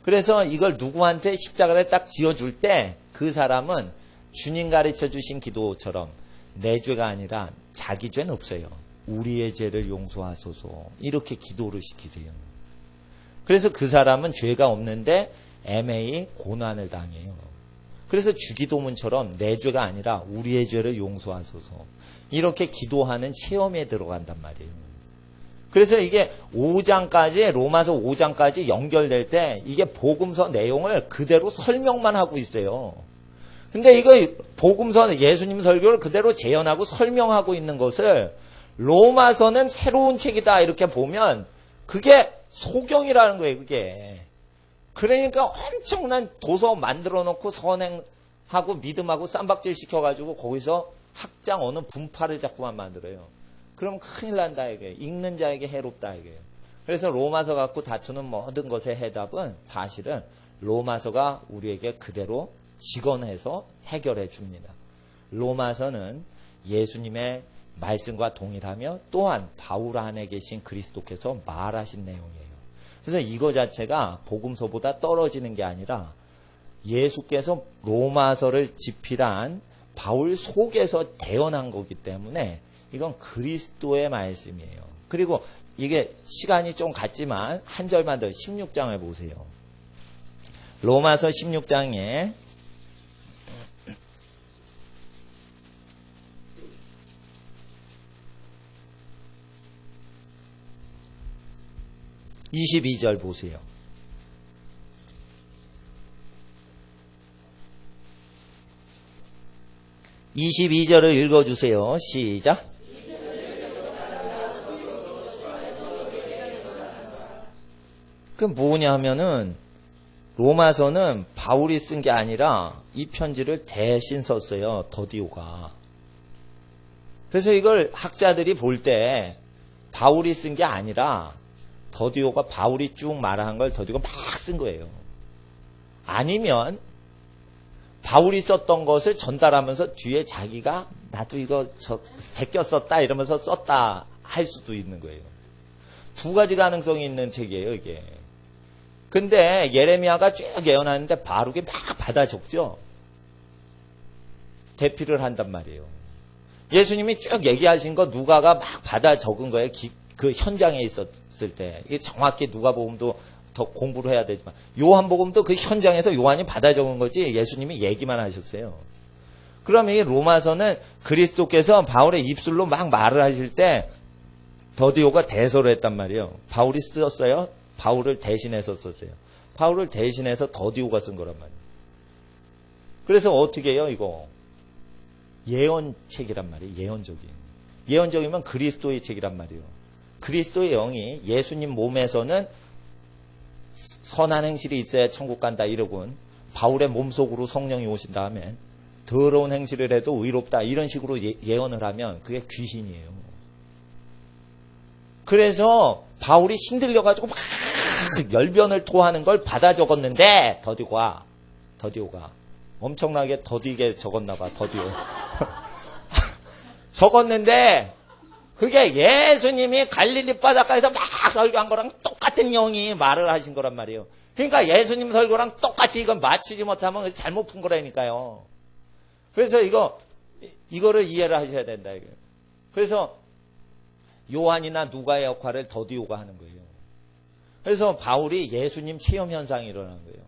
그래서 이걸 누구한테 십자가를 딱 지어줄 때 그 사람은 주님 가르쳐 주신 기도처럼 내 죄가 아니라 자기 죄는 없어요. 우리의 죄를 용서하소서. 이렇게 기도를 시키세요. 그래서 그 사람은 죄가 없는데 애매히 고난을 당해요. 그래서 주기도문처럼 내 죄가 아니라 우리의 죄를 용서하소서. 이렇게 기도하는 체험에 들어간단 말이에요. 그래서 이게 5장까지, 로마서 5장까지 연결될 때 이게 복음서 내용을 그대로 설명만 하고 있어요. 근데 이거 복음서 예수님 설교를 그대로 재현하고 설명하고 있는 것을 로마서는 새로운 책이다 이렇게 보면 그게 소경이라는 거예요, 그게. 그러니까 엄청난 도서 만들어 놓고 선행하고 믿음하고 쌈박질 시켜가지고 거기서 학장 어느 분파를 자꾸만 만들어요. 그럼 큰일 난다 이게. 읽는 자에게 해롭다 이게. 그래서 로마서 갖고 다투는 모든 것의 해답은 사실은 로마서가 우리에게 그대로 직언해서 해결해 줍니다. 로마서는 예수님의 말씀과 동일하며 또한 바울 안에 계신 그리스도께서 말하신 내용이에요. 그래서 이거 자체가 복음서보다 떨어지는 게 아니라 예수께서 로마서를 집필한 바울 속에서 태어난 거기 때문에 이건 그리스도의 말씀이에요. 그리고 이게 시간이 좀 갔지만 한 절만 더 16장을 보세요. 로마서 16장에 22절 보세요. 22절을 읽어주세요. 시작. 그 뭐냐 하면은 로마서는 바울이 쓴 게 아니라 이 편지를 대신 썼어요. 더디오가. 그래서 이걸 학자들이 볼 때 바울이 쓴 게 아니라 더디오가 바울이 쭉 말한 걸 더디오가 막 쓴 거예요. 아니면 바울이 썼던 것을 전달하면서 뒤에 자기가 나도 이거 베껴 썼다 이러면서 썼다 할 수도 있는 거예요. 두 가지 가능성이 있는 책이에요, 이게. 근데 예레미야가 쭉 예언하는데 바룩이 막 받아 적죠. 대피를 한단 말이에요. 예수님이 쭉 얘기하신 거 누가가 막 받아 적은 거예요. 그 현장에 있었을 때. 이게 정확히 누가복음도 더 공부를 해야 되지만 요한복음도 그 현장에서 요한이 받아 적은 거지 예수님이 얘기만 하셨어요. 그러면 이 로마서는 그리스도께서 바울의 입술로 막 말을 하실 때 더디오가 대서를 했단 말이에요. 바울이 썼어요. 바울을 대신해서 썼어요. 바울을 대신해서 더디오가 쓴 거란 말이에요. 그래서 어떻게 해요, 이거? 예언책이란 말이에요. 예언적인. 예언적이면 그리스도의 책이란 말이에요. 그리스도의 영이 예수님 몸에서는 선한 행실이 있어야 천국 간다 이러군. 바울의 몸속으로 성령이 오신 다음에 더러운 행실을 해도 의롭다 이런 식으로 예언을 하면 그게 귀신이에요. 그래서 바울이 힘들려가지고 막 열변을 토하는 걸 받아 적었는데 더디오가 엄청나게 더디게 적었나봐. 더디오 적었는데 그게 예수님이 갈릴리 바닷가에서 막 설교한 거랑 똑같은 영이 말을 하신 거란 말이에요. 그러니까 예수님 설교랑 똑같이 이건 맞추지 못하면 잘못 푼 거라니까요. 그래서 이거를 이해를 하셔야 된다. 그래서 요한이나 누가의 역할을 더디오가 하는 거예요. 그래서 바울이 예수님 체험 현상이 일어난 거예요.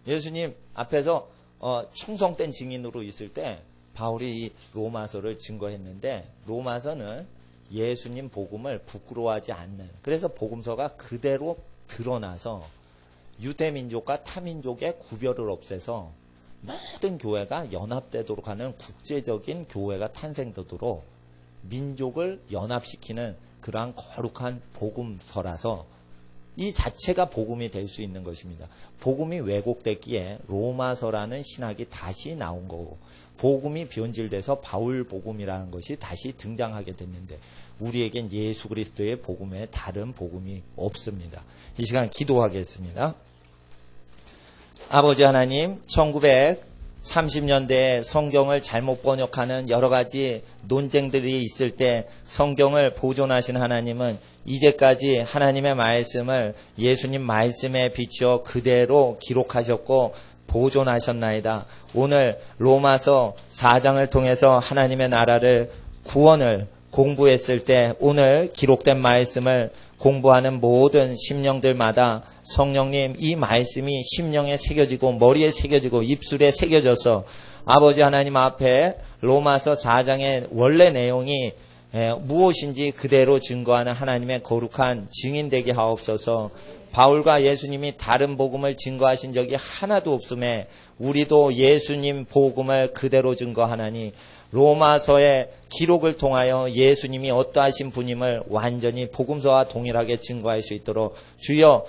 예수님 앞에서 충성된 증인으로 있을 때 바울이 이 로마서를 증거했는데 로마서는 예수님 복음을 부끄러워하지 않는, 그래서 복음서가 그대로 드러나서 유대민족과 타민족의 구별을 없애서 모든 교회가 연합되도록 하는 국제적인 교회가 탄생되도록 민족을 연합시키는 그러한 거룩한 복음서라서 이 자체가 복음이 될 수 있는 것입니다. 복음이 왜곡됐기에 로마서라는 신학이 다시 나온 거고 복음이 변질돼서 바울 복음이라는 것이 다시 등장하게 됐는데 우리에겐 예수 그리스도의 복음 외에 다른 복음이 없습니다. 이 시간 기도하겠습니다. 아버지 하나님, 1930년대에 성경을 잘못 번역하는 여러 가지 논쟁들이 있을 때 성경을 보존하신 하나님은 이제까지 하나님의 말씀을 예수님 말씀에 비추어 그대로 기록하셨고 보존하셨나이다. 오늘 로마서 4장을 통해서 하나님의 나라를 구원을 공부했을 때 오늘 기록된 말씀을 공부하는 모든 심령들마다 성령님 이 말씀이 심령에 새겨지고 머리에 새겨지고 입술에 새겨져서 아버지 하나님 앞에 로마서 4장의 원래 내용이 무엇인지 그대로 증거하는 하나님의 거룩한 증인 되게 하옵소서. 바울과 예수님이 다른 복음을 증거하신 적이 하나도 없음에 우리도 예수님 복음을 그대로 증거하나니 로마서의 기록을 통하여 예수님이 어떠하신 분임을 완전히 복음서와 동일하게 증거할 수 있도록 주여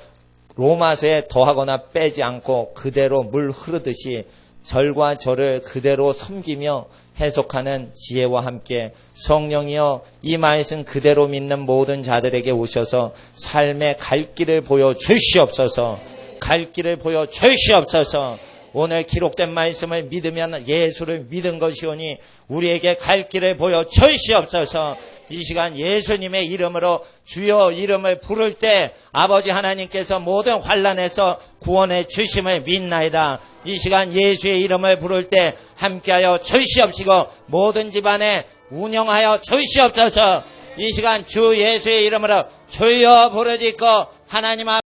로마서에 더하거나 빼지 않고 그대로 물 흐르듯이 절과 절을 그대로 섬기며 해석하는 지혜와 함께 성령이여 이 말씀 그대로 믿는 모든 자들에게 오셔서 삶의 갈 길을 보여 주시옵소서. 갈 길을 보여 주시옵소서. 오늘 기록된 말씀을 믿으면 예수를 믿은 것이오니 우리에게 갈 길을 보여 주시옵소서. 이 시간 예수님의 이름으로 주여 이름을 부를 때 아버지 하나님께서 모든 환난에서 구원해 주심을 믿나이다. 이 시간 예수의 이름을 부를 때 함께하여 주시옵시고 모든 집안에 운영하여 주시옵소서. 이 시간 주 예수의 이름으로 주여 부르짖고 하나님 앞